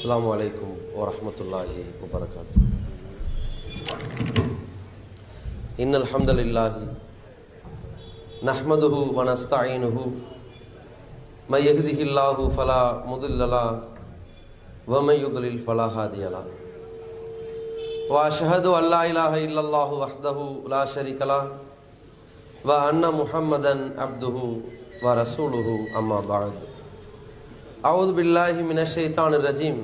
السلام عليكم ورحمة الله وبركاته. إن الحمد لله نحمده ونستعينه من يهده الله فلا مضل له ومن يضلل فلا هادي له وأشهد أن لا إله إلا الله وحده لا شريك له وأن محمدا عبده ورسوله أما بعد. أعوذ بالله من الشيطان الرجيم.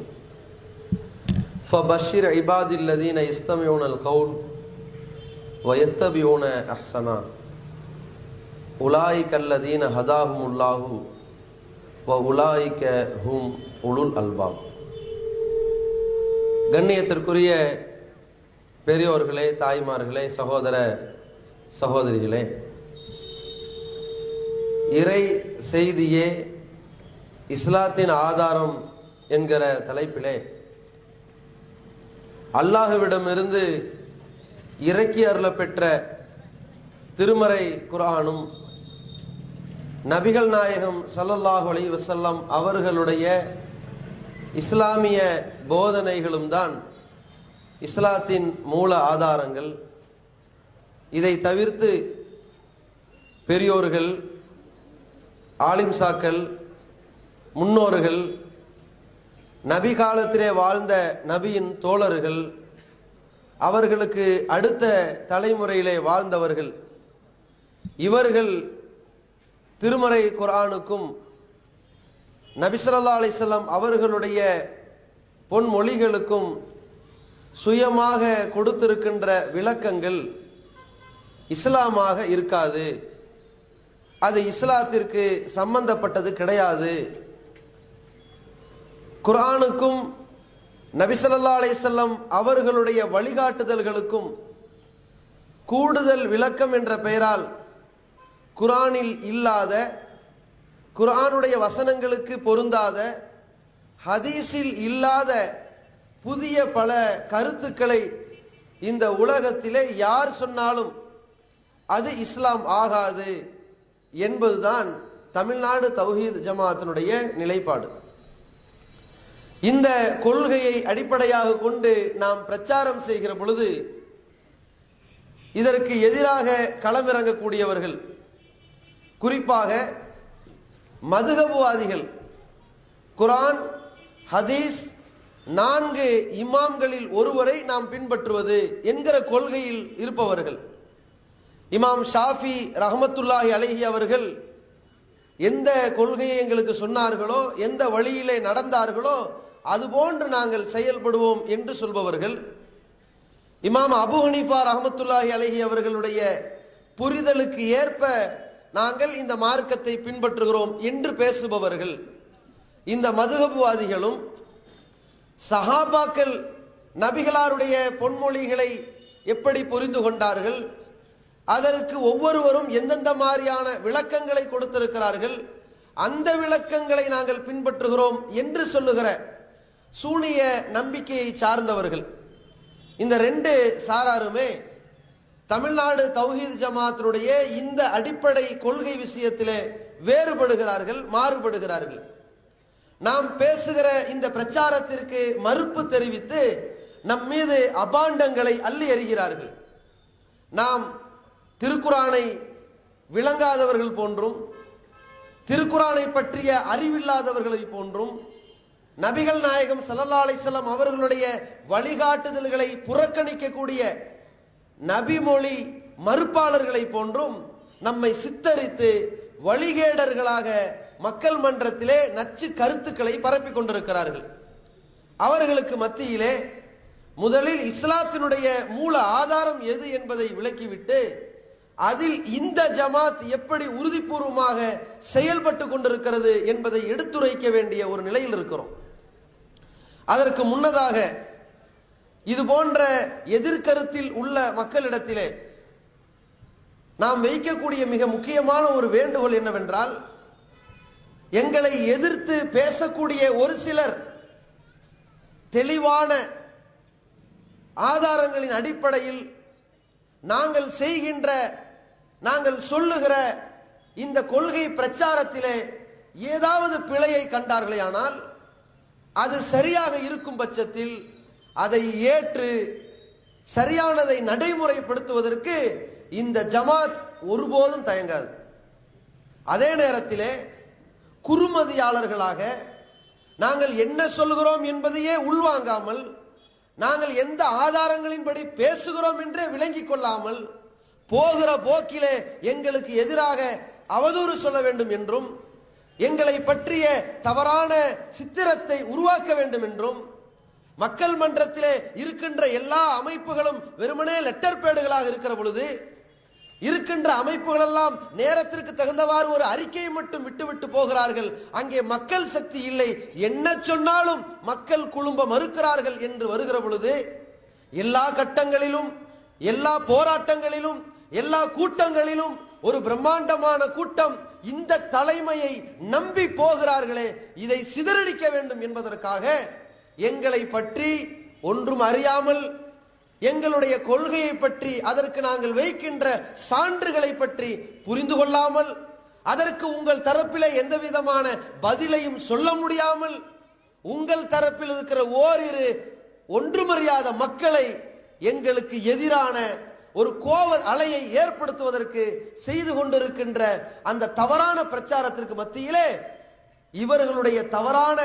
فبشر عباد الذين يستمعون القول ويتبعون أحسنا أولئك الذين هداهم الله وأولئك هم أولو الألباب. கண்ணியத்திற்குரிய பெரியோர்களே, தாய்மார்களே, சகோதர சகோதரிகளே, இறை செய்தியே இஸ்லாத்தின் ஆதாரம் என்கிற தலைப்பிலே அல்லாஹ்விடமிருந்து இறக்கி அருளப்பெற்ற திருமறை குர்ஆனும் நபிகள் நாயகம் ஸல்லல்லாஹு அலைஹி வஸல்லம் அவர்களுடைய இஸ்லாமிய போதனைகளும் தான் இஸ்லாத்தின் மூல ஆதாரங்கள். இதை தவிர்த்து பெரியோர்கள், ஆலிம்சாக்கள், முன்னோர்கள், நபி காலத்திலே வாழ்ந்த நபியின் தோழர்கள், அவர்களுக்கு அடுத்த தலைமுறையிலே வாழ்ந்தவர்கள், இவர்கள் திருமறை குர்ஆனுக்கும் நபி ஸல்லல்லாஹு அலைஹி வஸல்லம் அவர்களுடைய பொன்மொழிகளுக்கும் சுயமாக கொடுத்திருக்கின்ற விளக்கங்கள் இஸ்லாமாக இருக்காது, அது இஸ்லாத்திற்கு சம்பந்தப்பட்டது கிடையாது. குர்ஆனுக்கும் நபி ஸல்லல்லாஹு அலைஹி வஸல்லம் அவர்களுடைய வழிகாட்டுதல்களுக்கும் கூடுதல் விளக்கம் என்ற பெயரால் குர்ஆனில் இல்லாத, குர்ஆனுடைய வசனங்களுக்கு பொருந்தாத, ஹதீஸில் இல்லாத புதிய பல கருத்துக்களை இந்த உலகத்திலே யார் சொன்னாலும் அது இஸ்லாம் ஆகாது என்பதுதான் தமிழ்நாடு தௌஹீத் ஜமாஅத்தினுடைய நிலைப்பாடு. இந்த கொள்கையை அடிப்படையாக கொண்டு நாம் பிரச்சாரம் செய்கிற பொழுது இதற்கு எதிராக களமிறங்கக்கூடியவர்கள், குறிப்பாக மதுஹபுவாதிகள், குர்ஆன் ஹதீஸ் 4 இமாம்களில் ஒருவரை நாம் பின்பற்றுவது என்கிற கொள்கையில் இருப்பவர்கள். இமாம் ஷாஃபி ரஹ்மத்துல்லாஹி அலைஹி அவர்கள் எந்த கொள்கையை எங்களுக்கு சொன்னார்களோ, எந்த வழியிலே நடந்தார்களோ அதுபோன்று நாங்கள் செயல்படுவோம் என்று சொல்பவர்கள். இமாம் அபு ஹனீஃபா ரஹ்மத்துல்லாஹி அலைஹி அவர்களுடைய புரிதலுக்கு ஏற்ப நாங்கள் இந்த மார்க்கத்தை பின்பற்றுகிறோம் என்று பேசுபவர்கள். இந்த மதுஹபுவாதிகளும் சஹாபாக்கள் நபிகளாருடைய பொன்மொழிகளை எப்படி புரிந்து கொண்டார்கள், அதற்கு ஒவ்வொருவரும் எந்தெந்த மாதிரியான விளக்கங்களை கொடுத்திருக்கிறார்கள், அந்த விளக்கங்களை நாங்கள் பின்பற்றுகிறோம் என்று சொல்லுகிற சூனிய நம்பிக்கையை சார்ந்தவர்கள். இந்த 2 சாராருமே தமிழ்நாடு தௌஹீத் ஜமாஅத்தினுடைய இந்த அடிப்படை கொள்கை விஷயத்திலே வேறுபடுகிறார்கள், மாறுபடுகிறார்கள். நாம் பேசுகிற இந்த பிரச்சாரத்திற்கு மறுப்பு தெரிவித்து நம் மீது அபாண்டங்களை அள்ளி எறிகிறார்கள். நாம் திருக்குரானை விளங்காதவர்கள் போன்றும், திருக்குரானை பற்றிய அறிவில்லாதவர்களை போன்றும், நபிகள் நாயகம் ஸல்லல்லாஹு அலைஹி வஸல்லம் அவர்களுடைய வழிகாட்டுதல்களை புறக்கணிக்கக்கூடிய நபிமொழி மறுப்பாளர்களை போன்றும் நம்மை சித்தரித்து வழிகேடர்களாக மக்கள் மன்றத்திலே நச்சு கருத்துக்களை பரப்பி கொண்டிருக்கிறார்கள். அவர்களுக்கு மத்தியிலே முதலில் இஸ்லாத்தினுடைய மூல ஆதாரம் எது என்பதை விளக்கிவிட்டு அதில் இந்த ஜமாத் எப்படி உறுதிபூர்வமாக செயல்பட்டு கொண்டிருக்கிறது என்பதை எடுத்துரைக்க வேண்டிய ஒரு நிலையில் இருக்கிறோம். அதற்கு முன்னதாக இது போன்ற எதிர்கருத்தில் உள்ள மக்களிடத்திலே நாம் வைக்கக்கூடிய மிக முக்கியமான ஒரு வேண்டுகோள் என்னவென்றால், எங்களை எதிர்த்து பேசக்கூடிய ஒரு சிலர் தெளிவான ஆதாரங்களின் அடிப்படையில் நாங்கள் செய்கின்ற, நாங்கள் சொல்லுகிற இந்த கொள்கை பிரச்சாரத்திலே ஏதாவது பிழையை கண்டார்களே ஆனால் அது சரியாக இருக்கும் பட்சத்தில் அதை ஏற்று சரியானதை நடைமுறைப்படுத்துவதற்கு இந்த ஜமாத் ஒருபோதும் தயங்காது. அதே நேரத்திலே குறுமதியாளர்களாக நாங்கள் என்ன சொல்கிறோம் என்பதையே உள்வாங்காமல், நாங்கள் எந்த ஆதாரங்களின்படி பேசுகிறோம் என்றே விளங்கிக் கொள்ளாமல், போகிற போக்கிலே எங்களுக்கு எதிராக அவதூறு சொல்ல வேண்டும் என்றும், எங்களை பற்றிய தவறான சித்திரத்தை உருவாக்க வேண்டும் என்றும், மக்கள் மன்றத்திலே இருக்கின்ற எல்லா அமைப்புகளும் வெறுமனே லெட்டர் பேடுகளாக இருக்கிற பொழுது, இருக்கின்ற அமைப்புகள் எல்லாம் நேரத்திற்கு தகுந்தவாறு ஒரு அறிக்கையை மட்டும் விட்டுவிட்டு போகிறார்கள், அங்கே மக்கள் சக்தி இல்லை, என்ன சொன்னாலும் மக்கள் குழும்ப மறுக்கிறார்கள் என்று வருகிற பொழுது, எல்லா கட்டங்களிலும், எல்லா போராட்டங்களிலும், எல்லா கூட்டங்களிலும் ஒரு பிரம்மாண்டமான கூட்டம் இந்த தலைமையை நம்பி போகிறார்களே, இதை சிதறடிக்க வேண்டும் என்பதற்காக எங்களை பற்றி ஒன்றும் அறியாமல், எங்களுடைய கொள்கையை பற்றி, அதற்கு நாங்கள் வைக்கின்ற சான்றுகளை பற்றி புரிந்து கொள்ளாமல், அதற்கு உங்கள் தரப்பிலே எந்த விதமான பதிலையும் சொல்ல முடியாமல், உங்கள் தரப்பில் இருக்கிற ஓரிரு ஒன்றுமறியாத மக்களை எங்களுக்கு எதிரான ஒரு கோப அலையை ஏற்படுத்துவதற்கு செய்து கொண்டிருக்கின்ற அந்த தவறான பிரச்சாரத்திற்கு மத்தியிலே, இவர்களுடைய தவறான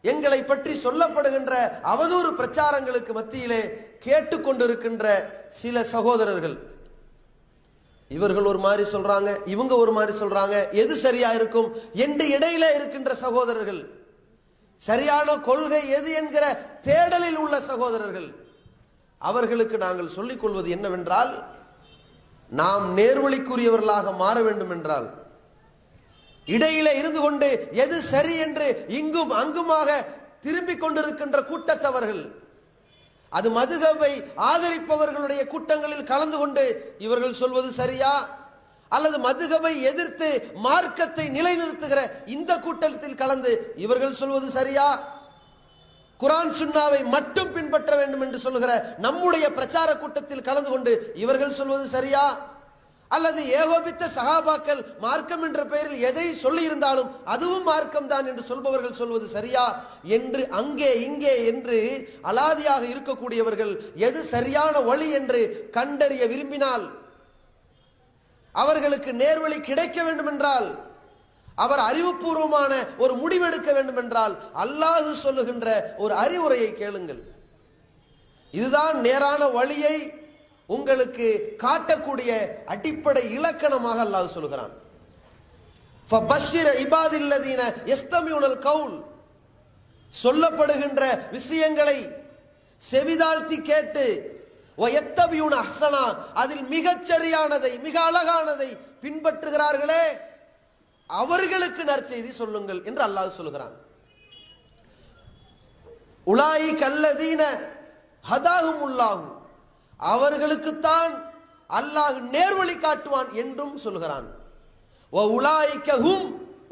எங்களை பற்றி சொல்லப்படுகின்ற அவதூறு பிரச்சாரங்களுக்கு மத்தியிலே கேட்டுக்கொண்டிருக்கின்ற சில சகோதரர்கள், இவர்கள் ஒரு மாதிரி சொல்றாங்க, இவங்க ஒரு மாதிரி சொல்றாங்க, எது சரியா இருக்கும் என்று இடையில இருக்கின்ற சகோதரர்கள், சரியான கொள்கை எது என்கிற தேடலில் உள்ள சகோதரர்கள், அவர்களுக்கு நாங்கள் சொல்லிக் கொள்வது என்னவென்றால், நாம் நேர்வழிக்குரியவர்களாக மாற வேண்டும் என்றால், இடையில இருந்து கொண்டு எது சரி என்று இங்கும் அங்குமாக திரும்பிக் கொண்டிருக்கின்ற கூட்டத்தவர்கள், அது மதுகபை ஆதரிப்பவர்களுடைய கூட்டங்களில் கலந்து கொண்டு இவர்கள் சொல்வது சரியா, அல்லது மதுகபை எதிர்த்து மார்க்கத்தை நிலைநிறுத்துகிற இந்த கூட்டத்தில் கலந்து இவர்கள் சொல்வது சரியா, குர்ஆன் சுன்னாவை மட்டும் பின்பற்ற வேண்டும் என்று சொல்லுகிற நம்முடைய பிரச்சார கூட்டத்தில் கலந்து கொண்டு இவர்கள் சொல்வது சரியா, அல்லது ஏகோபித்த சஹாபாக்கள் மார்க்கம் என்ற பெயரில் எதை சொல்லி இருந்தாலும் அதுவும் மார்க்கம் தான் என்று சொல்பவர்கள் சொல்வது சரியா என்று அங்கே இங்கே என்று அலாதியாக இருக்கக்கூடியவர்கள் எது சரியான வழி என்று கண்டறிய விரும்பினால், அவர்களுக்கு நேர்வழி கிடைக்க வேண்டும் என்றால், அவர் அறிவுபூர்வமான ஒரு முடிவெடுக்க வேண்டும் என்றால், அல்லாஹ் சொல்லுகின்ற ஒரு அறிவுரையை கேளுங்கள். இதுதான் நேரான வழியை உங்களுக்கு காட்டக்கூடிய அடிப்படை இலக்கணமாக அல்லாஹ் சொல்கிறான். ஃபபஷ்ஷிர இபாதில்லதீன யஸ்தமிஉனல் கவுல், சொல்லப்படுகின்ற விஷயங்களை செவிதாழ்த்தி கேட்டு, வயத்தபியூன அஹ்ஸனா, அதில் மிகச் சரியானதை மிக அழகானதை பின்பற்றுகிறார்களே, அவர்களுக்கு நற்செய்தி சொல்லுங்கள் என்று அல்லாஹ் சொல்கிறான். உலாயிக அல்லதீன ஹதாஹுமுல்லாஹு, அவர்களுக்குத்தான் அல்லாஹ் நேர்வழி காட்டுவான் என்றும் சொல்கிறான். வ உலாயிக ஹும்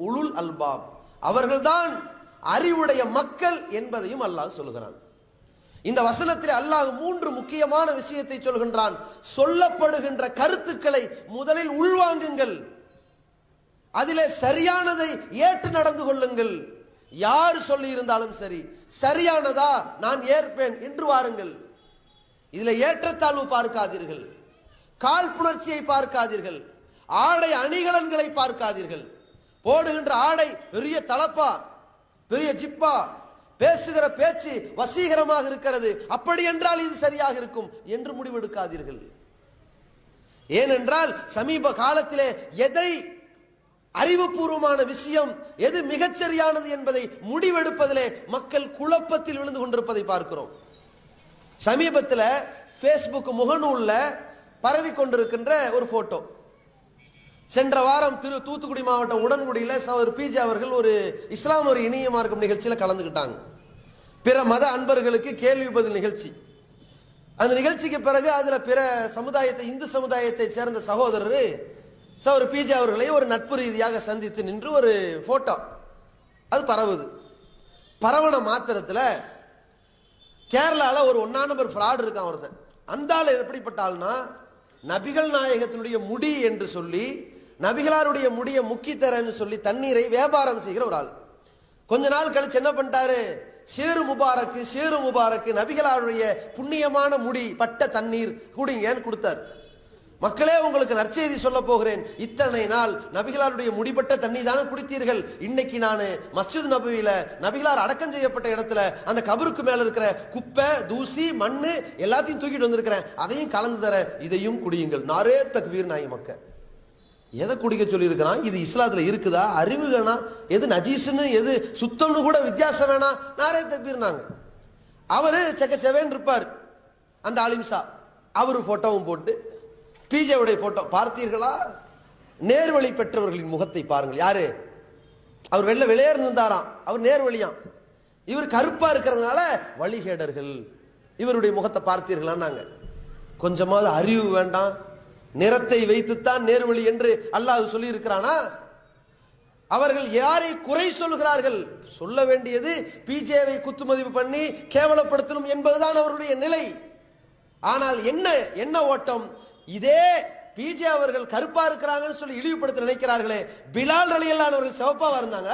உலுல் அல்பாப், அவர்கள்தான் அறிவுடைய மக்கள் என்பதையும் அல்லாஹ் சொல்கிறான். இந்த வசனத்தில் அல்லாஹ் மூன்று முக்கியமான விஷயத்தை சொல்கின்றான். சொல்லப்படுகின்ற கருத்துக்களை முதலில் உள்வாங்குங்கள், அதிலே சரியானதை ஏற்று நடந்து கொள்ளுங்கள். யார் சொல்லி இருந்தாலும் சரி, சரியானதா நான் ஏற்பேன் என்று வாருங்கள். இதில் ஏற்றத்தாழ்வு பார்க்காதீர்கள், காழ்ப்புணர்ச்சியை பார்க்காதீர்கள், ஆடை அணிகலன்களை பார்க்காதீர்கள். போடுகின்ற ஆடை பெரிய தலப்பா, பெரிய ஜிப்பா, பேசுகிற பேச்சு வசீகரமாக இருக்கிறது, அப்படி என்றால் இது சரியாக இருக்கும் என்று முடிவெடுக்காதீர்கள். ஏனென்றால் சமீப காலத்திலே எதை அறிவுபூர்வமான விஷயம், எது மிகச்சரியானது என்பதை முடிவெடுப்பதிலே மக்கள் குழப்பத்தில் விழுந்து கொண்டிருப்பதை பார்க்கிறோம். சமீபத்தில் ஃபேஸ்புக் முகநூல்ல பரவி கொண்டிருக்கின்ற ஒரு போட்டோ. சென்ற வாரம் தூத்துக்குடி மாவட்டம் உடன்குடியில் சகோதரர் பிஜே அவர்கள் ஒரு இஸ்லாம் ஒரு இணைய மார்க்கம் நிகழ்ச்சியில் கலந்துக்கிட்டாங்க. பிற மத அன்பர்களுக்கு கேள்வி பதில் நிகழ்ச்சி. அந்த நிகழ்ச்சிக்கு பிறகு அதில் பிற சமுதாயத்தை, இந்து சமுதாயத்தை சேர்ந்த சகோதரர் சகோதரர் பிஜே அவர்களை ஒரு நட்பு ரீதியாக சந்தித்து நின்று ஒரு போட்டோ அது பரவுது. பரவன மாத்திரத்தில் கேரளாவில் ஒரு 1 நம்பர் ஃப்ராட் இருக்கான் ஒருத்தன். அந்த ஆள் எப்படிப்பட்ட ஆள்னா, நபிகள் நாயகத்தினுடைய முடி என்று சொல்லி, நபிகளாருடைய முடியை முக்கி தரன்னு சொல்லி தண்ணீரை வியாபாரம் செய்கிற ஒரு ஆள். கொஞ்ச நாள் கழிச்சு என்ன பண்ணிட்டாரு? ஷேரு முபாரக்கு நபிகளாருடைய புண்ணியமான முடி பட்ட தண்ணீர் குடிங்கன்னு கொடுத்தார். மக்களே, உங்களுக்கு நற்செய்தி சொல்ல போகிறேன். இத்தனை நாள் நபிகளாருடைய முடிபட்ட தண்ணி தானே குடித்தீர்கள். இன்னைக்கு நான் மஸ்ஜித் நபவியில நபிகளார் அடக்கம் செய்யப்பட்ட இடத்துல அந்த கபருக்கு மேல இருக்கிற குப்பை, தூசி, மண்ணு எல்லாத்தையும் தூக்கிட்டு வந்திருக்கிறேன். அதையும் கலந்து தர, இதையும் குடியுங்கள். நாரே தக்பீர் நாய் மக்கள். எதை குடிக்க சொல்லி இருக்கிறான்? இது இஸ்லாத்துல இருக்குதா? அறிவு வேணா, எது நஜீஸ்னு எது சுத்தம்னு கூட வித்தியாசம் வேணா. நாரே தக்பீர் நாங்க. அவரு செக்க செவேன் இருப்பார். அந்த அலிம்சா அவரு போட்டோவும் போட்டு பிஜேவுடைய போட்டோ பார்த்தீர்களா? நேர்வழி பெற்றவர்களின் முகத்தை பாருங்கள். யாரு? அவர் வெள்ளை வெளியேறு இருந்தாராம், அவர் நேர்வழியாம். இவர் கருப்பா இருக்கிறதுனால வழிகேடர்கள். இவருடைய முகத்தை பார்த்தீர்களா? நாங்க கொஞ்சமாவது அறிவு வேண்டாம்? நிறத்தை வைத்துத்தான் நேர்வழி என்று அல்லாஹ் சொல்லி இருக்கிறானா? அவர்கள் யாரை குறை சொல்கிறார்கள்? சொல்ல வேண்டியது பிஜேவை குத்துமதிப்பு பண்ணி கேவலப்படுத்தணும் என்பதுதான் அவருடைய நிலை. ஆனால் என்ன ஓட்டம்? இதே பிஜே அவர்கள் கருப்பா இருக்கிறாங்கன்னு சொல்லி இழிவுபடுத்த நினைக்கிறார்களே. பிலால் ரலியல்லாஹு அவர்கள் சிவப்பாவா இருந்தாங்க.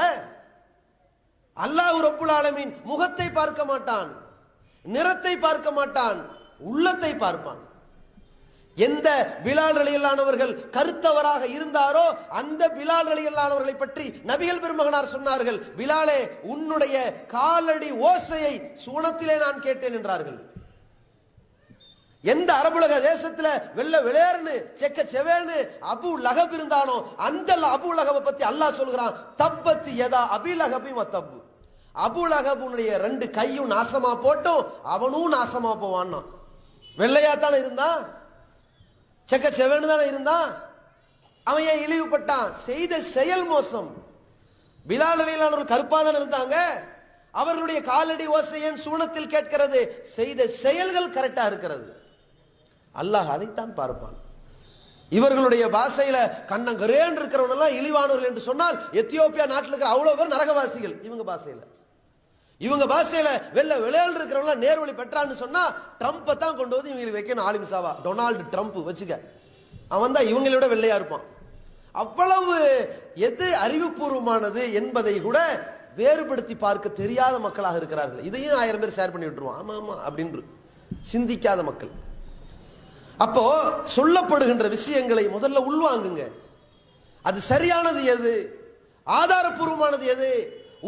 அல்லாஹ் ரப்புல் ஆலமீன் முகத்தை பார்க்க மாட்டான், நிறத்தை பார்க்க மாட்டான், உள்ளத்தை பார்ப்பான். எந்த பிலால் ரலியல்லாஹு அவர்கள் கருத்தவராக இருந்தாரோ அந்த பிலால் ரலியல்லாஹு அவர்களை பற்றி நபிகள் பெருமகனார் சொன்னார்கள், பிலாலே, உன்னுடைய காலடி ஓசையை சுவனத்திலே நான் கேட்டேன் என்றார்கள். எந்த அரபுலக தேசத்துல வெள்ள விளையாடுன்னு செக்க செவேன்னு அபு லகப் இருந்தானோ அந்த அபு லகபை பத்தி அல்லாஹ் சொல்கிறான், தப்பத்தி எதா அபி லகபி மத்தப்பு. அபு லகபுடைய 2 கையும் நாசமா போட்டும் அவனும் நாசமா போவான்னா. வெள்ளையா தானே இருந்தான், செக்க செவேன்னு தானே இருந்தான். அவன் ஏன் இழிவுபட்டான்? செய்த செயல் மோசம். பிலால் ரலியல்லாஹு அன்ஹு கருப்பா தானே இருந்தாங்க. அவர்களுடைய காலடி ஓசையன் சூனத்தில் கேட்கிறது, செய்த செயல்கள் கரெக்டா இருக்கிறது. அல்லாஹ் அதைத்தான் பார்ப்பான். இவர்களுடைய பாஷையில கண்ணங்கரேன் இருக்கிறவனெல்லாம் இழிவானவர்கள் என்று சொன்னால் எத்தியோப்பியா நாட்டில் இருக்கிற அவ்வளவு பேர் நரகவாசிகள். இவங்க பாஷையில வெள்ள விளையாண்டு இருக்கிறவங்க நேர்வழி பெற்றான்னு சொன்னா ட்ரம்ப்பை தான் கொண்டு வந்து இவங்களுக்கு வைக்கணும். ஆலிம்சாவா டொனால்டு ட்ரம்ப் வச்சுக்க, அவன் தான் இவங்களோட வெள்ளையா இருப்பான். அவ்வளவு எது அறிவுபூர்வமானது என்பதை கூட வேறுபடுத்தி பார்க்க தெரியாத மக்களாக இருக்கிறார்கள். இதையும் 1000 பேர் ஷேர் பண்ணி விட்டுருவான். ஆமா ஆமா அப்படின்னு சிந்திக்காத மக்கள். அப்போ சொல்லப்படுகின்ற விஷயங்களை முதல்ல உள்வாங்குங்க. அது சரியானது எது, ஆதாரபூர்வமானது எது,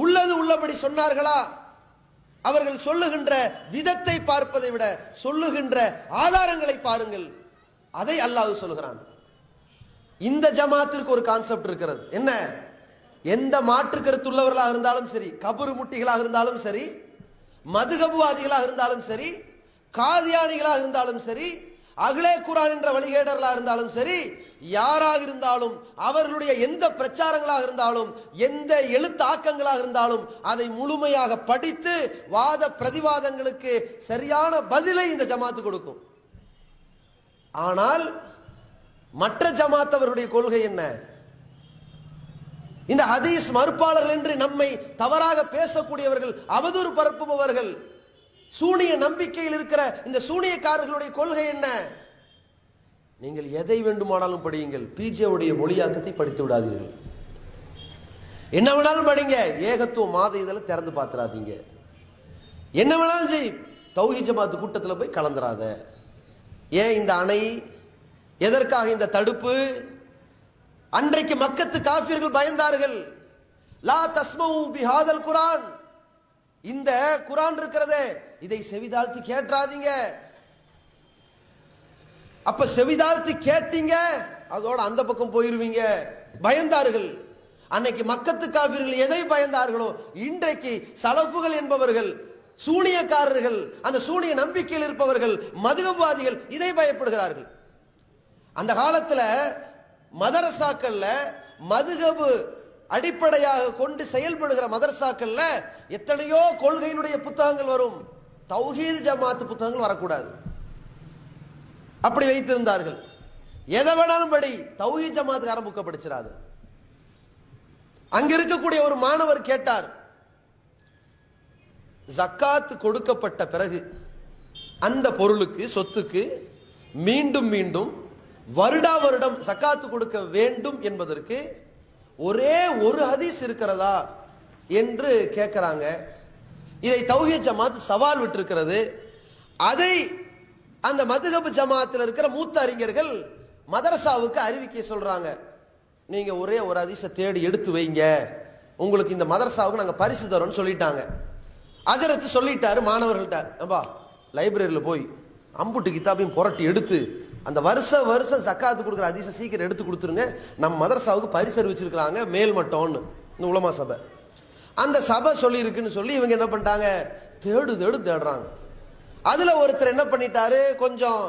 உள்ளது உள்ளபடி சொன்னார்களா? அவர்கள் சொல்லுகின்ற விதத்தை பார்ப்பதை விட சொல்லுகின்ற ஆதாரங்களை பாருங்கள். அதை அல்லாஹ் சொல்லுகிறான். இந்த ஜமாத்திற்கு ஒரு கான்செப்ட் இருக்கிறது. என்ன? எந்த மாற்று கருத்துள்ளவர்களாக இருந்தாலும் சரி, கபரு முட்டிகளாக இருந்தாலும் சரி, மதுகபுவாதிகளாக இருந்தாலும் சரி, காதியானிகளாக இருந்தாலும் சரி, அகலே குரான் என்ற வழிகேடர்களாக இருந்தாலும் சரி, யாராக இருந்தாலும் அவர்களுடைய எந்த பிரச்சாரங்களாக இருந்தாலும் எந்த எழுத்தாக்கங்களாக இருந்தாலும் அதை முழுமையாக படித்து வாத பிரதிவாதங்களுக்கு சரியான பதிலை இந்த ஜமாத்து கொடுக்கும். ஆனால் மற்ற ஜமாத் அவருடைய கொள்கை என்ன? இந்த ஹதீஸ் மறுப்பாளர்கள் என்று நம்மை தவறாக பேசக்கூடியவர்கள், அவதூறு பரப்புபவர்கள், சூனிய நம்பிக்கையில் இருக்கிற இந்த சூனியக்காரர்களுடைய கொள்கை என்ன? நீங்கள் எதை வேண்டுமானாலும் படியுங்கள், பிஜேவுடைய மொழியாக்கத்தை படித்து விடாதீர்கள். என்ன வேணாலும் படிங்க, ஏகத்துவ மாத இதெல்லாம் திறந்து பார்த்துறாதீங்க. என்ன வேணாலும் செய், தௌஹீத் ஜமாத் கூட்டத்தில் போய் கலந்துராத. ஏன் இந்த அணை, எதற்காக இந்த தடுப்பு? அன்றைக்கு மக்கத்து காஃபிர்கள் பயந்தார்கள். லா தஸ்மவு பிஹாதல் குரான், இந்த குரான் இருக்கிறதே இதை செவிதாழ்த்தி கேட்றாதீங்க. அப்ப செவிதாழ்த்தி கேட்டீங்க, அதோட அந்த பக்கம் போயிருவீங்க. பயந்தார்கள். அன்னைக்கு மக்கத்து காஃபிர்கள் எதை பயந்தார்களோ இன்றைக்கு சலஃபுகள் என்பவர்கள், சூனியக்காரர்கள், அந்த சூனிய நம்பிக்கையில் இருப்பவர்கள், மதுகபுவாதிகள் இதை பயப்படுகிறார்கள். அந்த காலத்துல மதரசாக்கள்ல மதுகபு அடிப்படையாக கொண்டு செயல்படுகிற மதரசாக்கள்ல எத்தனையோ கொள்கையினுடைய புத்தகங்கள் வரும். தௌஹீத் ஜமாத் புத்தகங்கள் வரக்கூடாது, அப்படி வைத்திருந்தார்கள். எதை வேணாலும் படி, தௌஹீத் ஜமாத்துக்காரன் புக்க படிச்சிடாது. அங்க இருக்கக்கூடிய ஒரு மாணவர் கேட்டார், ஜக்காத் கொடுக்கப்பட்ட பிறகு அந்த பொருளுக்கு, சொத்துக்கு மீண்டும் மீண்டும் வருடா வருடம் ஜக்காத்து கொடுக்க வேண்டும் என்பதற்கு ஒரே ஒரு ஹதீஸ் இருக்கிறதா என்று கேட்கிறாங்க. இதை தௌஹீத் ஜமாத் சவால் விட்டிருக்கிறது. அதை அந்த மதுஹப் ஜமாத்தில் இருக்கிற மூத்த அறிஞர்கள் மதரசாவுக்கு அறிவிக்கை சொல்றாங்க. நீங்க ஒரே ஒரு ஹதீஸை தேடி எடுத்து வைங்க, உங்களுக்கு இந்த மதரசாவுக்கு நாங்கள் பரிசு தரோம்னு சொல்லிட்டாங்க. ஹஜரத் சொல்லிட்டாரு மாணவர்கள்ட்ட, அப்பா லைப்ரரியில் போய் அம்புட்டு கிதாபையும் புரட்டி எடுத்து அந்த வருஷம் சக்காத்து கொடுக்குற ஹதீஸை சீக்கிரம் எடுத்து கொடுத்துருங்க, நம்ம மதரசாவுக்கு பரிசு அறிவிச்சிருக்கிறாங்க மேல்மட்டம்னு இந்த உலமா சபை. அந்த சபை சொல்லியிருக்குன்னு சொல்லி இவங்க என்ன பண்ணிட்டாங்க, தேடுறாங்க. அதுல ஒருத்தர் என்ன பண்ணிட்டாரு, கொஞ்சம்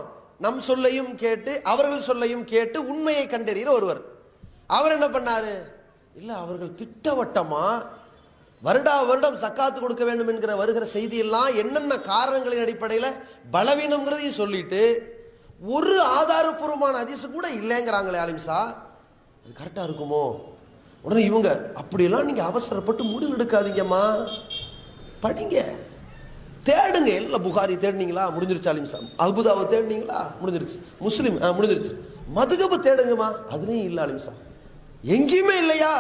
நம் சொல்லையும் கேட்டு அவர்கள் சொல்லையும் கேட்டு உண்மையை கண்டறிகிற ஒருவர். அவர் என்ன பண்ணாரு, இல்ல அவர்கள் திட்டவட்டமா வருடம் சக்காத்து கொடுக்க வேண்டும் என்கிற வருகிற செய்தியெல்லாம் என்னென்ன காரணங்களின் அடிப்படையில் பலவீனம்ங்கிறதையும் சொல்லிட்டு ஒரு ஆதாரபூர்வமான ஹதீஸ் கூட இல்லைங்கிறாங்களே ஆலிம்சா, அது கரெக்டா இருக்குமோ? உடனே இவங்க, அப்படியெல்லாம் நீங்க அவசரப்பட்டு முடிவு எடுக்காதீங்கம்மா, படிங்க, தேடுங்க. எல்லாம் புகாரி தேடினீங்களா, முடிஞ்சிருச்சு. ஆலிம்சா அபுதாவை தேடினீங்களா, முடிஞ்சிருச்சு. முஸ்லிம் முடிஞ்சிருச்சு. மதுகபு தேடுங்கம்மா, அதுலயும் இல்ல ஆலிம்சா, எங்கேயுமே இல்லையா,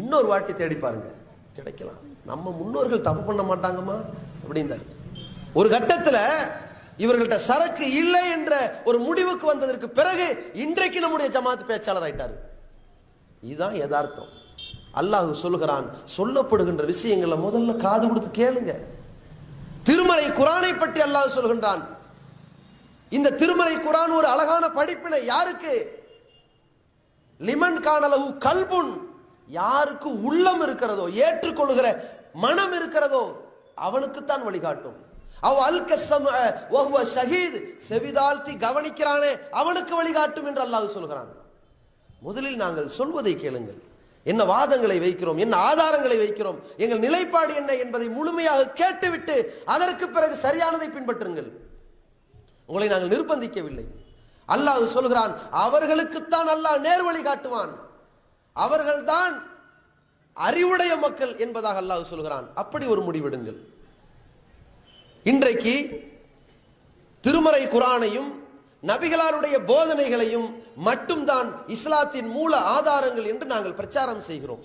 இன்னொரு வாட்டி தேடி பாருங்க, கிடைக்கலாம். நம்ம முன்னோர்கள் தப்பு பண்ண மாட்டாங்கம்மா அப்படின்றாரு. ஒரு கட்டத்தில் இவர்கள்ட்ட சரக்கு இல்லை என்ற ஒரு முடிவுக்கு வந்ததற்கு பிறகு இன்றைக்கு நம்முடைய ஜமாத் பேச்சாளர் ஆயிட்டாரு. இதுதான் யதார்த்தம். அல்லாஹ் சொல்லுகிறான், சொல்லப்படுகின்ற விஷயங்களை முதல்ல காது கொடுத்து கேளுங்க. திருமறை குரானை பற்றி அல்லாஹ் சொல்கின்றான். இந்த திருமறை குரான் ஒரு அழகான படிப்பினை. யாருக்கு? லிமன் கானலஹு கல்புன், யாருக்கு உள்ளம் இருக்கிறதோ, ஏற்றுக்கொள்கிற மனம் இருக்கிறதோ அவனுக்குத்தான் வழிகாட்டும். அவ் அல்கஸம் வஹுவ ஷஹீத், செவிதாழ்த்தி கவனிக்கிறானே அவனுக்கு வழிகாட்டும் என்று அல்லாஹ் சொல்கிறான். முதலில் நாங்கள் சொல்வதை கேளுங்கள். என்ன வாதங்களை வைக்கிறோம், என்ன ஆதாரங்களை வைக்கிறோம், எங்கள் நிலைப்பாடு என்ன என்பதை முழுமையாக கேட்டுவிட்டு அதற்கு பிறகு சரியானதை பின்பற்றுங்கள். உங்களை நாங்கள் நிர்பந்திக்கவில்லை. அல்லாஹ் சொல்கிறான், அவர்களுக்குத்தான் அல்லாஹ் நேர் வழி காட்டுவான், அவர்கள்தான் அறிவுடைய மக்கள் என்பதாக அல்லாஹ் சொல்கிறான். அப்படி ஒரு முடிவெடுங்கள். இன்றைக்கு திருமறை குரானையும் நபிகளாருடைய போதனைகளையும் மட்டும்தான் இஸ்லாத்தின் மூல ஆதாரங்கள் என்று நாங்கள் பிரச்சாரம் செய்கிறோம்.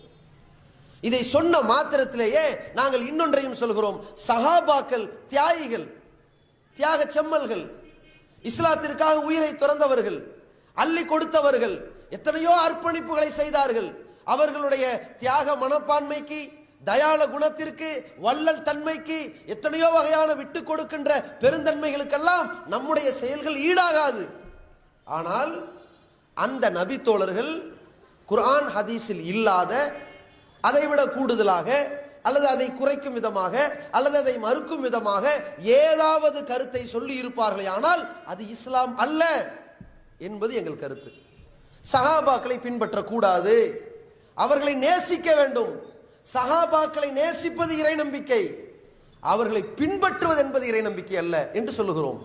இதை சொன்ன மாத்திரத்திலேயே நாங்கள் இன்னொன்றையும் சொல்கிறோம். சஹாபாக்கள் தியாகிகள், தியாக செம்மல்கள், இஸ்லாத்திற்காக உயிரை துறந்தவர்கள், அள்ளி கொடுத்தவர்கள், எத்தனையோ அர்ப்பணிப்புகளை செய்தார்கள். அவர்களுடைய தியாக மனப்பான்மைக்கு, தயாள குணத்திற்கு, வள்ளல் தன்மைக்கு, எத்தனையோ வகையான விட்டு கொடுக்கின்ற பெருந்தன்மைகளுக்கெல்லாம் நம்முடைய செயல்கள் ஈடாகாது. ஆனால் அந்த நபி தோழர்கள் குர்ஆன் ஹதீஸில் இல்லாத, அதைவிட கூடுதலாக அல்லது அதை குறைக்கும் விதமாக அல்லது அதை மறுக்கும் விதமாக ஏதாவது கருத்தை சொல்லி இருப்பார்களே, ஆனால் அது இஸ்லாம் அல்ல என்பது எங்கள் கருத்து. சஹாபாக்களை பின்பற்றக்கூடாது, அவர்களை நேசிக்க வேண்டும். சஹாபாக்களை நேசிப்பது இறை நம்பிக்கை, அவர்களை பின்பற்றுவது என்பது இறை நம்பிக்கை அல்ல என்று சொல்லுகிறோம்.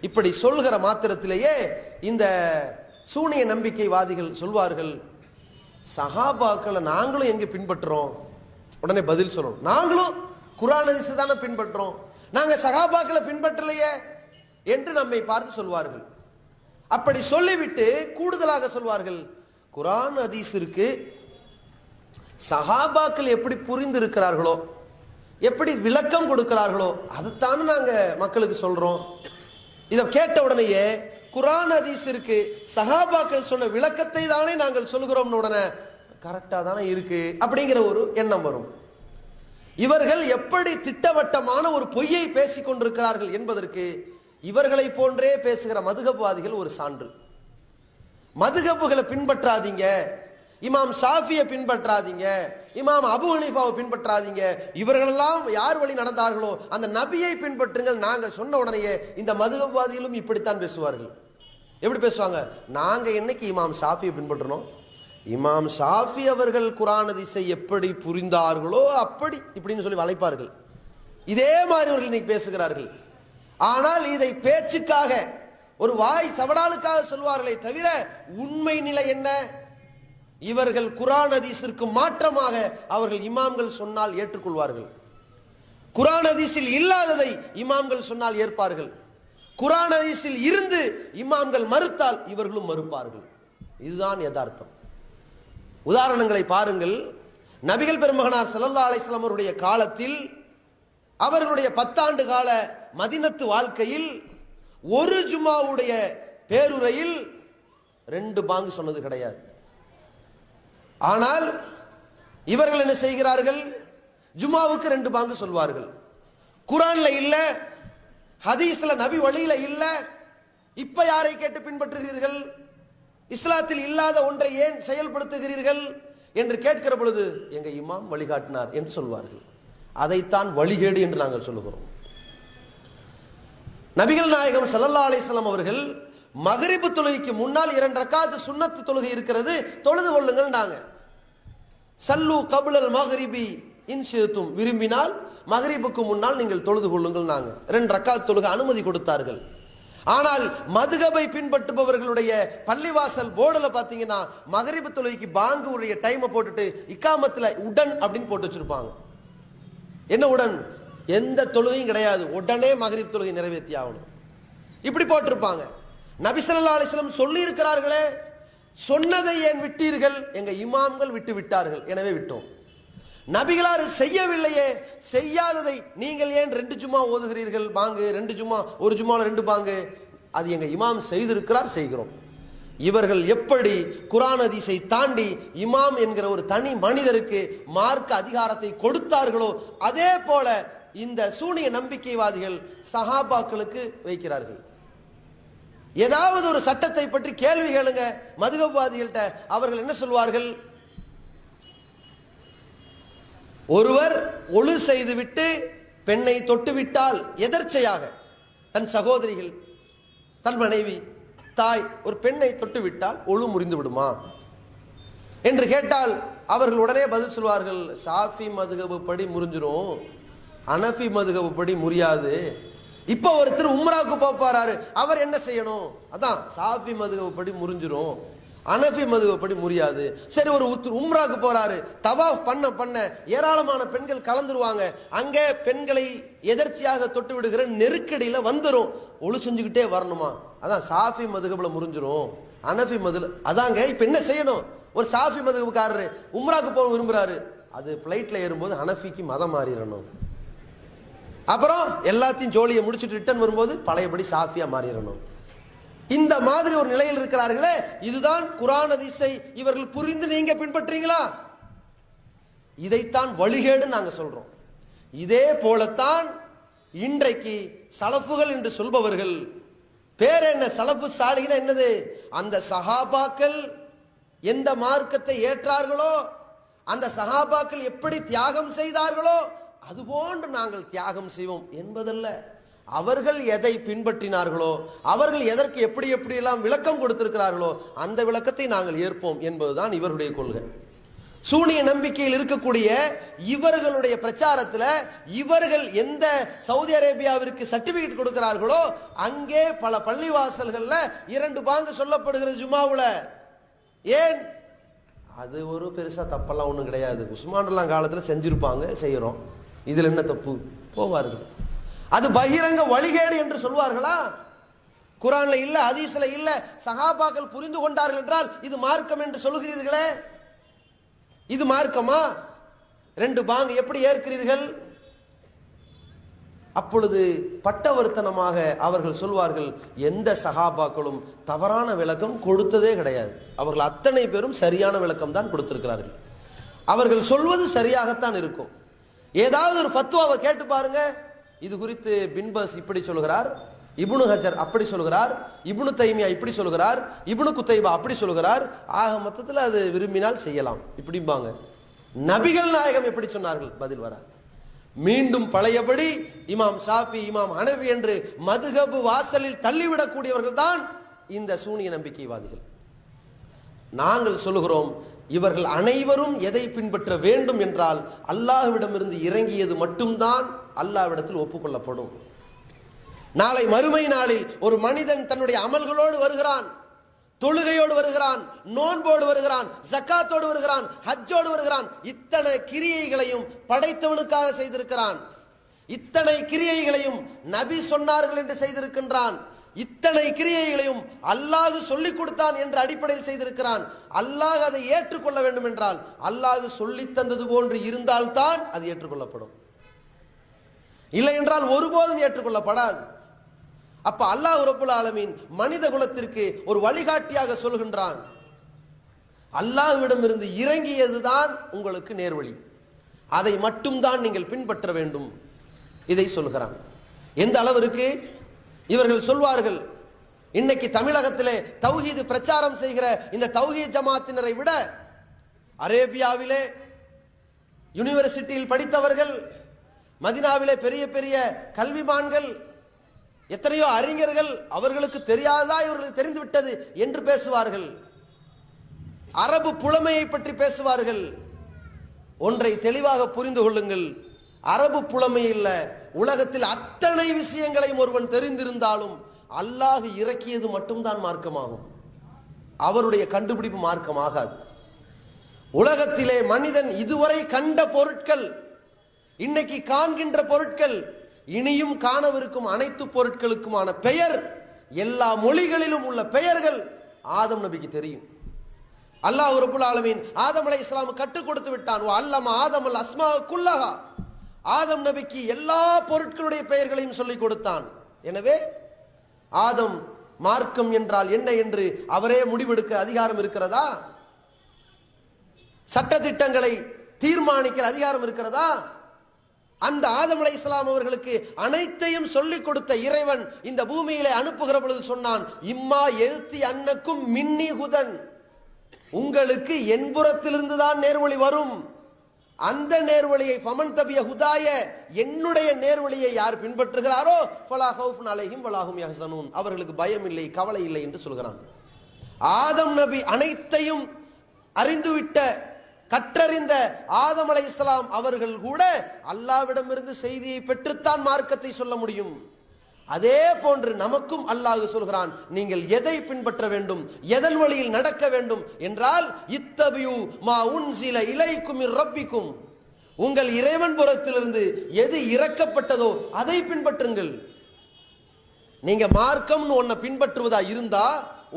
இப்படி சொல்கிற மாத்திரத்திலேயே இந்த சூனிய நம்பிக்கைவாதிகள் சொல்வார்கள், சஹாபாக்களை நாங்களும் எங்க பின்பற்றுறோம்? உடனே பதில் சொல்லணும், நாங்களும் குர்ஆன் ஹதீஸை தானே பின்பற்றோம், நாங்க சஹாபாக்களை பின்பற்றலையே என்று நம்மை பார்த்து சொல்வார்கள். அப்படி சொல்லிவிட்டு கூடுதலாக சொல்வார்கள், குர்ஆன் ஹதீஸிற்கு சஹாபாக்கள் எப்படி புரிந்து இருக்கிறார்களோ, எப்படி விளக்கம் கொடுக்கிறார்களோ அதைத்தானே நாங்க மக்களுக்கு சொல்றோம். இதை கேட்ட உடனேயே குர்ஆன் ஹதீஸிற்கு சஹாபாக்கள் சொன்ன விளக்கத்தை தானே நாங்கள் சொல்கிறோம், உடனே கரெக்டா தானே இருக்கு அப்படிங்கிற ஒரு எண்ணம் வரும். இவர்கள் எப்படி திட்டவட்டமான ஒரு பொய்யை பேசிக் கொண்டிருக்கிறார்கள் என்பதற்கு இவர்களை போன்றே பேசுகிற மதுகப்வாதிகள் ஒரு சான்று. மதுகப்புகளை பின்பற்றாதீங்க, இமாம் ஷாஃபியை பின்பற்றாதீங்க, இமாம் அபு ஹனீஃபாவை பின்பற்றாதீங்க, இவர்களெல்லாம் யார் வழி நடந்தார்களோ அந்த நபியை பின்பற்றுங்கள் நாங்க சொன்ன உடனேயே இந்த மதுகப்வாதிகளும் இப்படித்தான் பேசுவார்கள். எப்படி பேசுவாங்க? நாங்க என்னைக்கு இமாம் ஷாஃபியை பின்பற்றணும், இமாம் ஷாஃபி அவர்கள் குர்ஆன் ஹதீஸை எப்படி புரிந்தார்களோ அப்படி இப்படின்னு சொல்லி வளைப்பார்கள். இதே மாதிரி அவர்கள் இன்னைக்கு பேசுகிறார்கள். ஆனால் இதை பேச்சுக்காக, ஒரு வாய் சவடாலுக்காக சொல்வார்களே தவிர உண்மை நிலை என்ன? இவர்கள் குர்ஆன் ஹதீஸிற்கு மாற்றமாக அவர்கள் இமாம்கள் சொன்னால் ஏற்றுக்கொள்வார்கள். குர்ஆன் ஹதீஸில் இல்லாததை இமாம்கள் சொன்னால் ஏற்பார்கள். குர்ஆன் ஹதீஸில் இருந்து இமாம்கள் மறுத்தால் இவர்களும் மறுப்பார்கள். இதுதான் யதார்த்தம். உதாரணங்களை பாருங்கள். நபிகள் பெருமகனார் ஸல்லல்லாஹு அலைஹி வஸல்லம் அவருடைய காலத்தில் அவர்களுடைய 10 ஆண்டு கால மதீனத்து வாழ்க்கையில் ஒரு ஜும்மாவுடைய பேருரையில் 2 பாங்கு சொன்னது கிடையாது. ஆனால் இவர்கள் என்ன செய்கிறார்கள்? ஜும்மாவுக்கு 2 பாங்கு சொல்வார்கள். குர்ஆன்ல இல்ல, ஹதீஸ்ல நபி வழியில இல்ல, இப்ப யாரை கேட்டு பின்பற்றுகிறீர்கள்? இஸ்லாத்தில் இல்லாத ஒன்றை ஏன் செயல்படுத்துகிறீர்கள் என்று கேட்கிற பொழுது எங்க இமாம் வழிகாட்டினார் என்று சொல்வார்கள். அதைத்தான் வழிகேடு என்று நாங்கள் சொல்லுகிறோம். நபிகள் நாயகம் ஸல்லல்லாஹு அலைஹி வஸல்லம் அவர்கள் மக்ரிப் தொழுகைக்கு முன்னால் 2 ரக்காத் சுன்னத் தொழுகை இருக்கிறது, தொழுது கொள்ளுங்கள் நாங்க. சல்லு கப்லல் மக்ரிபி இன் ஷிதும், விரும்பினால் மக்ரிபுக்கு முன்னால் நீங்கள் தொழுது கொள்ளுங்கள் நாங்க. 2 ரக்காத் தொழுக அனுமதி கொடுத்தார்கள். ஆனால் மதுகபை பின்பற்றுபவர்களுடைய பள்ளிவாசல் போர்டுல பாத்தீங்கன்னா மக்ரிப் தொழுகைக்கு பாங்கு உடைய டைமை போட்டுட்டு இக்காமத்துல உடன் அப்படின்னு போட்டு வச்சிருப்பாங்க. என்ன உடன்? எந்த தொழுகையும் கிடையாது, உடனே மக்ரிப் தொழுகை நிறைவேற்றி ஆகணும், இப்படி போட்டிருப்பாங்க. நபி ஸல்லல்லாஹு அலைஹி வஸல்லம் சொல்லி இருக்கிறார்களே, சொன்னதை ஏன் விட்டீர்கள்? எங்க இமாம்கள் விட்டு விட்டார்கள், எனவே விட்டோம். நபிகளார் செய்யவில்லையே, செய்யாததை நீங்கள் ஏன் 2 ஜும்மா ஓதுகிறீர்கள்? பாங்கு 2 ஜும்மா, ஒரு ஜும்மால 2 பாங்கு, அது எங்க இமாம் செய்திருக்கிறார், செய்கிறோம். இவர்கள் எப்படி குர்ஆன் ஹதீஸை தாண்டி இமாம் என்கிற ஒரு தனி மனிதருக்கு மார்க்க அதிகாரத்தை கொடுத்தார்களோ அதே போல இந்த சூனிய நம்பிக்கைவாதிகள் சஹாபாக்களுக்கு வைக்கிறார்கள். ஏதாவது ஒரு சட்டத்தை பற்றி கேள்வி கேளுங்க மதுகப்வாதிகள்கிட்ட, அவர்கள் என்ன சொல்வார்கள்? ஒருவர் ஒழு செய்துவிட்டு பெண்ணை தொட்டுவிட்டால் எதர்ச்சையாக தன் சகோதரிகள், தன் மனைவி, தாய் ஒரு பெண்ணை தொட்டுவிட்டால் ஒழு முறிந்து விடுமா என்று கேட்டால் அவர்கள் உடனே பதில் சொல்வார்கள், ஷாஃபி மதுகபு படி முறிஞ்சிரும், ஹனஃபி மதுகபு படி முறியாது. இப்ப ஒருத்தர் உம்ராவுக்கு போறாரு, அவர் என்ன செய்யணும்? அதான் ஷாஃபி மதுகபு படி முறிஞ்சிரும், ஹனஃபி மதுகபு படி முறியாது. சரி, ஒரு உம்ராவுக்கு போறாரு, தவாஃப் பண்ண ஏராளமான பெண்கள் கலந்துருவாங்க, அங்கே பெண்களை எதர்ச்சியாக தொட்டு விடுகிற நெருக்கடியில வந்துரும், ஒழு செஞ்சுக்கிட்டே வரணுமா? அதான் ஷாஃபி மதுகபுல முறிஞ்சிரும், ஹனஃபி மதுல அதாங்க. இப்ப என்ன செய்யணும்? ஒரு ஷாஃபி மதுகபுக்காரரு உம்ராவுக்கு போக விரும்புறாரு, அது பிளைட்ல ஏறும்போது ஹனஃபிக்கு மதம் மாறிடணும், அப்புறம் எல்லாத்தையும் ஜோலியை முடிச்சுட்டு ரிட்டர்ன் வரும்போது பழையபடி ஷாஃபியா மாறிடணும். இந்த மாதிரி ஒரு நிலையில் இருக்கிறார்களே, இதுதான் குர்ஆன் ஹதீஸை இவர்கள் புரிந்து நீங்க பின்பற்றீங்களா? இதைத்தான் வழிகேடு நாங்க சொல்றோம். இதே போலத்தான் இன்றைக்கு சலஃபுகள் என்று சொல்பவர்கள், பேர் என்ன? சலஃபு சாலிஹ்னா என்னது? அந்த சஹாபாக்கள் எந்த மார்க்கத்தை ஏற்றார்களோ, அந்த சஹாபாக்கள் எப்படி தியாகம் செய்தார்களோ அதுபோன்று நாங்கள் தியாகம் செய்வோம் என்பதல்ல. அவர்கள் எதை பின்பற்றினார்களோ, அவர்கள் எதற்கு எப்படி எப்படியெல்லாம் விளக்கம் கொடுத்திருக்கிறார்களோ அந்த விளக்கத்தை நாங்கள் ஏற்போம் என்பதுதான் இவருடைய கொள்கை. சூனிய நம்பிக்கையில் இருக்கக்கூடிய இவர்களுடைய பிரச்சாரத்தில் இவர்கள் எந்த சவுதி அரேபியாவிற்கு சர்டிபிகேட் கொடுக்கிறார்களோ அங்கே பல பள்ளிவாசல்கள்ல 2 பாங்கு சொல்லப்படுகிறது ஜும்மாவுல. ஏன்? அது ஒரு பெருசா தப்பெல்லாம் ஒன்றும் கிடையாது, உஸ்மான்லாம் காலத்தில் செஞ்சிருப்பாங்க, செய்யறோம், இதில் என்ன தப்பு? போவார்கள். அது பகிரங்க வழிகேடு என்று சொல்வார்களா? குர்ஆன்ல இல்ல, ஹதீஸ்ல இல்ல, சஹாபாக்கள் புரிந்து கொண்டார்கள் என்றால் இது மார்க்கம் என்று சொல்கிறீர்களே, இது மார்க்கமா? 2 பாங்கு எப்படி ஏற்கிறீர்கள்? அப்பொழுது பட்டவர்த்தனமாக அவர்கள் சொல்வார்கள், எந்த சஹாபாக்களும் தவறான விளக்கம் கொடுத்ததே கிடையாது, அவர்கள் அத்தனை பேரும் சரியான விளக்கம் தான் கொடுத்திருக்கிறார்கள், அவர்கள் சொல்வது சரியாகத்தான் இருக்கும். ஏதாவது ஒரு ஃபத்வாவை கேட்டு பாருங்க, இது குறித்து பின்பஸ் இப்படி சொல்கிறார், இப்னு ஹஜர் அப்படி சொல்கிறார், இப்னு தைமியா இப்படி சொல்கிறார், இப்னு குத்தைபா அப்படி சொல்கிறார், ஆக மொத்தத்தில் அது விரும்பினால் செய்யலாம் இப்படிம்பாங்க. நபிகள் நாயகம் எப்படி சொன்னார்கள்? பதில் வராது. மீண்டும் பழையபடி இமாம் ஷாஃபி, இமாம் ஹனஃபி என்று மதுஹப் வாசலில் தள்ளிவிடக்கூடியவர்கள் தான் இந்த சூனிய நம்பிக்கைவாதிகள். நாங்கள் சொல்லுகிறோம், இவர்கள் அனைவரும் எதை பின்பற்ற வேண்டும் என்றால் அல்லாஹ்விடமிருந்து இறங்கியது மட்டும்தான் அல்லாஹ்விடத்தில் ஒப்புக்கொள்ளப்படும். நாளை மறுமை நாளில் ஒரு மனிதன் தன்னுடைய அமல்களோடு வருகிறான், தொழுகையோடு வருகிறான், நோன்போடு வருகிறான், ஜக்காத்தோடு வருகிறான், ஹஜ்ஜோடு வருகிறான், இத்தனை கிரியைகளையும் படைத்தவனுக்காக செய்திருக்கிறான், இத்தனை கிரியைகளையும் நபி சொன்னார்கள் என்று செய்திருக்கின்றான், இத்தனை கிரியைகளையும் அல்லாஹ் சொல்லிக் கொடுத்தான் என்ற அடிப்படையில் செய்திருக்கிறான். அல்லாஹ் அதை ஏற்றுக்கொள்ள வேண்டும் என்றால் அல்லாஹ் சொல்லி தந்தது போன்று இருந்தால்தான் அது ஏற்றுக்கொள்ளப்படும், இல்லை என்றால் ஒருபோதும் ஏற்றுக்கொள்ளப்படாது. அப்ப அல்லாஹ் ரப்புல் ஆலமீன் மனித குலத்திற்கு ஒரு வழிகாட்டியாக சொல்கின்றான், அல்லாஹ்விடம் இருந்து இறங்கியதுதான் உங்களுக்கு நேர்வழி, அதை மட்டும்தான் நீங்கள் பின்பற்ற வேண்டும். இதை சொல்கிறான். எந்த அளவிற்கு இவர்கள் சொல்வார்கள், இன்னைக்கு தமிழகத்திலே தௌஹீது பிரச்சாரம் செய்கிற இந்த தௌஹீத் ஜமாத்தினரை விட அரேபியாவிலே யூனிவர்சிட்டியில் படித்தவர்கள், மதீனாவிலே பெரிய பெரிய கல்விமான்கள், எத்தனையோ அறிஞர்கள், அவர்களுக்கு தெரியாததா இவர்களுக்கு தெரிந்து விட்டது என்று பேசுவார்கள். அரபு புலமையை பற்றி பேசுவார்கள். ஒன்றை தெளிவாக புரிந்து கொள்ளுங்கள், அரபு புலமை இல்ல, உலகத்தில் அத்தனை விஷயங்களையும் ஒருவன் தெரிந்திருந்தாலும் அல்லாஹ் இறக்கியது மட்டும்தான் மார்க்கமாகும், அவருடைய கண்டுபிடிப்பு மார்க்கமாகாது. உலகத்திலே மனிதன் இதுவரை கண்ட பொருட்கள், இன்னைக்கு காண்கின்ற பொருட்கள், இனியும் காணவிருக்கும் அனைத்து பொருட்களுக்குமான பெயர், எல்லா மொழிகளிலும் உள்ள பெயர்கள் ஆதம் நபிக்கு தெரியும். அல்லாஹ் ரப்புல் ஆலமீன் ஆதம் அலைஹிஸ்ஸலாம் கற்றுக் கொடுத்து விட்டான். அல்லம ஆதமல் அஸ்மா குல்லஹா, ஆதம் நபிக்கு எல்லா பொருட்களுடைய பெயர்களையும் சொல்லிக் கொடுத்தான். எனவே ஆதம் மார்க்கம் என்றால் என்ன என்று அவரே முடிவெடுக்க அதிகாரம் இருக்கிறதா? சட்டதிட்டங்களை தீர்மானிக்கிற அதிகாரம் இருக்கிறதா? அந்த ஆதம் அலைஹிஸ்ஸலாம் அவர்களுக்கு அனைத்தையும் சொல்லிக் கொடுத்த இறைவன் இந்த பூமியிலே அனுப்புகிற பொழுது சொன்னான், இம்மா எழுத்தி அன்னக்கும் மின்னி ஹுதன், உங்களுக்கு என் புறத்திலிருந்து தான் நேர்வழி வரும். அந்த நேர்வழியை ஃபமன் தபிய ஹுதாய, என்னுடைய நேர்வழியை யார் பின்பற்றுகிறாரோ ஃபலா ஹவுஃபுன் அலைஹிம் வலா ஹும் யஹ்ஸனூன், அவர்களுக்கு பயம் இல்லை, கவலை இல்லை என்று சொல்கிறான். ஆதம் நபி அனைத்தையும் அறிந்துவிட்ட கற்றறிந்த ஆதம் அலைஹிஸ்ஸலாம் அவர்கள் கூட அல்லாஹ்விடமிருந்து செய்தியை பெற்றுத்தான் மார்க்கத்தை சொல்ல முடியும். அதே போன்று நமக்கும் அல்லாஹ் சொல்கிறான், நீங்கள் எதை பின்பற்ற வேண்டும், எதன் வழியில் நடக்க வேண்டும் என்றால், இத்தபியு மா உன்சில இலைக்கும் மிர் ரப்பிக்கும், உங்கள் இறைவன் புறத்திலிருந்து எது இறக்கப்பட்டதோ அதை பின்பற்றுங்கள். நீங்க மார்க்கம்னு ஒன்ன பின்பற்றுவதா இருந்தா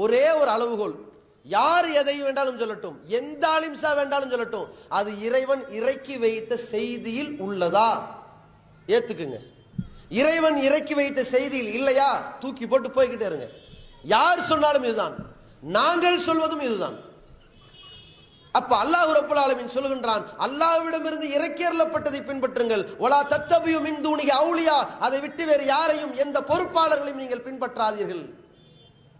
ஒரே ஒரு அளவுகோல், யார் எதை வேண்டாலும் சொல்லட்டும், எந்த அலிம்சா வேண்டாலும் சொல்லட்டும், அது இறைவன் இறக்கி வைத்த செய்தியில் உள்ளதா ஏத்துக்குங்க. இறைவன் இறக்கி வைத்த செய்தியில் இல்லையா தூக்கி போட்டு போய்கிட்டே இருங்க. யார் சொன்னாலும் இதுதான், நாங்கள் சொல்வதும் இதுதான். அப்ப அல்லாஹ் ரப்புல் ஆலமீன் சொல்கின்றான், அல்லாஹ்விடமிருந்து இறக்கி அருளப்பட்டதை பின்பற்றுங்கள். வலா தத்தபியு மின் தூனிஹி அவுலியா, அதை விட்டு வேறு யாரையும் எந்த பொறுப்பாளர்களையும் நீங்கள் பின்பற்றாதீர்கள்.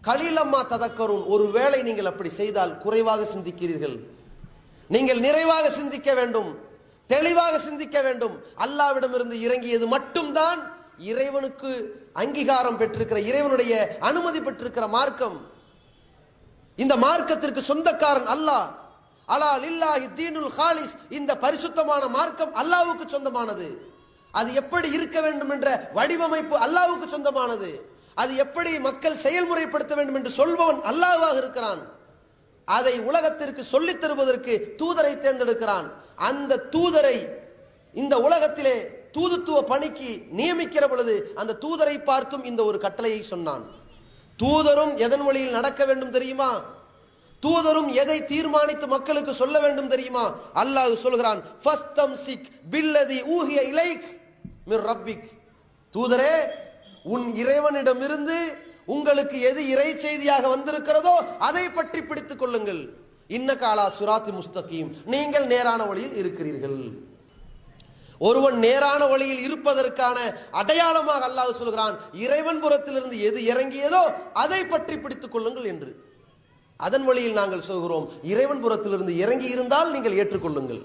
கலீலம்மா ததக்கரும், ஒருவேளை நீங்கள் அப்படி செய்தால் குறைவாக சிந்திக்கிறீர்கள். நீங்கள் நிறைவாக சிந்திக்க வேண்டும், தெளிவாக சிந்திக்க வேண்டும். அல்லாஹ்விடமிருந்து இறங்கியது மட்டும்தான் இறைவனுக்கு அங்கீகாரம் பெற்றிருக்கிற, இறைவனுடைய அனுமதி பெற்றிருக்கிற மார்க்கம். இந்த மார்க்கத்திற்கு சொந்தக்காரன் அல்லாஹ். அலா லில்லாஹி தீனுல் காலிஸ், இந்த பரிசுத்தமான மார்க்கம் அல்லாஹ்வுக்கு சொந்தமானது. அது எப்படி இருக்க வேண்டும் என்ற வடிவமைப்பு அல்லாஹ்வுக்கு சொந்தமானது. அது எப்படி மக்கள் செயல்முறைப்படுத்த வேண்டும் என்று சொல்பவன் அல்லாஹ்வாக இருக்கிறான். அதை உலகத்திற்கு சொல்லித் தருவதற்கு தூதரை தேர்ந்தெடுக்கிறான். அந்த தூதரை இந்த உலகத்திலே தூதுத்துவ பணிக்கு நியமிக்கிற பொழுது அந்த தூதரை பார்த்தும் இந்த ஒரு கட்டளையை சொன்னான். தூதரும் எதன் வழியில் நடக்க வேண்டும் தெரியுமா? தூதரும் எதை தீர்மானித்து மக்களுக்கு சொல்ல வேண்டும் தெரியுமா? அல்லாஹ் சொல்கிறான், ஃபஸ்தம்சிக் பில்லதி ஊஹிய இலைக் மிர் ரப்பிக், தூதரே உன் இறைவனிடமிருந்து உங்களுக்கு எது இறை செய்தியாக வந்திருக்கிறதோ அதை பற்றி பிடித்துக் கொள்ளுங்கள். இன்னகாலா சுராத்தி முஸ்தகீம், நீங்கள் நேரான வழியில் இருக்கிறீர்கள். ஒருவன் நேரான வழியில் இருப்பதற்கான அடையாளமாக அல்லாஹ் சொல்கிறான், இறைவன் புறத்திலிருந்து எது இறங்கியதோ அதை பற்றி பிடித்துக் கொள்ளுங்கள் என்று. அதன் வழியில் நாங்கள் சொல்கிறோம், இறைவன் புறத்திலிருந்து இறங்கி இருந்தால் நீங்கள் ஏற்றுக்கொள்ளுங்கள்.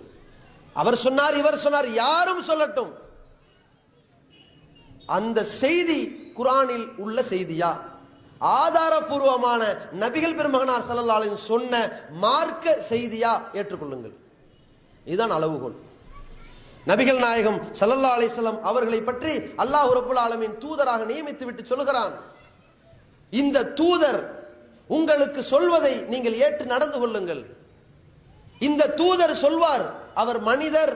அவர் சொன்னார், இவர் சொன்னார், யாரும் சொல்லட்டும், அந்த செய்தி குர்ஆனில் உள்ள செய்தியா, ஆதாரபூர்வமான நபிகள் பெருமகனார் ஸல்லல்லாஹு அலைஹி வஸல்லம் சொன்ன மார்க்க செய்தியா, ஏற்றுக்கொள்ளுங்கள். இதுதான் அளவுகோல். நபிகள் நாயகம் ஸல்லல்லாஹு அலைஹி வஸல்லம் அவர்களை பற்றி அல்லாஹ் ரப்புல் ஆலமீன் தூதராக நியமித்து விட்டு சொல்கிறான், இந்த தூதர் உங்களுக்கு சொல்வதை நீங்கள் ஏற்று நடந்து கொள்ளுங்கள். இந்த தூதர் சொல்வார், அவர் மனிதர்,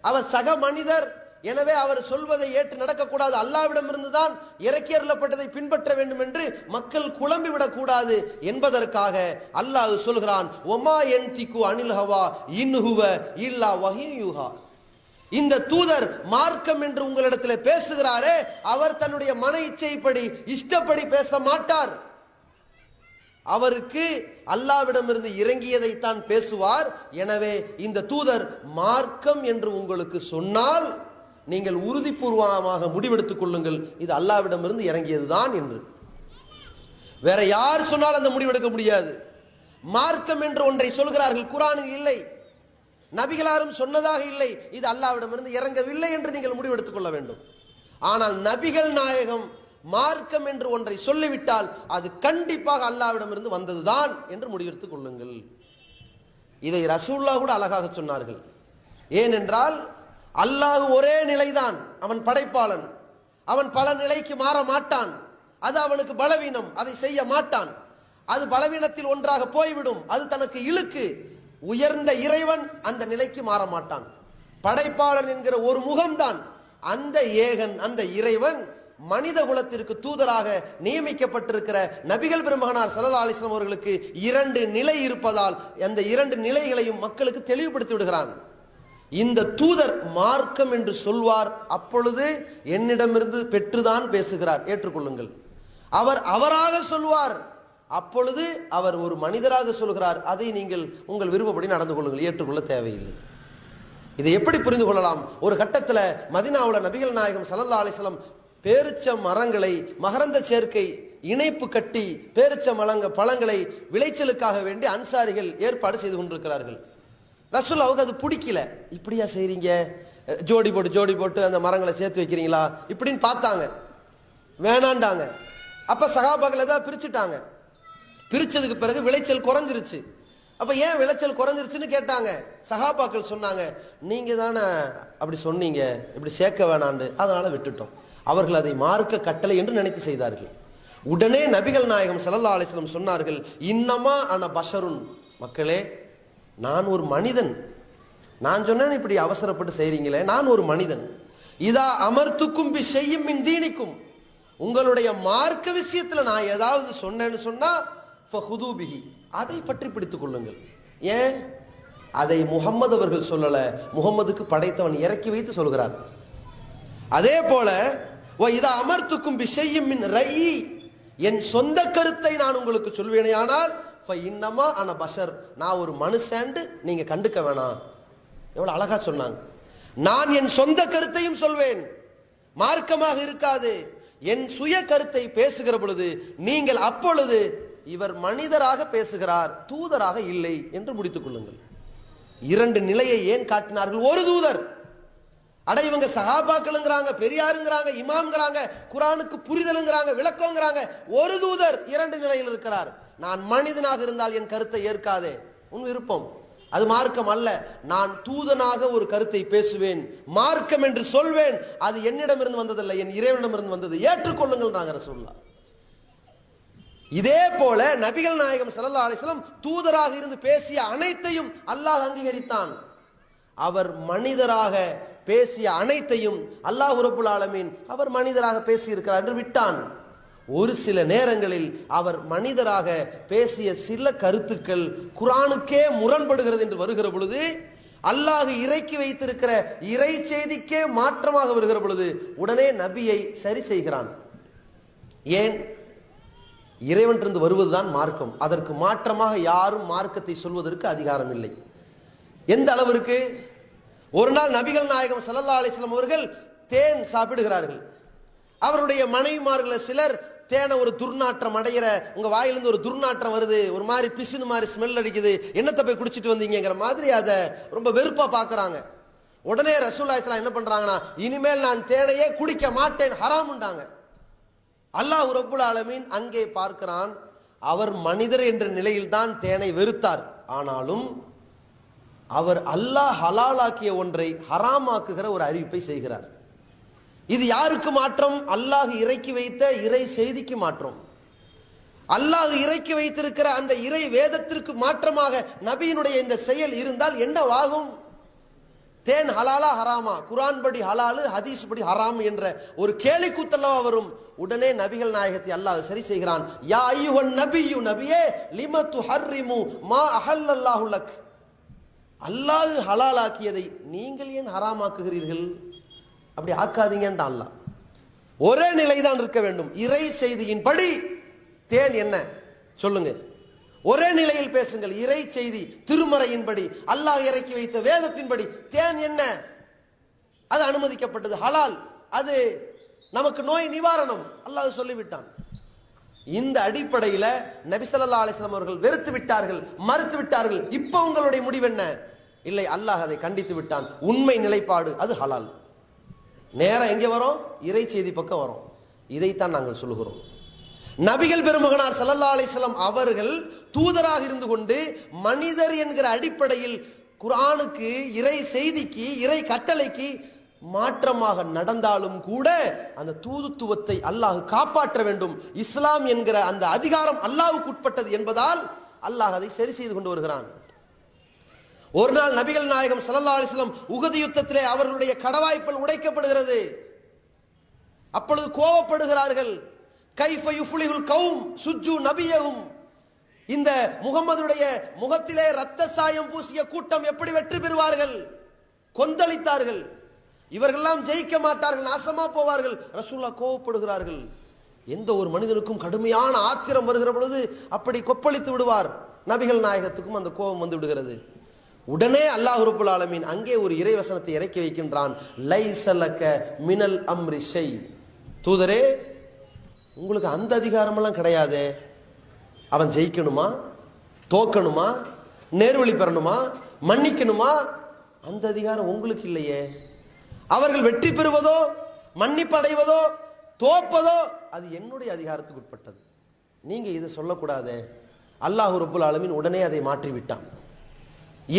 அவர் சக மனிதர், எனவே அவர் சொல்வதை ஏற்று நடக்கக்கூடாது, அல்லாஹ்விடம் இருந்துதான் இறக்கி அருளப்பட்டதை பின்பற்ற வேண்டும் என்று மக்கள் குழம்பிவிடக் கூடாது என்பதற்காக அல்லாஹ் சொல்கிறான், ஒமா யன்திகு அனில் ஹவா இன் ஹுவ இல்லா வஹ்யு யூஹா. இந்த தூதர் மார்க்கம் என்று உங்களிடத்தில் பேசுகிறாரே, அவர் தன்னுடைய மன இச்சைப்படி இஷ்டப்படி பேச மாட்டார். அவருக்கு அல்லாஹ்விடமிருந்து இறங்கியதைத்தான் பேசுவார். எனவே இந்த தூதர் மார்க்கம் என்று உங்களுக்கு சொன்னால் நீங்கள் உறுதிபூர்வமாக முடிவெடுத்துக் கொள்ளுங்கள், இது அல்லாஹ்விடமிருந்து இறங்கியதுதான் என்று. வேற யார் சொன்னால் அந்த முடிவெடுக்க முடியாது. மார்க்கம் என்று ஒன்றை சொல்கிறார்கள், குர்ஆனில் இல்லை, நபிகளாரும் சொன்னதாக இல்லை, இது அல்லாஹ்விடமிருந்து இறங்கவில்லை என்று நீங்கள் முடிவெடுத்துக் கொள்ள வேண்டும். ஆனால் நபிகள் நாயகம் மார்க்கம் என்று ஒன்றை சொல்லிவிட்டால் அது கண்டிப்பாக அல்லாஹ்விடமிருந்து வந்ததுதான் என்று முடிவெடுத்துக் கொள்ளுங்கள். இதை ரசூலுல்லாஹ் கூட அழகாக சொன்னார்கள். ஏனென்றால் அல்லாஹ் ஒரே நிலைதான், அவன் படைப்பாளன், அவன் பல நிலைக்கு மாற மாட்டான். அது அவனுக்கு பலவீனம், அதை செய்ய மாட்டான். அது பலவீனத்தில் ஒன்றாக போய்விடும், அது தனக்கு இழுக்கு. உயர்ந்த இறைவன் அந்த நிலைக்கு மாற மாட்டான். படைப்பாளன் என்கிற ஒரு முகம்தான். அந்த ஏகன், அந்த இறைவன் மனித குலத்திற்கு தூதராக நியமிக்கப்பட்டிருக்கிற நபிகள் பெருமகனார் ஸல்லல்லாஹு அலைஹி வஸல்லம் அவர்களுக்கு 2 நிலை இருப்பதால் அந்த 2 நிலைகளையும் மக்களுக்கு தெளிவுபடுத்தி விடுகிறான். இந்த தூதர் மார்க்கம் என்று சொல்வார், அப்பொழுது என்னிடமிருந்து பெற்றுதான் பேசுகிறார், ஏற்றுக்கொள்ளுங்கள். அவர் அவராக சொல்வார், அப்பொழுது அவர் ஒரு மனிதராக சொல்கிறார், அதை நீங்கள் உங்கள் விருப்பப்படி நடந்து கொள்ளுங்கள், ஏற்றுக்கொள்ள தேவையில்லை. இதை எப்படி புரிந்து கொள்ளலாம்? ஒரு கட்டத்தில் மதீனாவுல நபிகள் நாயகம் ஸல்லல்லாஹு அலைஹி வஸல்லம் பேரிச்ச மரங்களை மகரந்த சேர்க்கை இணைப்பு கட்டி பேரிச்ச பழங்களை விளைச்சலுக்காக வேண்டி அன்சாரிகள் ஏற்பாடு செய்து கொண்டிருக்கிறார்கள். ரசூலுல்லாஹ்வுக்கு அது பிடிக்கல. இப்படியா செய்றீங்க, ஜோடி போட்டு அந்த மரங்களை சேர்த்து வைக்கிறீங்களா இப்படின்னு பார்த்தாங்க, வேணாண்டாங்க. அப்ப சஹாபாக்கள் ஏதாவது பிரிச்சுட்டாங்க. பிரிச்சதுக்கு பிறகு விளைச்சல் குறைஞ்சிருச்சு. அப்ப ஏன் விளைச்சல் குறைஞ்சிருச்சுன்னு கேட்டாங்க. சஹாபாக்கள் சொன்னாங்க, நீங்க தானே அப்படி சொன்னீங்க, இப்படி சேர்க்க வேணாண்டு, அதனால விட்டுட்டோம். அவர்கள் அதை மார்க்க கட்டளை என்று நினைத்து செய்தார்கள். உடனே நபிகள் நாயகம் ஸல்லல்லாஹு அலைஹி வஸல்லம் சொன்னார்கள், இன்னமா அன பஷருன், மக்களே நான் ஒரு மனிதன், நான் சொன்னேன் இப்படி அவசரப்பட்டு செய்றீங்களே, நான் ஒரு மனிதன். இதா அமர்த்துக்கும் பி ஷைஇம் மின் தீனிக்கும், உங்களுடைய மார்க்க விஷயத்துல நான் ஏதாவது சொன்னேன்னு சொன்னா ஃபஹுது பிஹி, அதை பற்றி பிடித்துக் கொள்ளுங்கள். ஏன்? அதை முஹம்மது அவர்கள் சொல்லல, முஹம்மதுக்கு படைத்தவன் இறக்கி வைத்து சொல்கிறார். அதே போல இதா அமர்த்துக்கும் பி ஷைஇம் மின் ரயி, என் சொந்த கருத்தை நான் உங்களுக்கு சொல்வேனேயானால் ஃபஇன்னமா அன பஷர், நான் ஒரு மனுஷன்ட்டு நீங்க கண்டுக்க வேணாம். எவ்வளவு அழகா சொன்னாங்க. நான் என் சொந்த கருத்தையும் சொல்வேன், மார்க்கமாக இருக்காது. என் சுய கருத்தை பேசுகிற பொழுது நீங்கள் அப்பொழுது இவர் மனிதராக பேசுகிறார், தூதராக இல்லை என்று முடித்துக் கொள்ளுங்கள். 2 நிலையை ஏன் காட்டினார்கள்? ஒரு தூதர், அட இவங்க சஹாபாக்கள்ங்கறாங்க, பெரியாருங்கறாங்க, இமாம்ங்கறாங்க, குர்ஆனுக்கு புரிதல்ங்கறாங்க, விளக்கம்ங்கறாங்க. ஒரு தூதர் 2 நிலையில் இருக்கிறார். நான் மனிதனாக இருந்தால் என் கருத்தை ஏற்காதே, உன் விருப்பம், அது மார்க்கம் அல்ல. நான் தூதனாக ஒரு கருத்தை பேசுவேன், மார்க்கம் என்று சொல்வேன், அது என்னிடமிருந்து வந்ததில்லை, என் இறைவனிடமிருந்து வந்தது, ஏற்றுக்கொள்ளுங்கள் ரசூலுல்லாஹ். இதே போல நபிகள் நாயகம் ஸல்லல்லாஹு அலைஹி வஸல்லம் தூதராக இருந்து பேசிய அனைத்தையும் அல்லாஹ் அங்கீகரித்தான். அவர் மனிதராக பேசிய அனைத்தையும் அல்லாஹ் ரப்புல் ஆலமீன் அவர் மனிதராக பேசி இருக்கிறார் என்று விட்டான். ஒரு சில நேரங்களில் அவர் மனிதராக பேசிய சில கருத்துக்கள் குர்ஆனுக்கே முரண்படுகிறது என்று வருகிற பொழுது, அல்லாஹ் இறக்கி வைத்திருக்கிற இறை செய்திக்கே மாற்றமாக வருகிற பொழுது உடனே நபியை சரி செய்கிறான். ஏன்? இறைவனிலிருந்து வருவதுதான் மார்க்கம், அதற்கு மாற்றமாக யாரும் மார்க்கத்தை சொல்வதற்கு அதிகாரம் இல்லை. எந்த அளவிற்கு? ஒரு நாள் நபிகள் நாயகம் ஸல்லல்லாஹு அலைஹி வஸல்லம் அவர்கள் தேன் சாப்பிடுகிறார்கள். அவருடைய மனைவிமார்கள் சிலர் தேனை ஒரு துர்நாற்றம் அடைகிற, உங்க வாயிலிருந்து ஒரு துர்நாற்றம் வருது, ஒரு மாதிரி பிசுனு மாதிரி ஸ்மெல் அடிக்குது, என்னத்தை போய் குடிச்சிட்டு வந்தீங்கிற மாதிரி அதை ரொம்ப வெறுப்பா பார்க்கறாங்க. உடனே ரசூலுல்லாஹி ஸல்லல்லாஹு அலைஹி வஸல்லம் என்ன பண்றாங்கன்னா, இனிமேல் நான் தேனையே குடிக்க மாட்டேன், ஹராம்ண்டாங்க. அல்லாஹ் ரப்புல் ஆலமீன் அங்கே பார்க்கிறான், அவர் மனிதர் என்ற நிலையில் தான் தேனை வெறுத்தார். ஆனாலும் அவர் அல்லாஹ் ஹலாலாக்கிய ஒன்றை ஹராமாக்குகிற ஒரு அறிவிப்பை செய்கிறார். இது யாருக்கு மாற்றம்? அல்லாஹ் இறக்கி வைத்த இறை செய்திக்கு மாற்றம். அல்லாஹ் இறக்கி வைத்திருக்கிற அந்த இறை வேதத்திற்கு மாற்றமாக நபியினுடைய இந்த செயல் இருந்தால் என்னவாகும்? தேன் ஹலாலா ஹராமா, குர்ஆன் படி ஹலாலு ஹதீஸ் படி ஹராம் என்ற ஒரு கேலி கூத்தல்லவா வரும். உடனே நபிகள் நாயகத்தை அல்லாஹ் சரி செய்கிறான். யா அய்யுஹன் நபியு, நபியே, லிம துஹர்ரிமு மா அஹல்லல்லாஹு லக், அல்லாஹ் ஹலாலாக்கியதை நீங்கள் ஏன் ஹராமாக்குகிறீர்கள்? அப்படி ஆக்காதீங்கன்றான் அல்லாஹ். ஒரே நிலைதான் இருக்க வேண்டும். இறை செய்தியின்படி தேன் என்ன சொல்லுங்க, ஒரே நிலையில் பேசுங்கள். இறை செய்தி திருமறையின்படி அல்லாஹ் இறக்கி வைத்த வேதத்தின்படி தேன் என்ன, அது அனுமதிக்கப்பட்டது, ஹலால், அது நமக்கு நோய் நிவாரணம், அல்லாஹ் சொல்லிவிட்டான். இந்த அடிப்படையில் நபி ஸல்லல்லாஹு அலைஹி வஸல்லம் அவர்கள் வெறுத்து விட்டார்கள், மறுத்து விட்டார்கள். இப்போ உங்களுடைய முடிவு என்ன? இல்லை, அல்லாஹ் அதை கண்டித்து விட்டான். உண்மை நிலைப்பாடு அது ஹலால். நேரம் எங்கே வரும்? இறை செய்தி பக்கம் வரும். இதைத்தான் நாங்கள் சொல்லுகிறோம். நபிகள் பெருமகனார் ஸல்லல்லாஹு அலைஹி வஸல்லம் அவர்கள் தூதராக இருந்து கொண்டு மனிதர் என்கிற அடிப்படையில் குர்ஆனுக்கு, இறை செய்திக்கு, இறை கட்டளைக்கு மாற்றமாக நடந்தாலும் கூட அந்த தூதுத்துவத்தை அல்லாஹ் காப்பாற்ற வேண்டும். இஸ்லாம் என்கிற அந்த அதிகாரம் அல்லாஹ்வுக்கு உட்பட்டது என்பதால் அல்லாஹ் அதை சரி செய்து கொண்டு வருகிறான். ஒரு நாள் நபிகள் நாயகம் ஸல்லல்லாஹு அலைஹி வஸல்லம் உஹது யுத்தத்திலே அவர்களுடைய கடவாய்ப்பல் உடைக்கப்படுகிறது. அப்பொழுது கோபப்படுகிறார்கள். கைஃப யுஃப்லிஹுல் கௌம் சுஜ்ஜு நபியஹும், இந்த முகமதுடைய முகத்திலே இரத்த சாயம் பூசிய கூட்டம் எப்படி வெற்றி பெறுவார்கள்? கொந்தளித்தார்கள். இவர்களெல்லாம் ஜெயிக்க மாட்டார்கள், நாசமா போவார்கள். ரசூலுல்லாஹ் கோபப்படுகிறார்கள். எந்த ஒரு மனிதனுக்கும் கடுமையான ஆத்திரம் வருகிற பொழுது அப்படி கொப்பளித்து விடுவார். நபிகள் நாயகத்துக்கும் அந்த கோபம் வந்து விடுகிறது. உடனே அல்லாஹ் ரப்பல் ஆலமீன் அங்கே ஒரு இறைவசனத்தை இறக்கி வைக்கின்றான். லைஸலக மினல் அம்ரி ஷை, தூதரே, உங்களுக்கு அந்த அதிகாரமெல்லாம் கிடையாது. அவன் ஜெயிக்கணுமா, தோக்கணுமா, நேர்வழி பெறணுமா, மன்னிக்கணுமா, அந்த அதிகாரம் உங்களுக்கு இல்லையே. அவர்கள் வெற்றி பெறுவதோ, மன்னிப்படைவதோ, தோப்பதோ அது என்னுடைய அதிகாரத்துக்கு உட்பட்டது. நீங்க இதை சொல்லக்கூடாது. அல்லாஹ் ரப்பல் ஆலமீன் உடனே அதை மாற்றிவிட்டான்.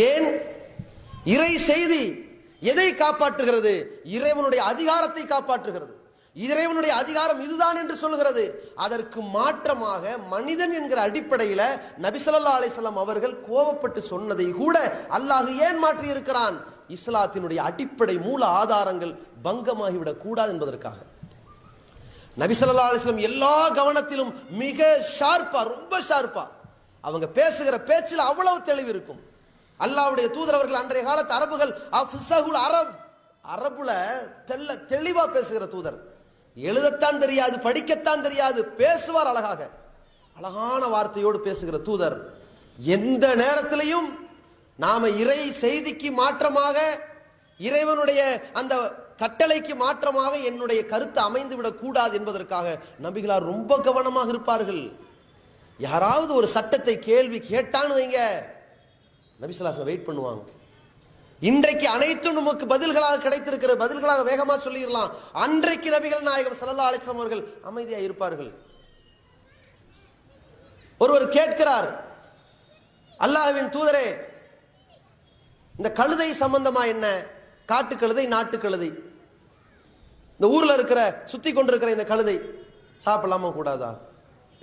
ஏன்? இறை செய்தி எதை காப்பாற்றுகிறது? இறைவனுடைய அதிகாரத்தை காப்பாற்றுகிறது. இறைவனுடைய அதிகாரம் இதுதான் என்று சொல்கிறது. அதற்கு மாற்றமாக மனிதன் என்கிற அடிப்படையில் நபி ஸல்லல்லாஹு அலைஹி வஸல்லம் அவர்கள் கோபப்பட்டு சொன்னதை கூட அல்லாஹ் ஏன் மாற்றி இருக்கிறான்? இஸ்லாத்தினுடைய அடிப்படை மூல ஆதாரங்கள் பங்கமாகிவிடக் கூடாது என்பதற்காக. நபி ஸல்லல்லாஹு அலைஹி வஸல்லம் எல்லா கவனத்திலும் மிக ஷார்ப்பா, ரொம்ப ஷார்ப்பா, அவங்க பேசுகிற பேச்சில் அவ்வளவு தெளிவு இருக்கும். அல்லாஹ்வுடைய தூதர் அவர்கள் அன்றைய காலத்து அரபுகள் அஃஸஹுல் அரப், அரபுல தெளிவா பேசுகிற தூதர். எழுதத்தான் தெரியாது, படிக்கத்தான் தெரியாது, பேசுவார் அழகாக, அழகான வார்த்தையோடு பேசுகிற தூதர். எந்த நேரத்திலையும் நாம இறை செய்திக்கு மாற்றமாக, இறைவனுடைய அந்த கட்டளைக்கு மாற்றமாக என்னுடைய கருத்து அமைந்து விடக் கூடாது என்பதற்காக நபிகளார் ரொம்ப கவனமாக இருப்பார்கள். யாராவது ஒரு சட்டத்தை கேள்வி கேட்டான்னு வைங்க, நபி ஸல்லல்லாஹு அலைஹி வஸல்லம் வெயிட் பண்ணுவாங்க. இன்றைக்கு அனைத்தும் நமக்கு பதில்களாக கிடைத்திருக்கிற பதில்களாக வேகமா சொல்லிடலாம். அன்றைக்கு நபிகள் நாயகம் ஸல்லல்லாஹு அலைஹி வஸல்லம் அவர்கள் அமைதியா இருப்பார்கள். ஒருவர் கேட்கிறார், அல்லாஹ்வின் தூதரே, இந்த கழுதை சம்பந்தமா என்ன? காட்டு கழுதை, நாட்டு கழுதை, இந்த ஊர்ல இருக்கிற சுத்தி கொண்டிருக்கிற இந்த கழுதை சாப்பிடலாமா கூடாதா?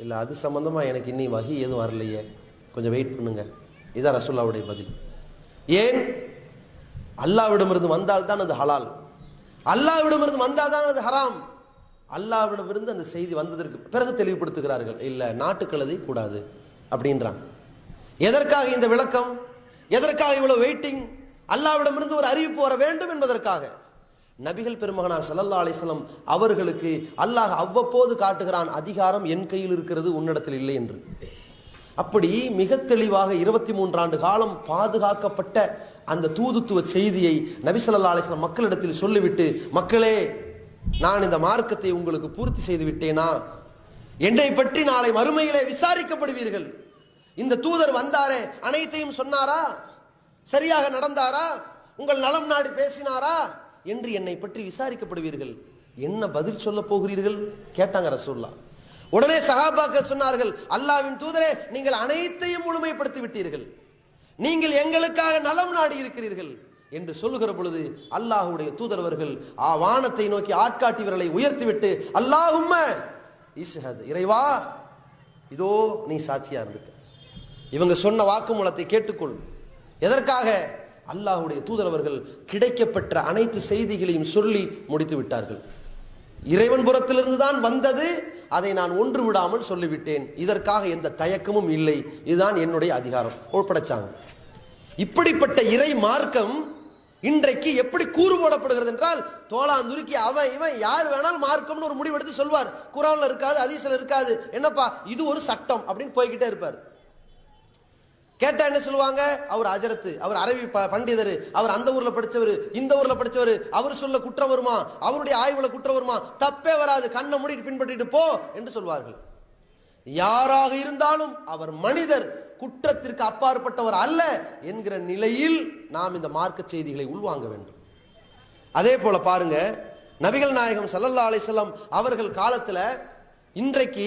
இல்ல, அது சம்பந்தமா எனக்கு இன்னி வஹி எதுவும் வரலையே, கொஞ்சம் வெயிட் பண்ணுங்க. இதான் ரசூலுல்லாஹ்வுடைய பதில். ஏன்? அல்லாஹ்விடமிருந்து வந்தால் தான் அது ஹலால், அல்லாஹ்விடமிருந்து வந்தால் தான் அது ஹராம். அல்லாஹ்விடமிருந்து அந்த செய்தி வந்ததற்கு பிறகு தெளிவுபடுத்துகிறார்கள், இல்ல நாட்டு கழுதை கூடாது அப்படின்றாங்க. எதற்காக இந்த விளக்கம்? எதற்காக இவ்வளவு வெயிட்டிங்? அல்லாஹ்விடமிருந்து ஒரு அறிவிப்பு வர வேண்டும் என்பதற்காக. நபிகள் பெருமகனார் ஸல்லல்லாஹு அலைஹி வஸல்லம் அவர்களுக்கு அல்லாஹ் அவ்வப்போது காட்டுகிறான், அதிகாரம் என் கையில் இருக்கிறது, உன்னிடத்தில் இல்லை என்று. அப்படி மிக தெளிவாக 23 ஆண்டு காலம் பாதுகாக்கப்பட்ட அந்த தூதுத்துவ செய்தியை நபி ஸல்லல்லாஹு அலைஹி வஸல்லம் மக்களிடத்தில் சொல்லிவிட்டு, மக்களே, நான் இந்த மார்க்கத்தை உங்களுக்கு பூர்த்தி செய்து விட்டேனா? என்னை பற்றி நாளை மறுமையிலே விசாரிக்கப்படுவீர்கள். இந்த தூதர் வந்தாரே, அனைத்தையும் சொன்னாரா? சரியாக நடந்தாரா? உங்கள் நலம் நாடி பேசினாரா என்று என்னை பற்றி விசாரிக்கப்படுவீர்கள். என்ன பதில் சொல்ல போகிறீர்கள் கேட்டாங்க ரசூலுல்லாஹ். உடனே சஹாபாக்கள் சொன்னார்கள், அல்லாஹ்வின் தூதரே, நீங்கள் அனைத்தையும் முழுமைப்படுத்தி விட்டீர்கள், நீங்கள் எங்களுக்காக நலம் நாடி இருக்கிறீர்கள் என்று சொல்லுகிற பொழுது அல்லாஹ்வுடைய தூதரவர்கள் வானத்தை நோக்கி ஆட்காட்டி விரலை உயர்த்திவிட்டு, அல்லாஹும்ம இஷ்ஹத், இறைவா, இதோ நீ சாட்சியா இருந்துக்க, இவங்க சொன்ன வாக்குமூலத்தை கேட்டுக்கொள். எதற்காக? அல்லாஹ்வுடைய தூதர் அவர்கள் கிடைக்கப்பெற்ற அனைத்து செய்திகளையும் சொல்லி முடித்து விட்டார்கள். இறைவன் புறத்திலிருந்து தான் வந்தது, அதை நான் ஒன்று விடாமல் சொல்லிவிட்டேன், இதற்காக எந்த தயக்கமும் இல்லை, இதுதான் என்னுடைய அதிகாரம் படைச்சாங்க. இப்படிப்பட்ட இறை மார்க்கம் இன்றைக்கு எப்படி கூறு போடப்படுகிறது என்றால், தோளாந்துருக்கி அவன் இவன் யார் வேணாலும் மார்க்கம்னு ஒரு முடிவெடுத்து சொல்வார். குர்ஆன்ல இருக்காது, ஹதீஸ்ல இருக்காது, என்னப்பா இது ஒரு சட்டம் அப்படின்னு போய்கிட்டே இருப்பார். கேட்டா என்ன சொல்லுவாங்க, அவர் அஜரத்து, அவர் அரபி பண்டிதர், அவர் அந்த ஊர்ல படிச்சவர், இந்த ஊர்ல படிச்சவர், அவர் சொல்ல குற்றம் வருமா, அவருடைய ஆய்வுல குற்றம் வருமா, தப்பே வராது, கண்ணை மூடிட்டு பின்பற்றிட்டு போ என்று சொல்வார்கள். யாராக இருந்தாலும் அவர் மனிதர், குற்றத்திற்கு அப்பாற்பட்டவர் அல்ல என்கிற நிலையில் நாம் இந்த மார்க்க செய்திகளை உள்வாங்க வேண்டும். அதே போல பாருங்க, நபிகள் நாயகம் ஸல்லல்லாஹு அலைஹி வஸல்லம் அவர்கள் காலத்துல இன்றைக்கு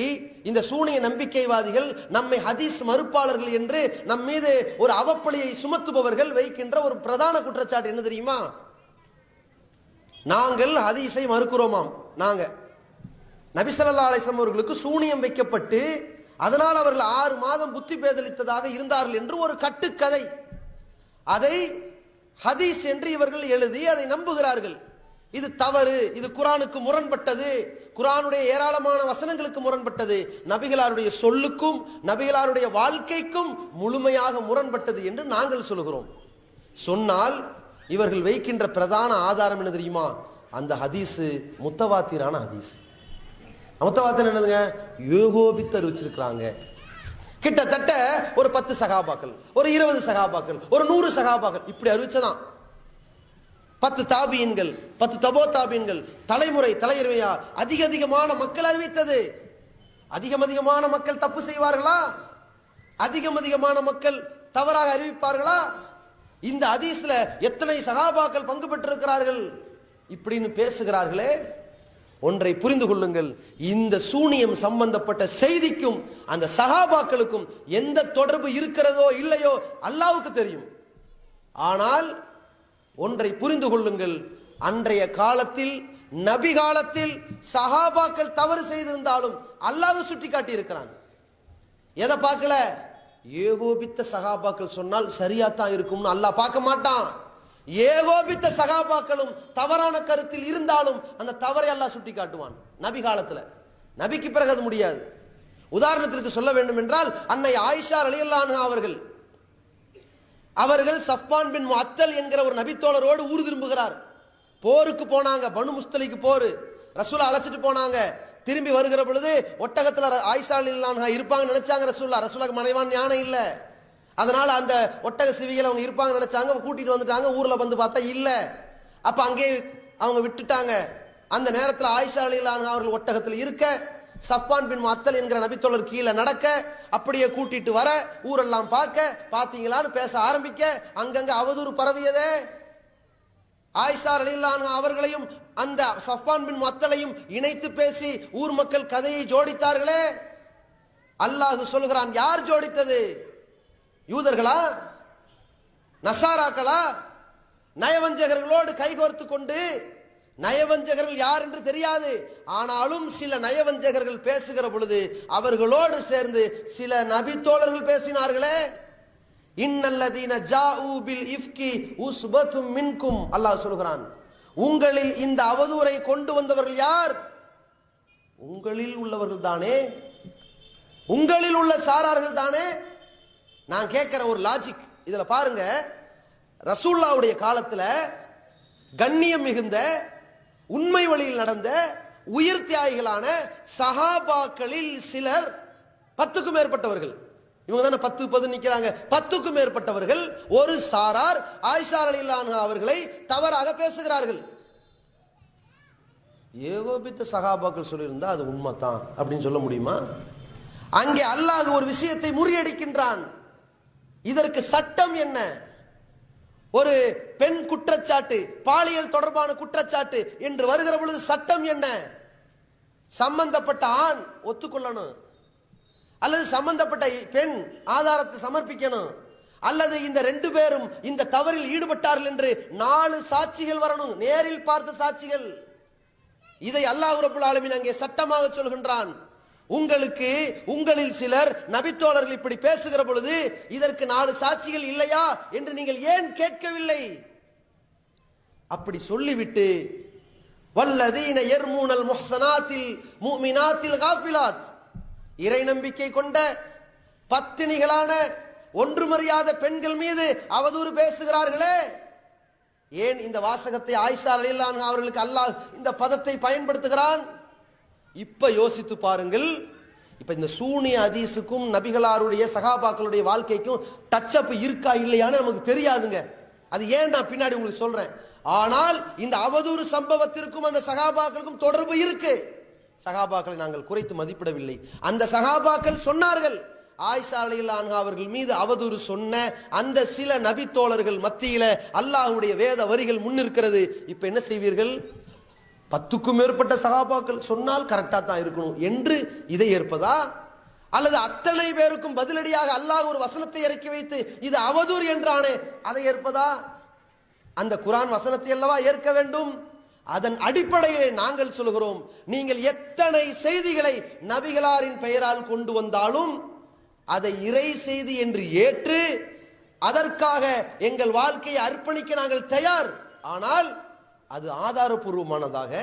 இந்த சூனிய நம்பிக்கைவாதிகள், நம்மை ஹதீஸ் மறுப்பாளர்கள் என்று நம் மீது ஒரு அவப்பழியை சுமத்துபவர்கள் வைக்கின்ற ஒரு பிரதான குற்றச்சாட்டு என்ன தெரியுமா? நாங்கள் ஹதீஸை மறுக்கிறோமாம். நாங்க நபி ஸல்லல்லாஹு அலைஹி வஸல்லம் அவர்களுக்கு சூனியம் வைக்கப்பட்டு அதனால் அவர்கள் 6 மாதம் புத்தி பேதலித்ததாக இருந்தார்கள் என்று ஒரு கட்டுக்கதை, அதை ஹதீஸ் என்று இவர்கள் எழுதி அதை நம்புகிறார்கள். இது தவறு, இது குர்ஆனுக்கு முரண்பட்டது, குர்ஆனுடைய ஏராளமான வசனங்களுக்கு முரண்பட்டது, நபிகளாருடைய சொல்லுக்கும் நபிகளாருடைய வாழ்க்கைக்கும் முழுமையாக முரண்பட்டது என்று நாங்கள் சொல்கிறோம். சொன்னால் இவர்கள் வைக்கின்ற பிரதான ஆதாரம் என்ன தெரியுமா? அந்த ஹதீஸ் முத்தவாத்திரான ஹதீஸ். முத்தவாத்திர் என்னதுங்க? ஏகோபித்து அறிவிச்சிருக்கிறாங்க. கிட்டத்தட்ட ஒரு 10 சகாபாக்கள், ஒரு 20 சகாபாக்கள், ஒரு 100 சகாபாக்கள், இப்படி அறிவிச்சதான். 10 தாபியின்கள், 10 தபோ தாபியின்கள், தலைமுறை தலைமுறையா அதிகமான மக்கள் அறிவித்தது. அதிகமான மக்கள் தப்பு செய்வார்களா? அதிகமான மக்கள் தவறாக அறிவிப்பார்களா? இந்த ஹதீஸ்ல எத்தனை சகாபாக்கள் பங்கு பெற்றிருக்கிறார்கள் இப்படின்னு பேசுகிறார்களே. ஒன்றை புரிந்து கொள்ளுங்கள், இந்த சூனியம் சம்பந்தப்பட்ட செய்திக்கும் அந்த சகாபாக்களுக்கும் எந்த தொடர்பு இருக்கிறதோ இல்லையோ அல்லாஹ்வுக்கு தெரியும். ஆனால் ஒன்றை புரிந்து கொள்ளுங்கள், அன்றைய காலத்தில் நபி காலத்தில் சஹாபாக்கள் தவறு செய்திருந்தாலும் அல்லாஹ் சுட்டி காட்டி இருக்கிறான். எதை பார்க்கல? ஏகோபித்த சஹாபாக்கள் சொன்னால் சரியாத்தான் இருக்கும்னு அல்லாஹ் பார்க்க மாட்டான். ஏகோபித்த சகாபாக்களும் தவறான கருத்தில் இருந்தாலும் அந்த தவறை அல்லாஹ் சுட்டி காட்டுவான். நபி காலத்துல, நபிக்கு பிறகு அது முடியாது. உதாரணத்திற்கு சொல்ல வேண்டும் என்றால், அன்னை ஆயிஷா ரலியல்லாஹு அன்ஹா அவர்கள் சஃப்வான் பின் முஅத்தல் என்கிற ஒரு நபித்தோழரோடு ஊர் திரும்புகிறார். போருக்கு போனாங்க, பனு முஸ்தலிக்கு போர். ரசூலா அழைச்சிட்டு போனாங்க. திரும்பி வருகிற பொழுது ஒட்டகத்துல ஆயிஷா ரலியல்லாஹு அன்ஹா இருப்பாங்க நினைச்சாங்க. ரசூலுக்கு மறைவான ஞானம் இல்ல, அதனால அந்த ஒட்டக சிவிகள் அவங்க இருப்பாங்க நினைச்சாங்க. கூட்டிட்டு வந்துட்டாங்க. ஊர்ல வந்து பார்த்தா இல்ல. அப்ப அங்கே அவங்க விட்டுட்டாங்க. அந்த நேரத்தில் ஆயிஷா ரலியல்லாஹு அன்ஹா அவர்கள் ஒட்டகத்தில் இருக்க, சஃப்வான் பின் முஅத்தல் என்கிற நபித்தோழர் கீழே நடக்க, அப்படியே கூட்டிட்டு வர, ஊரெல்லாம் பார்க்க, பாத்தீங்களான்னு பேச ஆரம்பிக்க, அங்கங்க அவதூறு பரவியதே. ஆயிஷா ரலியல்லாஹு அன்ஹா அவர்களையும் அந்த சஃப்வான் பின் முஅத்தலையும் இணைத்து பேசி ஊர் மக்கள் கதையை ஜோடித்தார்களே. அல்லாஹ் சொல்கிறான், யார் ஜோடித்தது? யூதர்களா? நசாராக்களா? நயவஞ்சகர்களோடு கைகோர்த்து கொண்டு, நயவஞ்சகர்கள் யார் என்று தெரியாது, ஆனாலும் சில நயவஞ்சகர்கள் பேசுகிற பொழுது அவர்களோடு சேர்ந்து சில நபி தோழர்கள் பேசினார்களே. இன்னல்லதீன ஜாஊ பில் இஃப்கி உஸ்பத்தும் மின்கும், அல்லாஹ் சொல்கிறான், உங்களில் இந்த அவதூறை கொண்டு வந்தவர்கள் யார்? உங்களில் உள்ளவர்கள் தானே, உங்களில் உள்ள சாரார்கள் தானே. நான் கேட்கிற ஒரு லாஜிக் இதுல பாருங்க, ரசூலுல்லாஹ்வுடைய காலத்துல கண்ணியம் மிகுந்த, உண்மை வழியில் நடந்த உயிர் தியாகிகளான சஹாபாக்களில் சிலர், 10க்கும் மேற்பட்டவர்கள், இவங்க தானே 10 நிக்கிறாங்க, 10க்கும் மேற்பட்டவர்கள் ஒரு சாரார் ஆயிஷா ரலியல்லாஹு அன்ஹா அவர்களை தவறாக பேசுகிறார்கள். ஏகோபித்த சஹாபாக்கள் சொல்லியிருந்தா அது உண்மைதான் அப்படின்னு சொல்ல முடியுமா? அங்கே அல்லாஹ் ஒரு விஷயத்தை முறியடிக்கின்றான். இதற்கு சட்டம் என்ன? ஒரு பெண் குற்றச்சாட்டு, பாலியல் தொடர்பான குற்றச்சாட்டு என்று வருகிற பொழுது சட்டம் என்ன? சம்பந்தப்பட்ட ஆண் ஒத்துக்கொள்ளணும், அல்லது சம்பந்தப்பட்ட பெண் ஆதாரத்தை சமர்ப்பிக்கணும், அல்லது இந்த 2 பேரும் இந்த தவறில் ஈடுபட்டார்கள் என்று 4 சாட்சிகள் வரணும், நேரில் பார்த்த சாட்சிகள். இதை அல்லாஹ் ரப்பல் ஆலமீன் அங்கே சட்டமாக சொல்கின்றான். உங்களுக்கு உங்களில் சிலர் நபித்தோழர்கள் இப்படி பேசுகிற பொழுது இதற்கு 4 சாட்சிகள் இல்லையா என்று நீங்கள் ஏன் கேட்கவில்லை? அப்படி சொல்லிவிட்டு வல்லதீன யர்மூனல் முஹ்ஸனாத்தில் முஃமினாத்தில் காஃபிலாத், இறை நம்பிக்கை கொண்ட பத்தினிகளான ஒன்றுமறியாத பெண்கள் மீது அவதூறு பேசுகிறார்களே, ஏன் இந்த வாசகத்தை ஆயிஷா ரலியல்லாஹு அன்ஹா அவர்களுக்கு அல்லாஹ் இந்த பதத்தை பயன்படுத்துகிறான்? இப்ப யோசித்து பாருங்கள். இப்ப இந்த சூனிய ஹதீஸுக்கும் நபிகளாருடைய சஹாபாக்களுடைய வாழ்க்கைக்கும் டச் அப் இருக்கா இல்லையான்னு நமக்கு தெரியாதுங்க. அது ஏன் நான் பின்னாடி உங்களுக்கு சொல்றேன். ஆனால் இந்த அவதூறு சம்பவத்திற்கும் அந்த சஹாபாக்களுக்கும் தொடர்பு இருக்கு. சஹாபாக்களை நாங்கள் குறைத்து மதிப்பிடவில்லை. அந்த சஹாபாக்கள் சொன்னார்கள், ஆயிஷா ரலியல்லாஹு அன்ஹா அவர்கள் மீது அவதூறு சொன்ன அந்த சில நபி தோழர்கள் மத்தியில அல்லாஹ்வுடைய வேத வரிகள் முன்னிருக்கிறது. இப்ப என்ன செய்வீர்கள்? 10க்கும் மேற்பட்ட சஹாபாக்கள் சொன்னால் கரெக்டா தான் இருக்கணும் என்று இதை ஏற்பதா, அல்லது அத்தனை பேருக்கும் பதிலடியாக அல்லாஹ் ஒரு வசனத்தை இறக்கி வைத்து இது அவதூறு என்றானே அதை ஏற்பதா? அந்த குர்ஆன் வசனத்தை அல்லவா ஏற்க வேண்டும். அதன் அடிப்படையிலே நாங்கள் சொல்கிறோம், நீங்கள் எத்தனை செய்திகளை நபிகளாரின் பெயரால் கொண்டு வந்தாலும் அதை இறை செய்தி என்று ஏற்று அதற்காக எங்கள் வாழ்க்கையை அர்ப்பணிக்க நாங்கள் தயார். ஆனால் அது ஆதாரபூர்வமானதாக,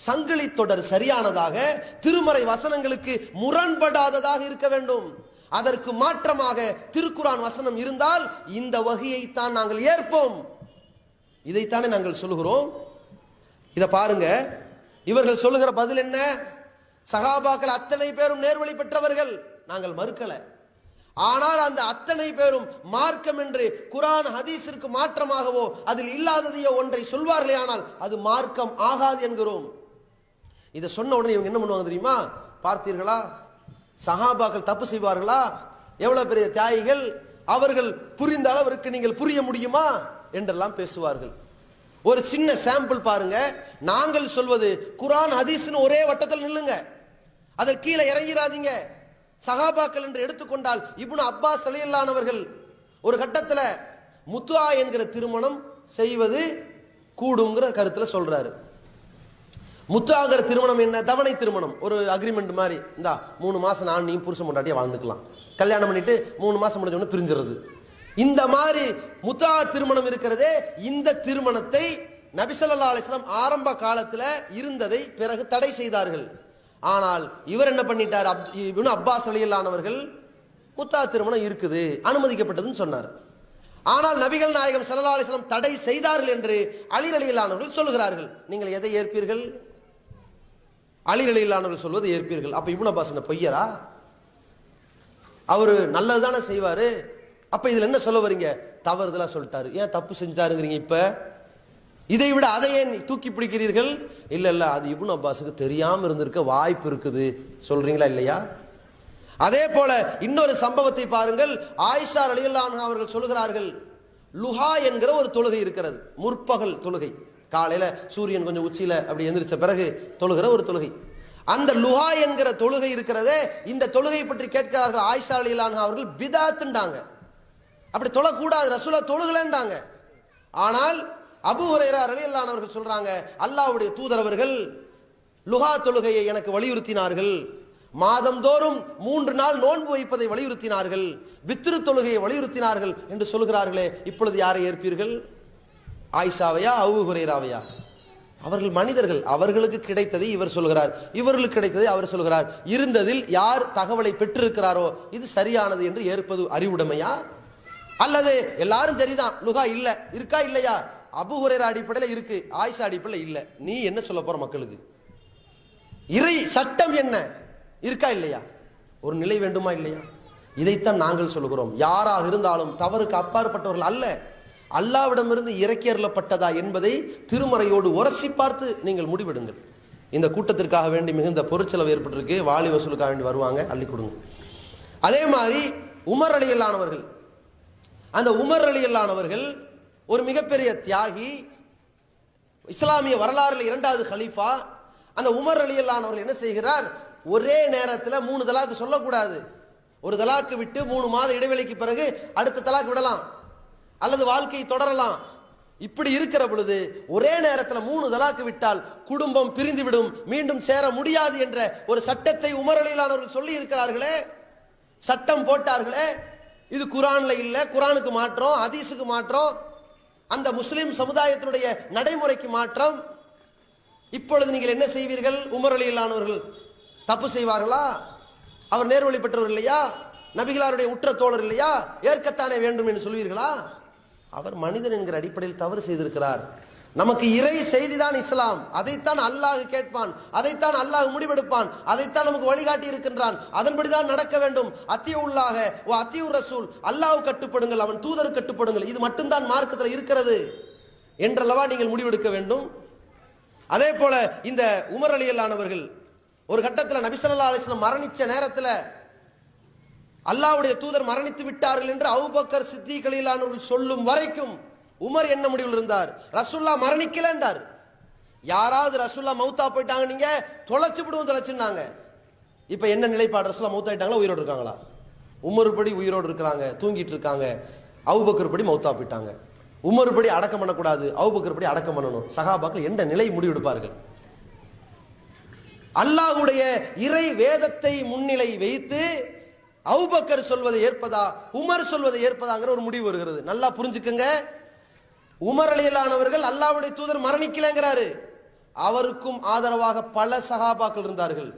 சங்கிலி தொடர் சரியானதாக, திருமறை வசனங்களுக்கு முரண்படாததாக இருக்க வேண்டும். அதற்கு மாற்றமாக திருக்குர்ஆன் வசனம் இருந்தால் இந்த வகையைத்தான் நாங்கள் ஏற்போம். இதைத்தானே நாங்கள் சொல்லுகிறோம். இதை பாருங்க, இவர்கள் சொல்லுகிற பதில் என்ன? சஹாபாக்கள் அத்தனை பேரும் நேர்வழி பெற்றவர்கள், நாங்கள் மறுக்கல. ஆனால் அந்த அத்தனை பேரும் மார்க்கம் என்று குர்ஆன் ஹதீஸிற்கு மாற்றமாகவோ அதில் இல்லாததையோ ஒன்றை சொல்வார்களே, ஆனால் அது மார்க்கம் ஆகாது என்கிறோம். இதை சொன்ன உடனே இவங்க என்ன பண்ணுவாங்க தெரியுமா? பார்த்தீர்களா, சஹாபாக்கள் தப்பு செய்வார்களா? எவ்வளவு பெரிய தியாகிகள் அவர்கள், புரிந்த அளவிற்கு நீங்கள் புரிய முடியுமா என்றெல்லாம் பேசுவார்கள். ஒரு சின்ன சாம்பிள் பாருங்க. நாங்கள் சொல்வது குர்ஆன் ஹதீஸ்னு ஒரே வட்டத்தில் நில்லுங்க, அதற்கு கீழே இறங்கிறாதீங்க. சஹாபாக்கள் என்று எடுத்துக்கொண்டால் இப்னு அப்பாஸ் ரலியல்லாஹு அன்ஹு அவர்கள் ஒரு கட்டத்தில் முத்துஆ என்கிற திருமணம் செய்வது கூடுங்கிற கருத்துல சொல்றாரு. முத்துஆங்கிற திருமணம் என்ன? தவணை திருமணம், ஒரு அக்ரிமெண்ட் மாதிரி. இந்தா 3 மாசம் நான் நீ புருஷன் பொண்டாட்டியா வாழ்ந்துக்கலாம், கல்யாணம் பண்ணிட்டு 3 மாசம் முடிஞ்ச உடனே பிரிஞ்சிருது. இந்த மாதிரி முத்துஆ திருமணம் இருக்கிறதே, இந்த திருமணத்தை நபி ஸல்லல்லாஹு அலைஹி வஸல்லம் ஆரம்ப காலத்தில் இருந்ததை பிறகு தடை செய்தார்கள். ஆனால் இவர் என்ன பண்ணிட்டார்? இப்னு அப்பாஸ் ரலியல்லாஹு அன்ஹு அவர்கள் முத்தா திருமணம் இருக்குது, அனுமதிக்கப்பட்டதுன்னு சொன்னார். ஆனால் நபிகள் நாயகம் ஸல்லல்லாஹு அலைஹி வஸல்லம் தடை செய்தார்கள் என்று அலி ரலியல்லாஹு அன்ஹு அவர்கள் சொல்கிறார்கள். நீங்கள் எதை ஏற்பீர்கள்? அலி ரலியல்லாஹு அன்ஹு அவர்கள் சொல்வதை ஏற்பீர்கள். அப்ப இப்னு அப்பாஸ் என்ன பொய்யரா? அவரு நல்லதுதானே செய்வாரு. அப்ப இதுல என்ன சொல்ல வரீங்க? தவறுதலா சொல்லிட்டாரு, ஏன் தப்பு செஞ்சுட்டாருங்கிறீங்க. இப்ப இதை விட அதை ஏன் தூக்கி பிடிக்கிறீர்கள்? இல்ல இல்ல, அது இப்னு அப்பாஸுக்கு தெரியாம இருந்திருக்க வாய்ப்பு இருக்குது சொல்றீங்களா இல்லையா? அதே போல இன்னொரு சம்பவத்தை பாருங்கள். ஆயிஷா ரலியல்லாஹு அன்ஹா அவர்கள் சொல்கிறார்கள், லுஹா என்கிற ஒரு தொழுகை இருக்கிறது, முற்பகல் தொழுகை. காலையில சூரியன் கொஞ்சம் உச்சியில அப்படி எந்திரிச்ச பிறகு தொழுகிற ஒரு தொழுகை. அந்த லுஹா என்கிற தொழுகை இருக்கிறதே, இந்த தொழுகை பற்றி கேட்கிறார்கள். ஆயிஷா ரலியல்லாஹு அன்ஹா அவர்கள் பிதாத்துண்டாங்க, அப்படி தொழக்கூடாது, ரசூலா தொழுகலன்றாங்க. ஆனால் அபூ ஹுரைரா ரலியல்லாஹு அன்ஹு அவர்கள் சொல்றாங்க, அல்லாஹ்வுடைய தூதர் அவர்கள் லுஹா தொழுகையை எனக்கு வலியுறுத்தினார்கள், மாதந்தோறும் 3 நாள் நோன்பு வைப்பதை வலியுறுத்தினார்கள், வித்ரு தொழுகையை வலியுறுத்தினார்கள் என்று சொல்கிறார்களே, இப்பொழுது யாரை ஏற்பீர்கள்? ஆயிஷாவையா அபூ ஹுரைராவையா? அவர்கள் மனிதர்கள், அவர்களுக்கு கிடைத்ததை இவர் சொல்கிறார், இவர்களுக்கு கிடைத்ததை அவர் சொல்கிறார். இருந்ததில் யார் தகவலை பெற்றிருக்கிறாரோ இது சரியானது என்று ஏற்பது அறிவுடைமையா? அல்லது எல்லாரும் சரிதான், லுஹா இல்ல இருக்கா இல்லையா? அபூ ஹுரைரா அடிப்படையில் இருக்கு, ஆயிஷா அடிப்படையில் இல்ல. நீ என்ன சொல்ல போற மக்களுக்கு? இறை சட்டம் என்ன இருக்கா இல்லையா? ஒரு நிலை வேண்டுமா இல்லையா? இதைத்தான் நாங்கள் சொல்கிறோம். யாராக இருந்தாலும் தவறுக்கு அப்பாற்பட்டவர்கள் அல்ல, அல்லாஹ்விடமிருந்து இறக்கி அருளப்பட்டதா என்பதை திருமறையோடு உரசி பார்த்து நீங்கள் முடிவெடுங்கள். இந்த கூட்டத்திற்காக வேண்டி மிகுந்த பொருட்செலவு ஏற்பட்டிருக்கு, வாலி வசூலுக்காக வேண்டி வருவாங்க, அள்ளி கொடுங்க. அதே மாதிரி உமர் ரலியல்லாஹு அவர்கள், அந்த உமர் ரலியல்லாஹு அவர்கள் ஒரு மிகப்பெரிய தியாகி, இஸ்லாமிய வரலாறுல 2வது கலீஃபா. அந்த உமர் ரலியல்லாஹு அவர்கள் என்ன செய்கிறார்? ஒரே நேரத்தில் 3 தலாக்கு சொல்லக்கூடாது. ஒரு தலாக்கு விட்டு 3 மாத இடைவெளிக்கு பிறகு அடுத்த தலாக்கு விடலாம், அல்லது வாழ்க்கையை தொடரலாம். இப்படி இருக்கிற பொழுது ஒரே நேரத்தில் 3 தலாக்கு விட்டால் குடும்பம் பிரிந்துவிடும், மீண்டும் சேர முடியாது என்ற ஒரு சட்டத்தை உமர் ரலியல்லாஹு சொல்லி இருக்கிறார்களே, சட்டம் போட்டார்களே. இது குர்ஆன்ல இல்ல, குர்ஆனுக்கு மாற்றம், ஹதீஸுக்கு மாற்றம், அந்த முஸ்லிம் சமுதாயத்தினுடைய நடைமுறைக்கு மாற்றம். இப்பொழுது நீங்கள் என்ன செய்வீர்கள்? உமர் ரலியல்லாஹு அவர்கள் தப்பு செய்வார்களா? அவர் நேர்வழி பெற்றவர் இல்லையா? நபிகளாருடைய உற்ற தோழர் இல்லையா? ஏற்கத்தானே வேண்டும் என்று சொல்வீர்களா? அவர் மனிதன் என்கிற அடிப்படையில் தவறு செய்திருக்கிறார். நமக்கு இறை செய்திதான் இஸ்லாம். அதைத்தான் அல்லாஹ் கேட்பான், அதைத்தான் அல்லாஹ் முடிவெடுப்பான், அதைத்தான் நமக்கு வழிகாட்டி இருக்கின்றான். அதன்படிதான் நடக்க வேண்டும். அத்தியுல்லாஹ வ அத்தியுர் ரசூல், அல்லாஹ் கட்டுப்படுங்கள், அவன் தூதருக்கு கட்டுப்படுங்கள், இது மட்டும்தான் மார்க்கத்தில் இருக்கிறது என்றல்லவா நீங்கள் முடிவெடுக்க வேண்டும். அதே போல இந்த உமர் ரலியல்லாஹு அவர்கள் ஒரு கட்டத்தில் நபி ஸல்லல்லாஹு அலைஹி வஸல்லம் மரணிச்ச நேரத்தில் அல்லாஹ்வுடைய தூதர் மரணித்து விட்டார்கள் என்று அபூபக்கர் சித்திக் ரலியல்லாஹு அவர்கள் சொல்லும் வரைக்கும் உமர் என்ன முடிவில் இருந்தார்? ரசூலுல்லாஹ் மரணிக்கல என்றார். யாராவது ரசூலுல்லாஹ் மௌத்தா போயிட்டாங்க நீங்க தொலைச்சு விடுவோம் தொலைச்சுனாங்க. இப்ப என்ன நிலைப்பாடு? ரசூலுல்லாஹ் மௌத்தா ஆயிட்டாங்களா, உயிரோடு இருக்காங்களா? உமர் படி உயிரோடு இருக்கிறாங்க, தூங்கிட்டு இருக்காங்க. அபூபக்கர் படி மௌத்தா போயிட்டாங்க. உமர் படி அடக்கம் பண்ணக்கூடாது, அபூபக்கர் படி அடக்கம் பண்ணணும். சஹாபாக்கள் எந்த நிலை முடிவெடுப்பார்கள்? அல்லாஹ்வுடைய இறை வேதத்தை முன்னிலை வைத்து அபூபக்கர் சொல்வதை ஏற்பதா, உமர் சொல்வதை ஏற்பதாங்கிற ஒரு முடிவு வருகிறது. நல்லா புரிஞ்சுக்கங்க. உமர் ரலியல்லாஹு அவர்கள் அல்லாஹ்வுடைய தூதர் மரணிக்கலங்கிறாரு. அவருக்கும் ஆதரவாக பல சஹாபாக்கள் இருந்தார்கள்.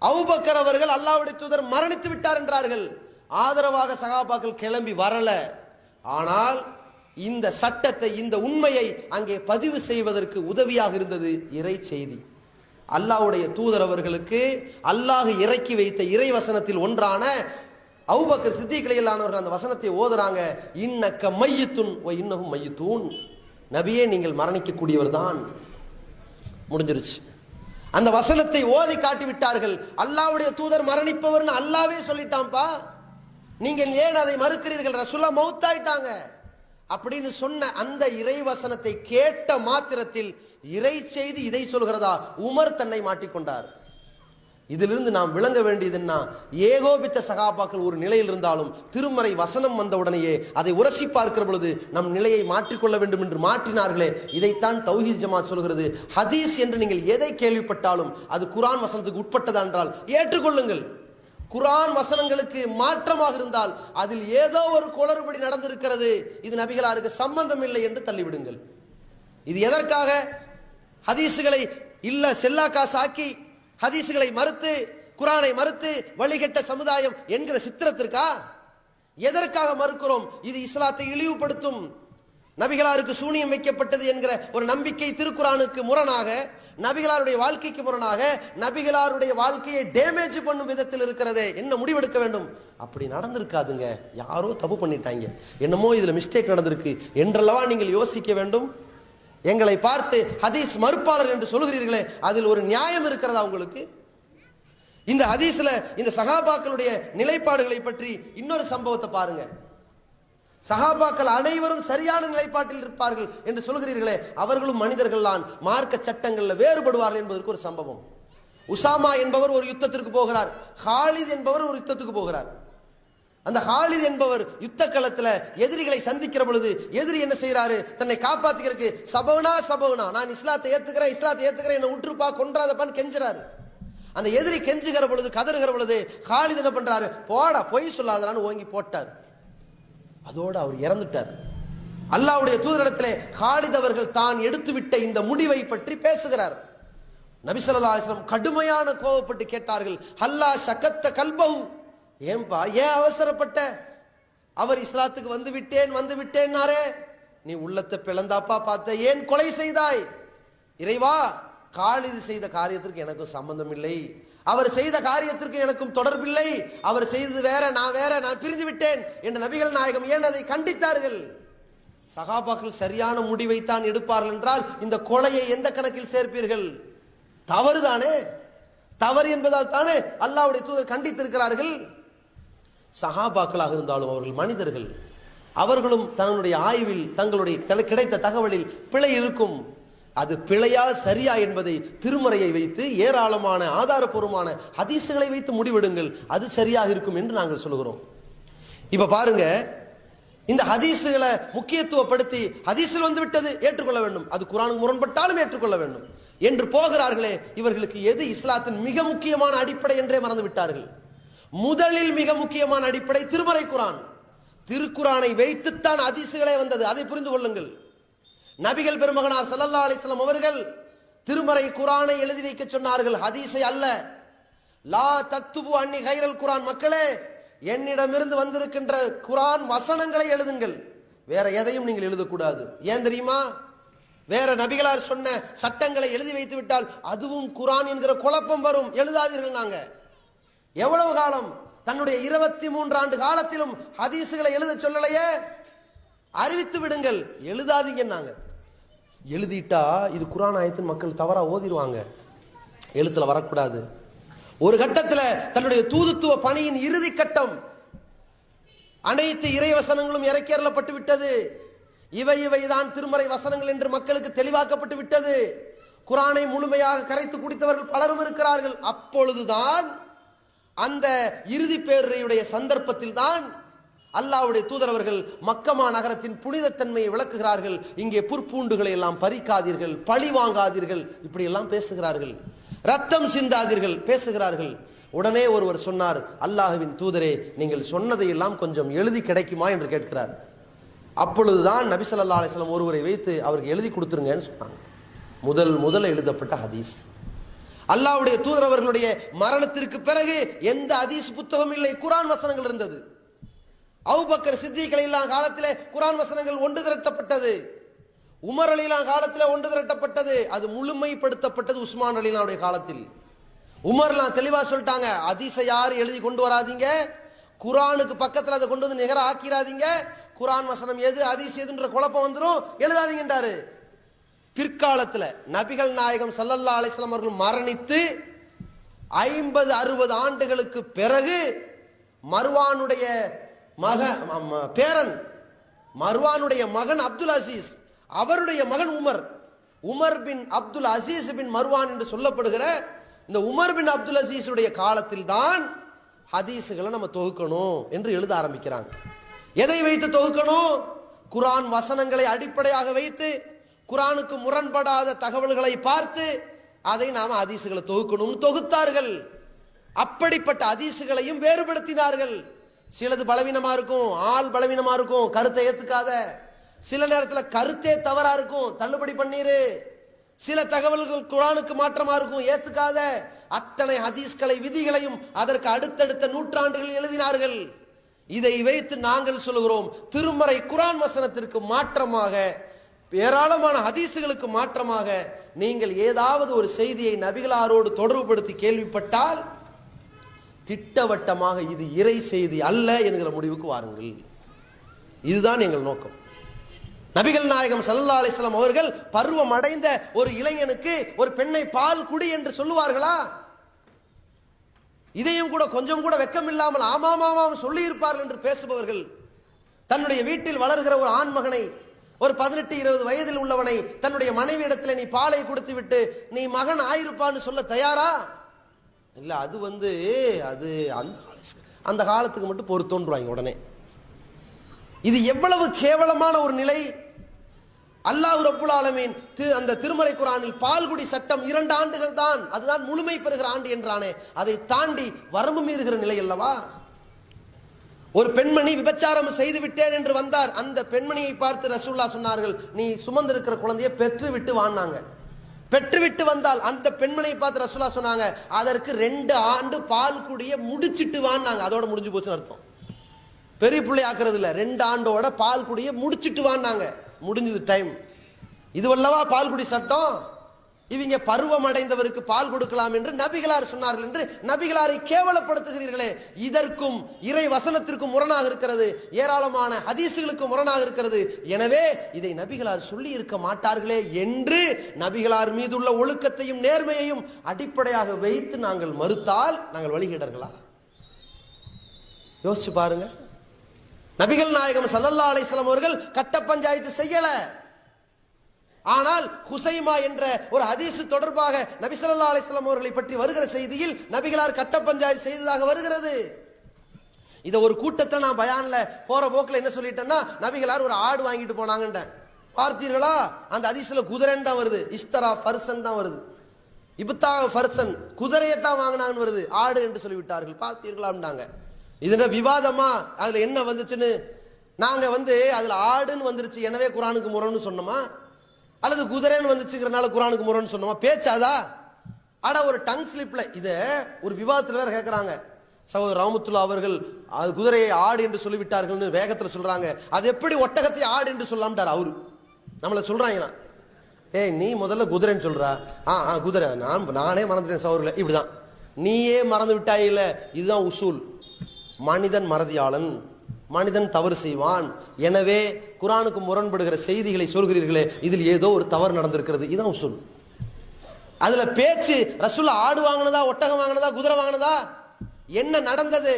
அபூபக்கர் அவர்கள் அல்லாஹ்வுடைய தூதர் மரணித்து விட்டார் என்றார்கள். ஆதரவாக சஹாபாக்கள் கிளம்பி வரல. ஆனால் இந்த சட்டத்தை, இந்த உண்மையை அங்கே பதிவு செய்வதற்கு உதவியாக இருந்தது இறை செய்தி. அல்லாஹ்வுடைய தூதர் அவர்களுக்கு அல்லாஹ் இறக்கி வைத்த இறை வசனத்தில் ஒன்றான அபூபக்கர் சித்திக் ரலியல்லாஹு அவர்கள் அந்த வசனத்தை ஓதுறாங்க. இன்னக மையித்துன் வ இன்னஹும் மையித்தூன், நபியே நீங்கள் மரணிக்க கூடியவர் தான். முடிஞ்சிருச்சு. அந்த வசனத்தை ஓதி காட்டி விட்டார்கள். அல்லாஹ்வுடைய தூதர் மரணிப்பவர்னு அல்லாஹ்வே சொல்லிட்டான்பா, நீங்கள் ஏன் அதை மறுக்கிறீர்கள்? ரசூலுல்லாஹ் மௌத்தாயிட்டாங்க அப்படின்னு சொன்ன அந்த இறை வசனத்தை கேட்ட மாத்திரத்தில் இறை செய்தி இதை சொல்கிறதா? உமர் தன்னை மாட்டிக்கொண்டார். இதிலிருந்து நாம் விளங்க வேண்டியது என்ன? ஏகோபித்த சகாபாக்கள் ஒரு நிலையில் இருந்தாலும் திருமறை வசனம் வந்தவுடனேயே அதை உரசி பார்க்கிற பொழுது நம் நிலையை மாற்றிக்கொள்ள வேண்டும் என்று மாற்றினார்களே, இதைத்தான் தௌஹீத் ஜமாத் சொல்கிறது. ஹதீஸ் என்று நீங்கள் எதை கேள்விப்பட்டாலும் அது குர்ஆன் வசனத்துக்கு உட்பட்டதா என்றால் ஏற்றுக்கொள்ளுங்கள். குர்ஆன் வசனங்களுக்கு மாற்றமாக இருந்தால் அதில் ஏதோ ஒரு குளறுபடி நடந்திருக்கிறது, இது நபிகளாருக்கு சம்பந்தம் இல்லை என்று தள்ளிவிடுங்கள். இது எதற்காக? ஹதீசுகளை இல்ல செல்லா காசாக்கி ஹதீசுகளை மறுத்து குர்ஆனை மறுத்து வழிகட்ட சமுதாயம் என்கிற சித்திரத்திற்கா? எதற்காக மறுக்கிறோம்? இது இஸ்லாத்தை இழிவுபடுத்தும், நபிகளாருக்கு சூனியம் வைக்கப்பட்டது என்கிற ஒரு நம்பிக்கை திருக்குர்ஆனுக்கு முரணாக, நபிகளாருடைய வாழ்க்கைக்கு முரணாக, நபிகளாருடைய வாழ்க்கையை டேமேஜ் பண்ணும் விதத்தில் இருக்கிறதே. என்ன முடிவெடுக்க வேண்டும்? அப்படி நடந்திருக்காதுங்க, யாரோ தப்பு பண்ணிட்டாங்க, என்னமோ இதுல மிஸ்டேக் நடந்திருக்கு என்றல்லவா நீங்கள் யோசிக்க வேண்டும். எங்களை பார்த்து ஹதீஸ் மறுப்பாளர் என்று சொல்கிறீர்களே, அதில் ஒரு நியாயம் இருக்கிறதா உங்களுக்கு? இந்த ஹதீஸ்ல இந்த சஹாபாக்களுடைய நிலைப்பாடுகளை பற்றி இன்னொரு சம்பவத்தை பாருங்க. சஹாபாக்கள் அனைவரும் சரியான நிலைப்பாட்டில் இருப்பார்கள் என்று சொல்கிறீர்களே, அவர்களும் மனிதர்கள் தான், மார்க்க சட்டங்கள்ல வேறுபடுவார்கள் என்பதற்கு ஒரு சம்பவம். உசாமா என்பவர் ஒரு யுத்தத்திற்கு போகிறார், ஹாலித் என்பவர் ஒரு யுத்தத்துக்கு போகிறார். அந்த ஹாலித் என்பவர் யுத்த களத்துல எதிரிகளை சந்திக்கிற பொழுது எதிரி என்ன செய்யறாரு? தன்னை காப்பாத்திக்கிறதுக்கு சபவுனா சபவுனா, நான் இஸ்லாத்தை ஏத்துக்கிறேன், இஸ்லாத்தை ஏத்துக்கிறேன், என்ன உற்றுப்பா கொன்றாதப்பான்னு கெஞ்சுறாரு. அந்த எதிரி கெஞ்சுகிற பொழுது, கதறுகிற பொழுது ஹாலித் என்ன பண்றாரு? போடா பொய் சொல்லாதரான்னு ஓங்கி போட்டார். அதோடு அவர் இறந்துட்டார். அல்லாஹ்வுடைய தூதரிடத்திலே ஹாலித் அவர்கள் தான் எடுத்துவிட்ட இந்த முடிவை பற்றி பேசுகிறார். நபி ஸல்லல்லாஹு அலைஹி வஸல்லம் கடுமையான கோபப்பட்டு கேட்டார்கள், ஹல்லா ஷகத்த கல்பஹு, ஏன்பா ஏன் அவசரப்பட்ட? அவர் இஸ்லாத்துக்கு வந்து விட்டேன்னாரே, நீ உள்ளத்தை பிளந்தாப்பா பார்த்த, ஏன் கொலை செய்தாய்? இறைவா, காலிது செய்த காரியத்திற்கு எனக்கும் சம்பந்தம் இல்லை, அவர் செய்த காரியத்திற்கு எனக்கும் தொடர்பில்லை, அவர் செய்தது வேற, நான் பிரிந்து விட்டேன் என்ற நபிகள் நாயகம் ஏன் அதை கண்டித்தார்கள்? சஹாபாக்கள் சரியான முடிவைத்தான் எடுப்பார்கள் என்றால் இந்த கொலையை எந்த கணக்கில் சேர்ப்பீர்கள்? தவறுதானே? தவறு என்பதால் தானே அல்லாஹ்வுடைய தூதர் கண்டித்திருக்கிறார்கள். சஹாபாக்களாக இருந்தாலும் அவர்கள் மனிதர்கள், அவர்களும் தன்னுடைய ஆய்வில் தங்களுடைய கிடைத்த தகவலில் பிழை இருக்கும். அது பிழையா சரியா என்பதை திருமறையை வைத்து ஏராளமான ஆதாரபூர்வமான ஹதீசுகளை வைத்து முடிவெடுங்கள், அது சரியாக இருக்கும் என்று நாங்கள் சொல்கிறோம். இப்ப பாருங்க, இந்த ஹதீஸுகளை முக்கியத்துவப்படுத்தி ஹதீஸில் வந்து விட்டது ஏற்றுக்கொள்ள வேண்டும், அது குர்ஆனுக்கு முரண்பட்டாலும் ஏற்றுக்கொள்ள வேண்டும் என்று போகிறார்களே, இவர்களுக்கு எது இஸ்லாத்தின் மிக முக்கியமான அடிப்படை என்றே மறந்து விட்டார்கள். முதலில் மிக முக்கியமான அடிப்படை திருமறை குர்ஆன். திருக்குர்ஆனை வைத்துத்தான் ஹதீஸுகளே வந்தது, அதை புரிந்து கொள்ளுங்கள். நபிகள் பெருமகனார் ஸல்லல்லாஹு அலைஹி வஸல்லம் அவர்கள் திருமறை குர்ஆனை எழுதி வைக்க சொன்னார்கள், ஹதீஸை அல்ல. லா தக்துபு அன்னி கைரல் குர்ஆன், மக்களே என்னிடமிருந்து வந்திருக்கின்ற குர்ஆன் வசனங்களை எழுதுங்கள், வேற எதையும் நீங்கள் எழுதக்கூடாது. ஏன் தெரியுமா? வேற நபிகளார் சொன்ன சட்டங்களை எழுதி வைத்து விட்டால் அதுவும் குர்ஆன் என்கிற குழப்பம் வரும், எழுதாதீர்கள். நாங்க எவ்வளவு காலம் தன்னுடைய 23 ஆண்டு காலத்திலும் ஹதீஸுகளை எழுத சொல்லலையே, அறிவித்து விடுங்கள், எழுதாதீங்க. நாங்க எழுதிட்டா இது குர்ஆன் ஆயத்தின் மக்கள் தவறா ஓதிடுவாங்க, எழுத்துல வரக்கூடாது. ஒரு கட்டத்தில் தன்னுடைய தூதுத்துவ பணியின் இறுதி கட்டம், அனைத்து இறை வசனங்களும் இறக்கியறப்பட்டு விட்டது, இவைதான் திருமறை வசனங்கள் என்று மக்களுக்கு தெளிவாக்கப்பட்டு விட்டது. குர்ஆனை முழுமையாக கரைத்து குடித்தவர்கள் பலரும் இருக்கிறார்கள். அப்பொழுதுதான் அந்த இறுதி பேருரையுடைய சந்தர்ப்பத்தில் தான் அல்லாஹ்வுடைய தூதர் அவர்கள் மக்கமா நகரத்தின் புனிதத்தன்மையை விளக்குகிறார்கள். இங்கே புற்பூண்டுகளை எல்லாம் பறிக்காதீர்கள், பழி வாங்காதீர்கள், இப்படி எல்லாம் பேசுகிறார்கள். ரத்தம் சிந்தாதீர்கள் பேசுகிறார்கள். உடனே ஒருவர் சொன்னார், அல்லாஹ்வின் தூதரே, நீங்கள் சொன்னதையெல்லாம் கொஞ்சம் எழுதி கிடைக்குமா என்று கேட்கிறார். அப்பொழுதுதான் நபி ஸல்லல்லாஹு அலைஹி வஸல்லம் ஒருவரை வைத்து அவருக்கு எழுதி கொடுத்துருங்கன்னு சொன்னாங்க. முதல்ல எழுதப்பட்ட ஹதீஸ். அல்லாஹ்வுடைய தூதர் அவர்களுடைய மரணத்திற்கு பிறகு எந்த ஹதீஸ் புத்தகம் இல்லை, குர்ஆன் வசனங்கள் இருந்தது. அபூபக்கர் சித்திக் ரலியல்லாஹு காலத்திலே குர்ஆன் வசனங்கள் ஒன்று திரட்டப்பட்டது. உமர் ரலியல்லாஹு காலத்தில் ஒன்று திரட்டப்பட்டது. அது முழுமைப்படுத்தப்பட்டது உஸ்மான் ரலியல்லாஹுடைய காலத்தில். உமர்லாம் தெளிவா சொல்லிட்டாங்க, ஹதீஸை யாரும் எழுதி கொண்டு வராதீங்க, குர்ஆனுக்கு பக்கத்தில் அதை கொண்டு வந்து நிகர ஆக்கிராதீங்க, குர்ஆன் வசனம் எது ஹதீஸ் எதுன்ற குழப்பம் வந்துடும், எழுதாதீங்கன்றாரு. பிற்காலத்தில் நபிகள் நாயகம் ஸல்லல்லாஹு அலைஹி வஸல்லம் அவர்கள் மரணித்து 50-60 ஆண்டுகளுக்கு பிறகு மர்வானுடைய பேரன், மர்வானுடைய மகன் அப்துல் அசீஸ், அவருடைய மகன் உமர் பின் அப்துல் அசீஸ் பின் மர்வான் என்று சொல்லப்படுகிற இந்த உமர் பின் அப்துல் அசீஸுடைய காலத்தில் தான் ஹதீஸுகளை நம்ம தொகுக்கணும் என்று எழுத ஆரம்பிக்கிறாங்க. எதை வைத்து தொகுக்கணும்? குர்ஆன் வசனங்களை அடிப்படையாக வைத்து குர்ஆனுக்கு முரண்படாத தகவல்களை பார்த்து அதை நாம ஹதீஸுகளை தொகுக்கணும்னு தொகுத்தார்கள். அப்படிப்பட்ட ஹதீஸுகளையும் வேறுபடுத்தினார்கள். சிலது பலவீனமா இருக்கும், ஆள் பலவீனமா இருக்கும், கருத்தை ஏத்துக்காத. சில நேரத்தில் கருத்தே தவறா இருக்கும், தள்ளுபடி பண்ணிரு. சில தகவல்கள் குர்ஆனுக்கு மாற்றமா இருக்கும், ஏத்துக்காத. அத்தனை ஹதீஸ்களை விதிகளையும் அதற்கு அடுத்தடுத்த நூற்றாண்டுகளில் எழுதினார்கள். இதை வைத்து நாங்கள் சொல்கிறோம், திருமறை குர்ஆன் வசனத்திற்கு மாற்றமாக, ஏராளமான ஹதீஸுகளுக்கு மாற்றமாக நீங்கள் ஏதாவது ஒரு செய்தியை நபிகளாரோடு தொடர்புபடுத்தி கேள்விப்பட்டால் திட்டவட்டமாக இது இறை செய்தி அல்ல என்கிற முடிவுக்கு வாருங்கள். இதுதான் எங்கள் நோக்கம். நபிகள் நாயகம் ஸல்லல்லாஹு அலைஹி வஸல்லம் அவர்கள் பருவம் அடைந்த ஒரு இளைஞனுக்கு ஒரு பெண்ணை பால் குடி என்று சொல்லுவார்களா? இதையும் கூட கொஞ்சம் கூட வெக்கம் இல்லாமல் ஆமாம் சொல்லி இருப்பார்கள் என்று பேசுபவர்கள், தன்னுடைய வீட்டில் வளர்கிற ஒரு ஆண் மகனை, ஒரு 18-20 வயதில் உள்ளவனை தன்னுடைய மனைவி இடத்துல நீ பாலை கொடுத்து விட்டு நீ மகன் ஆயிருப்பான்னு சொல்ல தயாரா? இல்ல, அது அந்த காலத்துக்கு மட்டும் பொறுத்தோன்றாங்க உடனே. இது எவ்வளவு கேவலமான ஒரு நிலை! அல்லாஹ் ரப்புல் ஆலமீன் அந்த திருமறை குர்ஆனில் பால்குடி சட்டம் 2 ஆண்டுகள் தான், அதுதான் முழுமை பெறுகிற ஆண்டு என்றானே, அதை தாண்டி வரம்பு மீறுகிற நிலை அல்லவா? ஒரு பெண்மணி விபச்சாரம் செய்து விட்டேன் என்று வந்தார். அந்த பெண்மணியை பார்த்து ரசூலுல்லாஹ் சொன்னார்கள், நீ சுமந்திருக்கிற குழந்தையை பெற்று விட்டு வான்னாங்க. பெற்றுவிட்டு வந்தால் அந்த பெண்மணியை பார்த்து ரசூலுல்லாஹ் சொன்னாங்க, அதற்கு 2 ஆண்டு பால் குடிய முடிச்சிட்டு வான்னாங்க. அதோட முடிஞ்சு போச்சுன்னு அர்த்தம். பெரிய பிள்ளை ஆக்குறது இல்ல, 2 ஆண்டோட பால் குடிய முடிச்சிட்டு வான்னாங்க. முடிஞ்சது டைம். இதுவல்லவா பால்குடி சட்டம்? இவங்க பருவம் அடைந்தவருக்கு பால் கொடுக்கலாம் என்று நபிகளார் சொன்னார்கள் என்று நபிகளாரை கேவலப்படுத்துகிறீர்களே, இதற்கும் இறை வசனத்திற்கும் முரணாக இருக்கிறது, ஏராளமான ஹதீஸுகளுக்கு முரணாக இருக்கிறது. எனவே இதை நபிகளார் சொல்லி இருக்க மாட்டார்களே என்று நபிகளார் மீதுள்ள ஒழுக்கத்தையும் நேர்மையையும் அடிப்படையாக வைத்து நாங்கள் மறுத்தால் நாங்கள் வழிகேடர்களா? யோசிச்சு பாருங்க. நபிகள் நாயகம் ஸல்லல்லாஹு அலைஹி வஸல்லம் அவர்கள் கட்ட பஞ்சாயத்து செய்யல. ஆனால் ஹுசைமா என்ற ஒரு ஹதீஸ் தொடர்பாக நபி ஸல்லல்லாஹு அலைஹி வஸல்லம் அவர்களை பற்றி வருகிற செய்தியில் நபிகளார் கட்ட பஞ்சாயத்து செய்ததாக வருகிறது. இதை ஒரு கூட்டத்தில் நான் பயான்ல போற போக்கில் என்ன சொல்லிட்டேன்னா, நபிகளார் ஒரு ஆடு வாங்கிட்டு போனாங்கன்றேன். பார்த்தீர்களா, அந்த ஹதீஸ்ல குதிரைன்னு தான் வருது, இஸ்தரா ஃபர்சன் தான் வருது, இப்தா ஃபர்சன் குதிரையத்தான் வாங்கினாங்கன்னு வருது, ஆடு என்று சொல்லிவிட்டார்கள். பார்த்தீர்களாம்னாங்க. இதுல விவாதமா அதுல என்ன வந்துச்சுன்னு நாங்க அதுல ஆடுன்னு வந்துருச்சு எனவே குர்ஆனுக்கு முரண்னு சொன்னோமா, அல்லது குதிரைன்னு வந்துச்சுங்கிறனால குர்ஆனுக்கு முரண்னு சொன்னோமா? பேச்சாதா? ஆனா ஒரு டங் ஸ்லிப்ல இத ஒரு விவாதத்தில் வேற கேட்கறாங்க. சகோதரர் ரஹ்மத்துல்லாஹ் அவர்கள் அது குதிரையை ஆடு என்று சொல்லிவிட்டார்கள்னு வேகத்தில் சொல்றாங்க. அது எப்படி ஒட்டகத்தை ஆடு என்று சொல்லலாம்டார் அவரு. நம்மள சொல்றாங்களா, ஏய் நீ முதல்ல குதிரைன்னு சொல்றா, குதிரை நானே மறந்துட்டேன் சகோதரர்களே, இப்படிதான் நீயே மறந்து விட்டாய். இல்ல, இதுதான் உசூல். மனிதன் மறதியாளன், மனிதன் தவறு செய்வான். எனவே குர்ஆனுக்கு முரண்படுகிற செய்திகளை சொல்கிறீர்களே, இதில் ஏதோ ஒரு தவறு நடந்திருக்கிறது, இதுதான் உசூல். அதுல பேச்சு ரசூலுல்லாஹ் ஆடு வாங்கினதா, ஒட்டகம் வாங்கினதா, குதிரை வாங்கினதா, என்ன நடந்தது?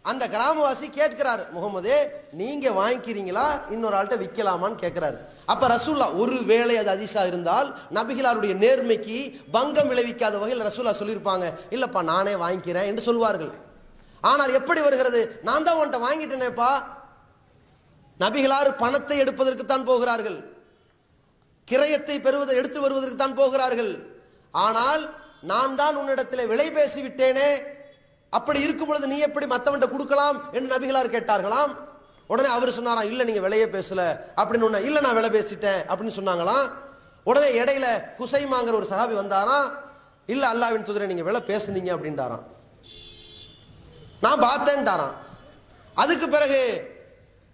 அந்த கிராமவாசி கேட்கிறார், முகமதே நீங்க வாங்கிக்கிறீங்களா, இன்னொரு ஆள்கிட்ட விற்கலாமான்னு கேட்கிறாரு. அப்ப ரசூலுல்லாஹ் ஒருவேளை அது ஹதீஸா இருந்தால் நபிகளாருடைய நேர்மைக்கு பங்கம் விளைவிக்காத வகையில் ரசூலுல்லாஹ் சொல்லியிருப்பாங்க, இல்லப்பா நானே வாங்கிக்கிறேன் என்று சொல்வார்கள். ஆனால் எப்படி வருகிறது, நான் தான் உன்கிட்ட வாங்கிட்டேனேப்பா. நபிகளார் பணத்தை எடுப்பதற்கு தான் போகிறார்கள், கிரயத்தை எடுத்து வருவதற்கு தான் போகிறார்கள். ஆனால் நான் தான் உன்னிடத்தில் விலை பேசி விட்டேனே, அப்படி இருக்கும் பொழுது நீ எப்படி மற்றவன்ட்ட கொடுக்கலாம் என்று நபிகளார் கேட்டார்களாம். உடனே அவர் சொன்னாராம், இல்ல நீங்க விலையே பேசல அப்படின்னு. இல்ல நான் விலை பேசிட்டேன் அப்படின்னு சொன்னாங்களாம். உடனே இடையில குசைமாங்கிற ஒரு சஹாபி வந்தாராம், இல்ல அல்லாஹ்வின் தூதரே நீங்க விலை பேசுனீங்க அப்படின்றாராம், நான் பார்த்தேன்டாராம். அதுக்கு பிறகு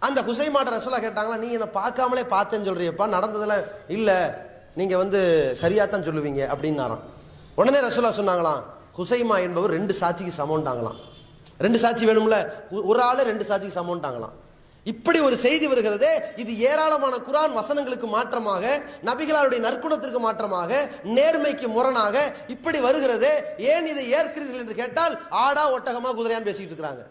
அந்த குசைமாட்ட ரசூலுல்லாஹ் கேட்டாங்களா, நீ என்ன பார்க்காமலே பார்த்தேன்னு சொல்றியப்பா, நடந்ததுல இல்ல நீங்க சரியாத்தான் சொல்லுவீங்க அப்படின்னாராம். உடனே ரசூலுல்லாஹ் சொன்னாங்களாம், குசைமா என்பவர் 2 சாட்சிக்கு சமம்ட்டாங்களாம். 2 சாட்சி வேணும்ல, ஒரு ஆளு 2 சாட்சிக்கு சமம்ட்டாங்களாம். இப்படி ஒரு செய்தி வருகிறது. இது ஏராளமான குர்ஆன் வசனங்களுக்கு மாற்றமாக, நபிகளாருடைய நற்குணத்திற்கு மாற்றமாக, நேர்மைக்கு முரணாக இப்படி வருகிறது. ஏன் இதை ஏற்கிறீர்கள் என்று கேட்டால், ஆடா ஒட்டகமா குதிரையான்னு பேசிட்டு இருக்கிறாங்க.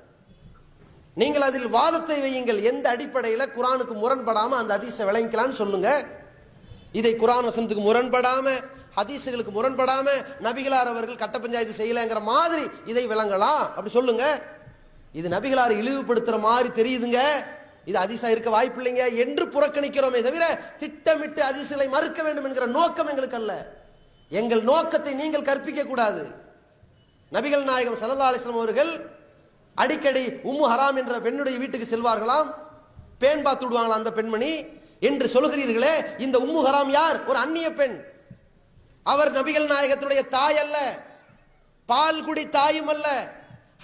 நீங்கள் அதில் வாதத்தை வையுங்கள், எந்த அடிப்படையில் குர்ஆனுக்கு முரண்படாம அந்த ஹதீஸை விளங்கிக்கலாம்னு சொல்லுங்க. இதை குர்ஆன் வசனத்துக்கு முரண்படாம, ஹதீஸுகளுக்கு முரண்படாம நபிகளார் அவர்கள் கட்ட பஞ்சாயத்து செய்யலங்கிற மாதிரி இதை விளங்கலாம், அப்படி சொல்லுங்க. இது நபிகளாரை இழிவுபடுத்துற மாதிரி தெரியுதுங்க, இது ஹதீஸா இருக்க வாய்ப்பு இல்லைங்க என்று புறக்கணிக்கிறோமே தவிர திட்டமிட்டு ஹதீஸுகளை மறுக்க வேண்டும் என்கிற நோக்கம் எங்களுக்கு அல்ல. எங்கள் நோக்கத்தை நீங்கள் கற்பிக்க கூடாது. நபிகள் நாயகம் ஸல்லல்லாஹு அலைஹி வஸல்லம் அவர்கள் அடிக்கடி உம்மு ஹராம் என்ற பெண்ணுடைய வீட்டுக்கு செல்வார்களாம். பேன் பார்த்து விடுவாங்களாம் அந்த பெண்மணி என்று சொல்கிறீர்களே, இந்த உம்மு ஹராம் யார்? ஒரு அந்நிய பெண். அவர் நபிகள் நாயகத்துடைய தாய் அல்ல, பால் குடி தாயும் அல்ல.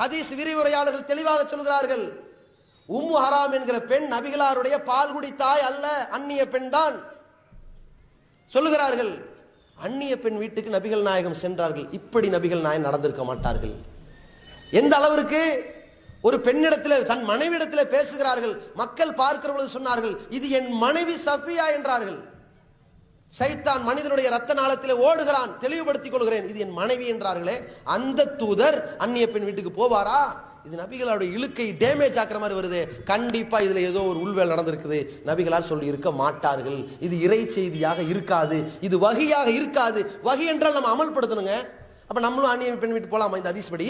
ஹதீஸ் விரிவுரையாளர்கள் தெளிவாக சொல்கிறார்கள், உம்மு ஹராம் என்கிற பெண் நபிகளாருடைய பால்குடி தாய் அல்ல, அந்நிய பெண் தான் சொல்லுகிறார்கள். அந்நிய பெண் வீட்டுக்கு நபிகள் நாயகம் சென்றார்கள். இப்படி நபிகள் நாயகம் நடந்திருக்க மாட்டார்கள். எந்த அளவிற்கு ஒரு பெண்ணிடத்தில், தன் மனைவியிடத்தில் பேசுகிறார்கள். மக்கள் பார்க்கிற பொழுது சொன்னார்கள், இது என் மனைவி சஃபியா என்றார்கள். சைத்தான் மனிதனுடைய ரத்த நாளத்தில் ஓடுகிறான், தெளிவுபடுத்திக் கொள்கிறேன், இது என் மனைவி என்றார்களே. அந்த தூதர் அந்நிய பெண் வீட்டுக்கு போவாரா? இது நபிகளாருடைய இழுக்கை டேமேஜ் ஆக்குற மாதிரி வருது. கண்டிப்பா இதுல ஏதோ ஒரு உள்வேல் நடந்திருக்குது, நபிகளார் சொல்லி இருக்க மாட்டார்கள். இது இறை செய்தியாக இருக்காது, இது வஹியாக இருக்காது. வஹி என்றால் நம்ம அமல்படுத்தணுங்க. அப்ப நம்மளும் அந்நிய பெண் வீட்டு போலாமா இந்த ஹதீஸ் படி?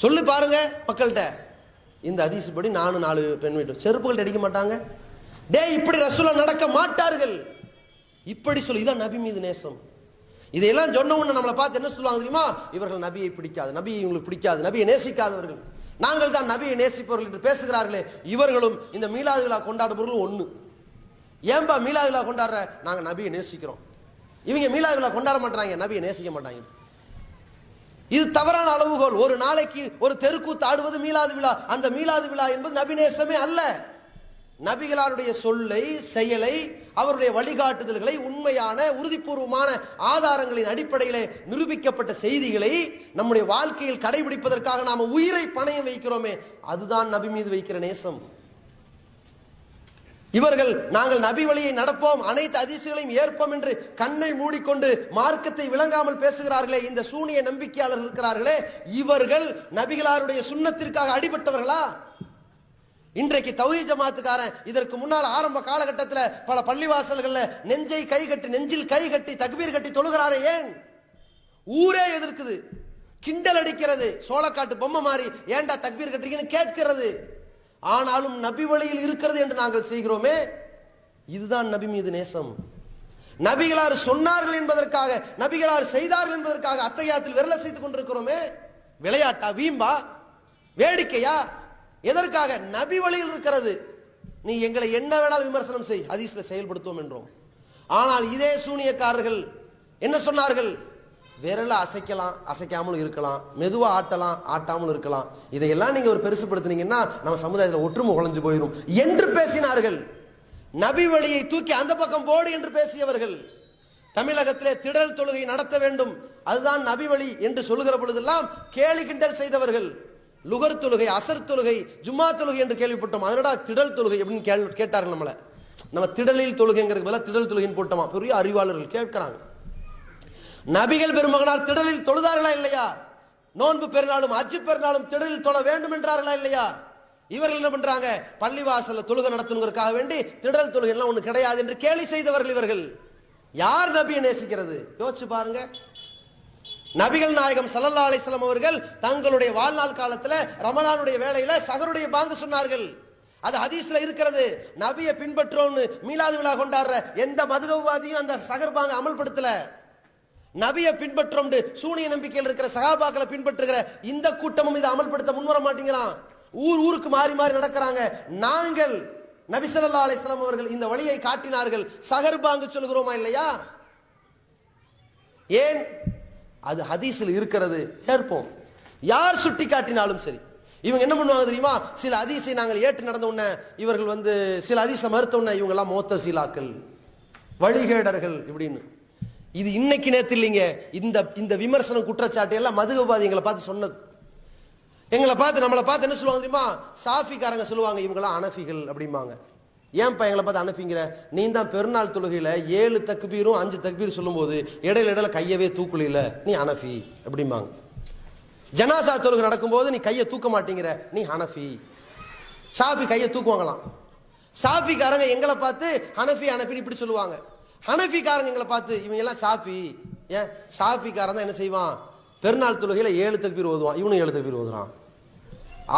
சொல்லி பாருங்க மக்கள்கிட்ட, இந்த ஹதீஸ் படி நானும் 4 பெண் வீட்டு செருப்புகள் அடிக்க மாட்டாங்க. இப்படி ரசூலுல்லாஹ் நடக்க மாட்டார்கள். இப்படி சொல்லி, இதான் நபி மீது நேசம். இதையெல்லாம் சொன்ன உடனே நம்மளை பார்த்து என்ன சொல்லுவாங்க தெரியுமா? இவர்கள் நபியை பிடிக்காது, நபியை இவங்களுக்கு பிடிக்காது, நபியை நேசிக்காதவர்கள். நாங்கள் தான் நபியை நேசிப்பவர்கள் என்று பேசுகிறார்களே, இவர்களும் இந்த மீலாது விழா கொண்டாடுபவர்களும் ஒண்ணு. ஏன்பா மீலாது விழா கொண்டாடுற? நாங்க நபியை நேசிக்கிறோம். இவங்க மீலாது விழா கொண்டாட மாட்டாங்க, நபியை நேசிக்க மாட்டாங்க. இது தவறான அளவுகோல். ஒரு நாளைக்கு ஒரு தெருக்கூத்து ஆடுவது மீலாது விழா. அந்த மீலாது விழா என்பது நபி நேசமே அல்ல. நபிகளாருடைய சொல்லை, செயலை, அவருடைய வழிகாட்டுதல்களை, உண்மையான உறுதிபூர்வமான ஆதாரங்களின் அடிப்படையிலே நிரூபிக்கப்பட்ட செய்திகளை நம்முடைய வாழ்க்கையில் கடைபிடிப்பதற்காக நாம உயிரை பணயம் வைக்கிறோமே, அதுதான் நபி மீது வைக்கிற நேசம். இவர்கள் நாங்கள் நபி வழியை நடப்போம், அனைத்து ஹதீஸுகளையும் ஏற்போம் என்று கண்ணை மூடிக்கொண்டு மார்க்கத்தை விளங்காமல் பேசுகிறார்களே, இந்த சூனிய நம்பிக்கையாளர்கள் இருக்கிறார்களே, இவர்கள் நபிகளாருடைய சுன்னத்திற்காக அடிபட்டவர்களா? இன்றைக்கு தௌஹீத் ஜமாத்துக்காரன் இதற்கு முன்னால் ஆரம்ப காலகட்டத்தில் பல பள்ளிவாசல்கள்ல நெஞ்சில் கை கட்டி தக்பீர் கட்டி தொழுகிறாரே, ஏன்? ஊரே எதிர்க்குது. கிண்டல் அடிக்கிறது, சோளக்காட்டு பொம்மை மாதிரி ஏண்டா தக்பீர் கட்டுறீங்கன்னு கேட்கிறது. ஆனாலும் நபி வழியில் இருக்கிறது என்று நாங்கள் செய்கிறோமே, இதுதான் நபி மீது நேசம். நபிகளார் சொன்னார்கள் என்பதற்காக, நபிகளார் செய்தார்கள் என்பதற்காக அத்தையாத்தில் விரல செய்து கொண்டிருக்கிறோமே, விளையாட்டா, வீம்பா, வேடிக்கையா? எதற்காக? நபி வழியில் இருக்கிறது. நீ எங்களை என்ன வேணாலும் விமர்சனம் செய், ஹதீஸ்ல செயல்படுத்துவோம் என்றோம். ஆனால் இதே சூனியக்காரர்கள் என்ன சொன்னார்கள்? விரல அசைக்கலாம், அசைக்காமலும் இருக்கலாம், மெதுவா ஆட்டலாம், ஆட்டாமலும் இருக்கலாம். இதையெல்லாம் நீங்க ஒரு பெருசுப்படுத்தினீங்கன்னா நம்ம சமுதாயத்தில் ஒற்றுமை உழைஞ்சு போயிடும் என்று பேசினார்கள். நபி வழியை தூக்கி அந்த பக்கம் போடு என்று பேசியவர்கள். தமிழகத்திலே திடல் தொழுகை நடத்த வேண்டும், அதுதான் நபி வழி என்று சொல்லுகிற பொழுதெல்லாம் கேலி கிண்டல் செய்தவர்கள். லுகர் தொழுகை, அசர் தொழுகை, ஜும்மா தொழுகை என்று கேள்விப்பட்டோம். அதனடா திடல் தொழுகை அப்படின்னு கேட்டார்கள். நம்ம திடலில் தொழுகைங்கிறது பதிலா திடல் தொழுகைன்னு போட்டோமா? பெரிய அறிவாளர்கள் கேட்கிறாங்க. நபிகள் பெருமகனார் திடலில் தொழுதார்களா இல்லையா? நோன்பு பெருநாளும் அஜி பெருநாளும் திடலில் தொழ வேண்டும் என்றார்களா இல்லையா? இவர்கள் என்ன பண்றாங்க? பள்ளிவாசல்ல தொழுகை நடத்துவதற்காக வேண்டி திடல் தொழுகை எல்லாம் ஒண்ணு கிடையாது என்று கேலி செய்தவர்கள் இவர்கள். யார் நபியை நேசிக்கிறது? யோசிச்சு பாருங்க. நபிகள் நாயகம் ஸல்லல்லாஹு அலைஹி வஸல்லம் அவர்கள் தங்களுடைய வாழ்நாள் காலத்துல ரமலானுடைய வேளையில சஹருடைய பாங்கு சொன்னார்கள். அது ஹதீஸ்ல இருக்கிறது. நபியை பின்பற்றோம்னு மீலாது விழா கொண்டாடுற எந்த மதுகவாதியும் அந்த சஹர் பாங்க அமல்படுத்தல. நபியை பின்பற்றோம் சூனிய நம்பிக்கையில் இருக்கிற சஹாபாக்களை பின்பற்றுகிற இந்த கூட்டமும் இதை அமல்படுத்த முன்வர மாட்டேங்கிறான். ஊருக்கு மாறி மாறி நடக்கிறாங்க. நாங்கள் நபி ஸல்லல்லாஹு அலைஹி வஸல்லம் அவர்கள் இந்த வழியை காட்டினார்கள், சஹர் பாங்கு சொல்கிறோமா இல்லையா? ஏன்? அது ஹதீஸில் இருக்கிறது, ஏற்போம். யார் சுட்டி காட்டினாலும் சரி. இவங்க என்ன பண்ணுவாங்க தெரியுமா? சில ஹதீஸை நாங்கள் ஏற்று நடந்த உடனே இவர்கள் சில ஹதீஸை மறுத்த உடனே இவங்க எல்லாம் முத்தஸிலாக்கள், வழிகேடர்கள் இப்படின்னு. இது இன்னைக்கு நேத்து இல்லைங்க. இந்த விமர்சனம் குற்றச்சாட்டு எல்லாம் மதுகவாதி எங்களை பார்த்து சொன்னது. எங்களை பார்த்து நம்மளை பார்த்து என்ன சொல்லுவாங்க தெரியுமா? சாஃபிக்காரங்க சொல்லுவாங்க இவங்கெல்லாம் அனஃபிகள் அப்படிம்பாங்க. ஏன்பா எங்களை பார்த்து அனுப்பிங்கிற? நீ தான் பெருநாள் தொழுகையில் 7 தக்பீரும் 5 தக்பீர் சொல்லும்போது இடையில கையவே தூக்கல, நீ அனஃபி அப்படிம்பாங்க. ஜனாசா தொழுகை நடக்கும்போது நீ கையை தூக்க மாட்டேங்கிற, நீ ஹனஃபி. சாஃபி கையை தூக்குவாங்களாம். சாஃபிக்காரங்க எங்களை பார்த்து ஹனஃபி ஹனஃபின்னு இப்படி சொல்லுவாங்க. ஹனஃபிக்காரங்க எங்களை பார்த்து இவங்க எல்லாம் சாஃபி. ஏன்? சாஃபிக்காரன் தான் என்ன செய்வான்? பெருநாள் தொழுகையில் 7 தக்பீர் ஓதுவான், இவனும் 7 தக்பீர் ஓதுறான்.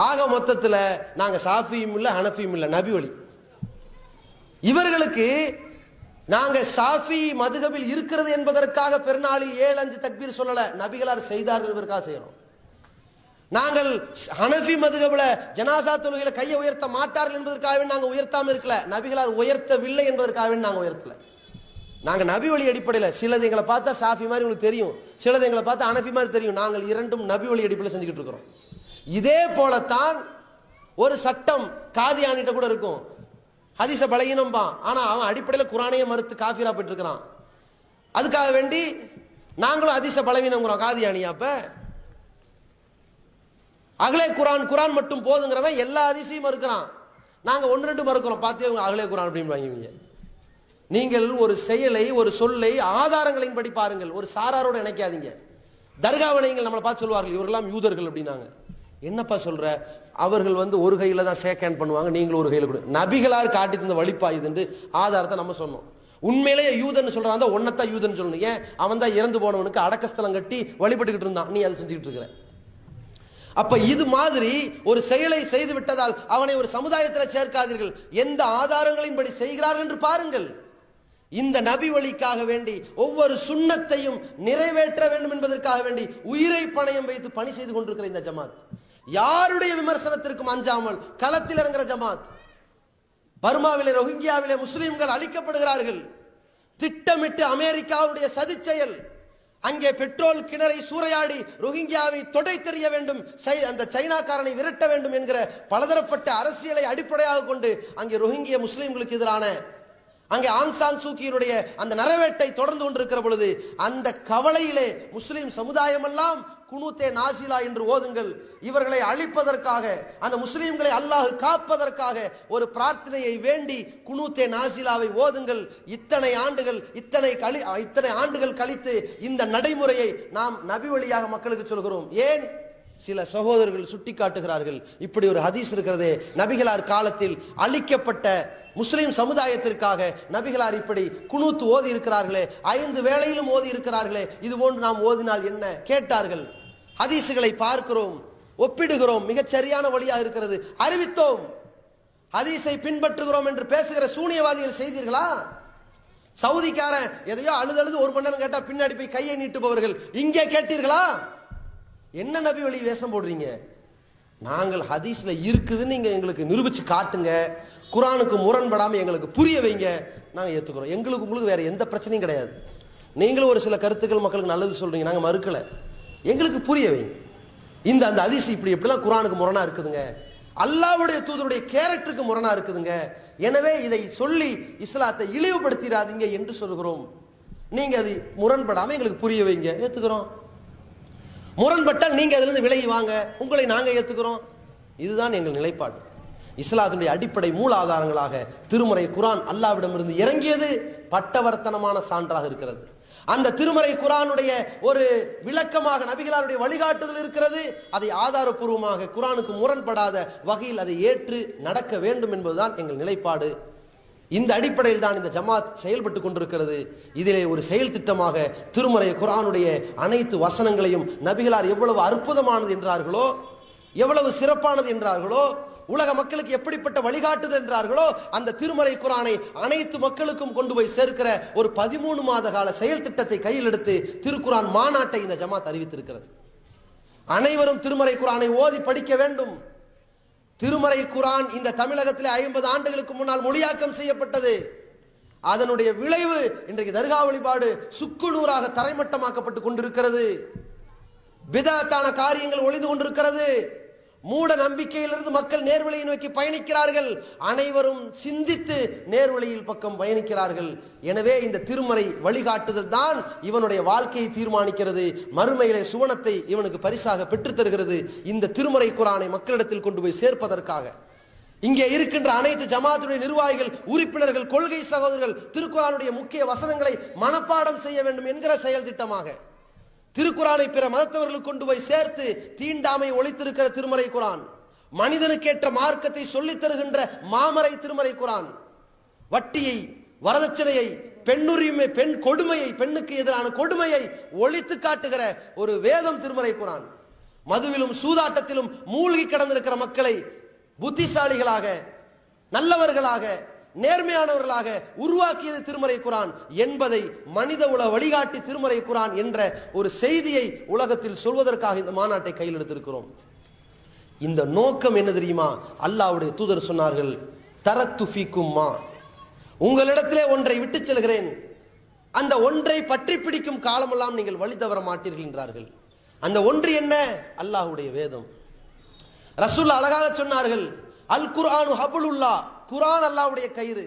ஆக மொத்தத்தில் நாங்கள் சாஃபியும் இல்லை ஹனஃபியும் இல்லை, நபி வழி. இவர்களுக்கு நாங்க ஷாஃபி மதுகபில் இருக்கிறது என்பதற்காக பெருநாளில் 7-5 தக்பீர் சொல்லல, நபிகளார் செய்தார்கள் என்பதற்காக செய்யறோம். நாங்கள் ஹனஃபி மதுகபில ஜனாசா தொழுகையில கையை உயர்த்த மாட்டார்கள் என்பதற்காக நாங்க உயர்த்தாம இருக்கல, நபிகளார் உயர்த்தவில்லை என்பதற்காக நாங்க உயர்த்தல. நாங்க நபி வழி அடிப்படையில் சிலது எங்களை பார்த்தா ஷாஃபி மாதிரி உங்களுக்கு தெரியும், சிலது எங்களை பார்த்தா ஹனஃபி மாதிரி தெரியும். நாங்கள் இரண்டும் நபி வழி அடிப்படையில் செஞ்சுக்கிட்டு இருக்கிறோம். இதே போலத்தான் ஒரு சட்டம் காதியானிட்ட கூட இருக்கும். ஹதீஸ பலகீனம்பா, ஆனா அவன் அடிப்படையில் குரானையே மறுத்து காஃபிரா போயிட்டு இருக்கிறான். அதுக்காக வேண்டி நாங்களும் ஹதீஸ பலவீனங்கிறோம். காதியானியா? அப்ப அகலே குரான் மட்டும் போதுங்கிறவன் எல்லா ஹதீஸையும் மறுக்கிறான். நாங்க 1-2 மறுக்கிறோம். பார்த்தே அகலே குரான் அப்படின்னு வாங்குவீங்க. நீங்கள் ஒரு செயலை, ஒரு சொல்லை ஆதாரங்களின் படி பாருங்கள், ஒரு சாராரோட இணைக்காதீங்க. தர்காவனைகள் நம்மளை பார்த்து சொல்லுவார்கள் இவர்களெல்லாம் யூதர்கள் அப்படின்னாங்க. என்னப்பா சொல்ற? அவர்கள் ஒரு கையில தான் ஷேக் ஹேண்ட் பண்ணுவாங்க, நீங்களும் ஒரு கையில கொடு. நபிகளார் காட்டி தந்த வழிப்பா இதுன்னு ஆதாரத்தை நம்ம சொன்னோம். உண்மையிலேயே யூதன் சொல்றான், ஒன்னத்தான் யூதன் சொல்லணும். ஏன்? அவன் தான் இறந்து போனவனுக்கு அடக்கஸ்தலம் கட்டி வழிபட்டுக்கிட்டு இருந்தான், நீ அதை செஞ்சுக்கிட்டு இருக்கிற. அப்ப இது மாதிரி ஒரு செயலை செய்து விட்டதால் அவனை ஒரு சமுதாயத்தில் சேர்க்காதீர்கள். எந்த ஆதாரங்களின்படி செய்கிறார்கள் என்று பாருங்கள். இந்த நபி வழிக்காக வேண்டி ஒவ்வொரு சுண்ணத்தையும் நிறைவேற்ற வேண்டும் என்பதற்காக வேண்டி உயிரை பணயம் வைத்து பணி செய்து கொண்டிருக்கிற இந்த ஜமாத், யாருடைய விமர்சனத்திற்கும் அஞ்சாமல் களத்தில் இறங்குற ஜமாத். பர்மாவிலே, ரோஹிங்கியாவிலே முஸ்லிம்கள் அழிக்கப்படுகிறார்கள். திட்டமிட்டு அமெரிக்காவுடைய சதி செயல். அங்கே பெட்ரோல் கிணறை சூறையாடி ரோஹிங்கியாவை தொடை தெரிய வேண்டும், அந்த சைனாக்காரனை விரட்ட வேண்டும் என்கிற பலதரப்பட்ட அரசியலை அடிப்படையாக கொண்டு அங்கே ரோஹிங்கிய முஸ்லிம்களுக்கு எதிரான அங்கே ஆங் சாங் சூக்கியினுடைய அந்த நரவேட்டை தொடர்ந்து கொண்டிருக்கிற பொழுது அந்த கவலையிலே முஸ்லிம் சமுதாயம் எல்லாம் குனூத்தே நாசிலா என்று ஓதுங்கள். இவர்களை அழிப்பதற்காக, அந்த முஸ்லிம்களை அல்லாஹ் காப்பதற்காக ஒரு பிரார்த்தனையை வேண்டி குனூத்தே நாசிலாவை ஓதுங்கள். இத்தனை ஆண்டுகள் கழித்து இந்த நடைமுறையை நாம் நபி வழியாக மக்களுக்கு சொல்கிறோம். ஏன்? சில சகோதரர்கள் சுட்டி காட்டுகிறார்கள், இப்படி ஒரு ஹதீஸ் இருக்கிறதே, நபிகளார் காலத்தில் அழிக்கப்பட்ட முஸ்லிம் சமுதாயத்திற்காக நபிகளார் இப்படி குனூத் ஓதி இருக்கிறார்களே, 5 வேளையிலும் ஓதி இருக்கிறார்களே, இது போன்று நாம் ஓதினால் என்ன கேட்டார்கள். ஹதீசுகளை பார்க்கிறோம், ஒப்பிடுகிறோம், மிகச் சரியான வழியாக இருக்கிறது, அறிவித்தோம். ஹதீஸை பின்பற்றுகிறோம் என்று பேசுகிற சூனியவாதிகள் செய்தீர்களா? சவுதிக்காரன் எதையோ அழுது 1 மணி நேரம் கேட்டா பின்னாடி போய் கையை நீட்டுபவர்கள் இங்கே கேட்டீர்களா? என்ன நபி வழி வேஷம் போடுறீங்க? நாங்கள் ஹதீஸ்ல இருக்குதுன்னு நீங்க எங்களுக்கு நிரூபிச்சு காட்டுங்க, குர்ஆனுக்கு முரண்படாம எங்களுக்கு புரிய வைங்க, நாங்கள் ஏத்துக்கிறோம். எங்களுக்கு உங்களுக்கு வேற எந்த பிரச்சனையும் கிடையாது. நீங்களும் ஒரு சில கருத்துக்கள் மக்களுக்கு நல்லது சொல்றீங்க, நாங்கள் மறுக்கல, எங்களுக்கு புரிய வைங்க. இந்த அந்த ஹதீஸ் இப்படிலாம் குர்ஆனுக்கு முரணா இருக்குதுங்க, அல்லாஹ்வுடைய தூதருடைய கேரக்டருக்கு முரணா இருக்குதுங்க, எனவே இதை சொல்லி இஸ்லாத்தை இழிவுபடுத்திடாதீங்க என்று சொல்கிறோம். நீங்க அது முரண்படாம எங்களுக்கு புரிய வைங்க, ஏத்துக்கிறோம். முரண்பட்டால் நீங்க அதிலிருந்து விலகி வாங்க, உங்களை நாங்க ஏத்துக்கிறோம். இதுதான் எங்கள் நிலைப்பாடு. இஸ்லாத்தினுடைய அடிப்படை மூலாதாரங்களாக திருமறை குர்ஆன் அல்லாஹ்விடமிருந்து இறங்கியது பட்டவர்த்தனமான சான்றாக இருக்கிறது. அந்த திருமறை குர்ஆனுடைய ஒரு விளக்கமாக நபிகளாருடைய வழிகாட்டுதல் இருக்கிறது. அதை ஆதாரப்பூர்வமாக குர்ஆனுக்கு முரண்படாத வகையில் அதை ஏற்று நடக்க வேண்டும் என்பதுதான் எங்கள் நிலைப்பாடு. இந்த அடிப்படையில் தான் இந்த ஜமாத் செயல்பட்டு கொண்டிருக்கிறது. இதிலே ஒரு செயல் திட்டமாக திருமறை குர்ஆனுடைய அனைத்து வசனங்களையும் நபிகளார் எவ்வளவு அற்புதமானது என்றார்களோ, எவ்வளவு சிறப்பானது என்றார்களோ, உலக மக்களுக்கு எப்படிப்பட்ட வழிகாட்டுதல் என்றார்களோ, அந்த திருமறை குர்ஆனை அனைத்து மக்களுக்கும் கொண்டு போய் சேர்க்கிற ஒரு 13 மாத கால செயல் திட்டத்தை கையில் எடுத்து திருக்குர்ஆன் மாநாட்டை இந்த ஜமாத் அறிவித்திருக்கிறது. அனைவரும் திருமறை குர்ஆனை ஓதி படிக்க வேண்டும். திருமறை குர்ஆன் இந்த தமிழகத்திலே 50 ஆண்டுகளுக்கு முன்னால் மொழியாக்கம் செய்யப்பட்டது. அதனுடைய விளைவு இன்றைக்கு தர்கா வழிபாடு சுக்குநூறாக தரைமட்டமாக்கப்பட்டு கொண்டிருக்கிறது. பிதஅத்தான காரியங்கள் ஒளிந்து கொண்டிருக்கிறது. மூட நம்பிக்கையிலிருந்து மக்கள் நேர்வழியை நோக்கி பயணிக்கிறார்கள். அனைவரும் சிந்தித்து நேர்வழியில் பக்கம் பயணிக்கிறார்கள். எனவே இந்த திருமறை வழிகாட்டுதல் தான் இவனுடைய வாழ்க்கையை தீர்மானிக்கிறது, மறுமையிலே சுவனத்தை இவனுக்கு பரிசாக பெற்றுத் தருகிறது. இந்த திருமறை குர்ஆனை மக்களிடத்தில் கொண்டு போய் சேர்ப்பதற்காக இங்கே இருக்கின்ற அனைத்து ஜமாத்துடைய நிர்வாகிகள், உறுப்பினர்கள், கொள்கை சகோதரர்கள் திருக்குர்ஆனுடைய முக்கிய வசனங்களை மனப்பாடம் செய்ய வேண்டும் என்கிற செயல் திட்டமாக திருக்குர்ஆனை பிற மதத்தவர்களுக்கு கொண்டு போய் சேர்த்து தீண்டாமை ஒழித்திருக்கிற திருமறை குர்ஆன், மனிதனுக்கேற்ற மார்க்கத்தை சொல்லித் தருகின்ற மாமறை திருமறை குர்ஆன், வட்டியை, வரதட்சணையை, பெண்ணுரிமை, பெண் கொடுமையை, பெண்ணுக்கு எதிரான கொடுமையை ஒழித்து காட்டுகிற ஒரு வேதம் திருமறை குர்ஆன். மதுவிலும் சூதாட்டத்திலும் மூழ்கி கிடந்திருக்கிற மக்களை புத்திசாலிகளாக, நல்லவர்களாக, நேர்மையானவர்களாக உருவாக்கியது திருமறை குர்ஆன் என்பதை மனித உல வழிகாட்டி திருமறை குர்ஆன் என்ற ஒரு செய்தியை உலகத்தில் சொல்வதற்காக இந்த மாநாட்டை கையில் எடுத்திருக்கிறோம். இந்த நோக்கம் என்ன தெரியுமா? அல்லாஹ்வுடைய தூதர் சொன்னார்கள், தரக்து ஃபீக்கும் மா, உங்களிடத்திலே ஒன்றை விட்டு செல்கிறேன், அந்த ஒன்றை பற்றி பிடிக்கும் காலமெல்லாம் நீங்கள் வழி தவற மாட்டீர்கள் என்றார்கள். அந்த ஒன்று என்ன? அல்லாஹ்வுடைய வேதம். ரசூல் அழகாக சொன்னார்கள், அல் குர்ஆனு ஹபுலுல்லா, குர்ஆன் அல்லாஹ்வுடைய கயிறு,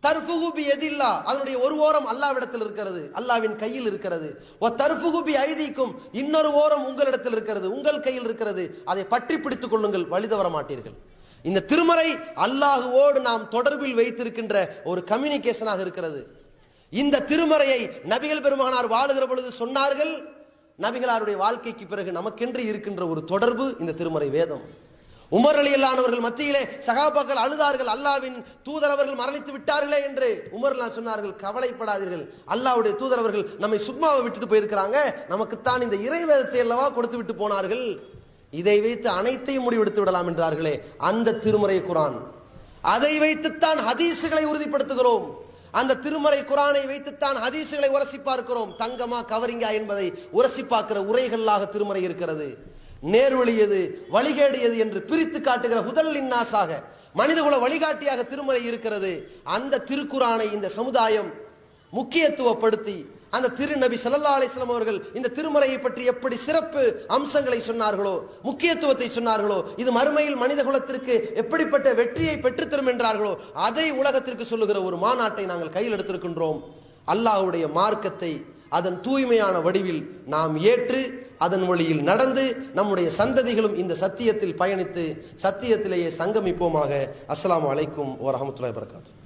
தர்ஃபுகு பி யதில்லா, அதனுடைய ஒரு ஓரம் அல்லாஹ்விடத்தில் இருக்கிறது, அல்லாஹ்வின் கையில் இருக்கிறது, வ தர்ஃபுகு பி ஐதீக்கும், இன்னொரு ஓரம் உங்களிடத்தில் இருக்கிறது, உங்கள் கையில் இருக்கிறது, அதை பற்றி பிடித்துக் கொள்ளுங்கள், வழி தவற மாட்டீர்கள். இந்த திருமறை அல்லாஹ்வோடு நாம் தொடர்பில் வைத்திருக்கின்ற ஒரு கம்யூனிகேஷனாக இருக்கிறது. இந்த திருமறையை நபிகள் பெருமானார் வாழுகிற பொழுது சொன்னார்கள். நபிகளாருடைய வாழ்க்கைக்கு பிறகு நமக்கென்று இருக்கின்ற ஒரு தொடர்பு இந்த திருமறை வேதம். உமர் ரலியல்லாஹு மத்தியிலே சஹாபாக்கள் அழுதார்கள், அல்லாஹ்வின் தூதர் அவர்கள் மரணித்து விட்டார்களே என்று. உமர்லாம் சொன்னார்கள், கவலைப்படாதீர்கள், அல்லாஹ்வுடைய தூதர் அவர்கள் நம்மை சும்மாவை விட்டுட்டு போயிருக்கிறாங்க, நமக்குத்தான் இந்த இறை வேதத்தை அல்லவா கொடுத்து விட்டு போனார்கள், இதை வைத்து அனைத்தையும் முடிவெடுத்து விடலாம் என்றார்களே, அந்த திருமறை குர்ஆன். அதை வைத்துத்தான் ஹதீசுகளை உறுதிப்படுத்துகிறோம். அந்த திருமறை குர்ஆனை வைத்துத்தான் ஹதீசுகளை உரசி பார்க்கிறோம். தங்கமா கவரிங்கா என்பதை உரசி பார்க்கிற உரைகளாக திருமறை இருக்கிறது. நேர்வழியது, வழிகேடியது என்று பிரித்து காட்டுகிற ஹுதல் இன்னாஸாக, மனிதகுல வழிகாட்டியாக திருமறை இருக்கிறது. அந்த திருக்குர்ஆனை இந்த சமுதாயம் முக்கியத்துவப்படுத்தி, அந்த திருநபி ஸல்லல்லாஹு அலைஹி வஸல்லம் அவர்கள் இந்த திருமறையை பற்றி எப்படி சிறப்பு அம்சங்களை சொன்னார்களோ, முக்கியத்துவத்தை சொன்னார்களோ, இது மறுமையில் மனித குலத்திற்கு எப்படிப்பட்ட வெற்றியை பெற்றுத்தரும் என்றார்களோ, அதை உலகத்திற்கு சொல்லுகிற ஒரு மாநாட்டை நாங்கள் கையில் எடுத்திருக்கின்றோம். அல்லாஹ்வுடைய மார்க்கத்தை அதன் தூய்மையான வடிவில் நாம் ஏற்று அதன் வழியில் நடந்து நம்முடைய சந்ததிகளும் இந்த சத்தியத்தில் பயணித்து சத்தியத்திலேயே சங்கமிப்போமாக. அஸ்ஸலாமு அலைக்கும் வரஹ்மத்துல்லாஹி வபரகாத்துஹு.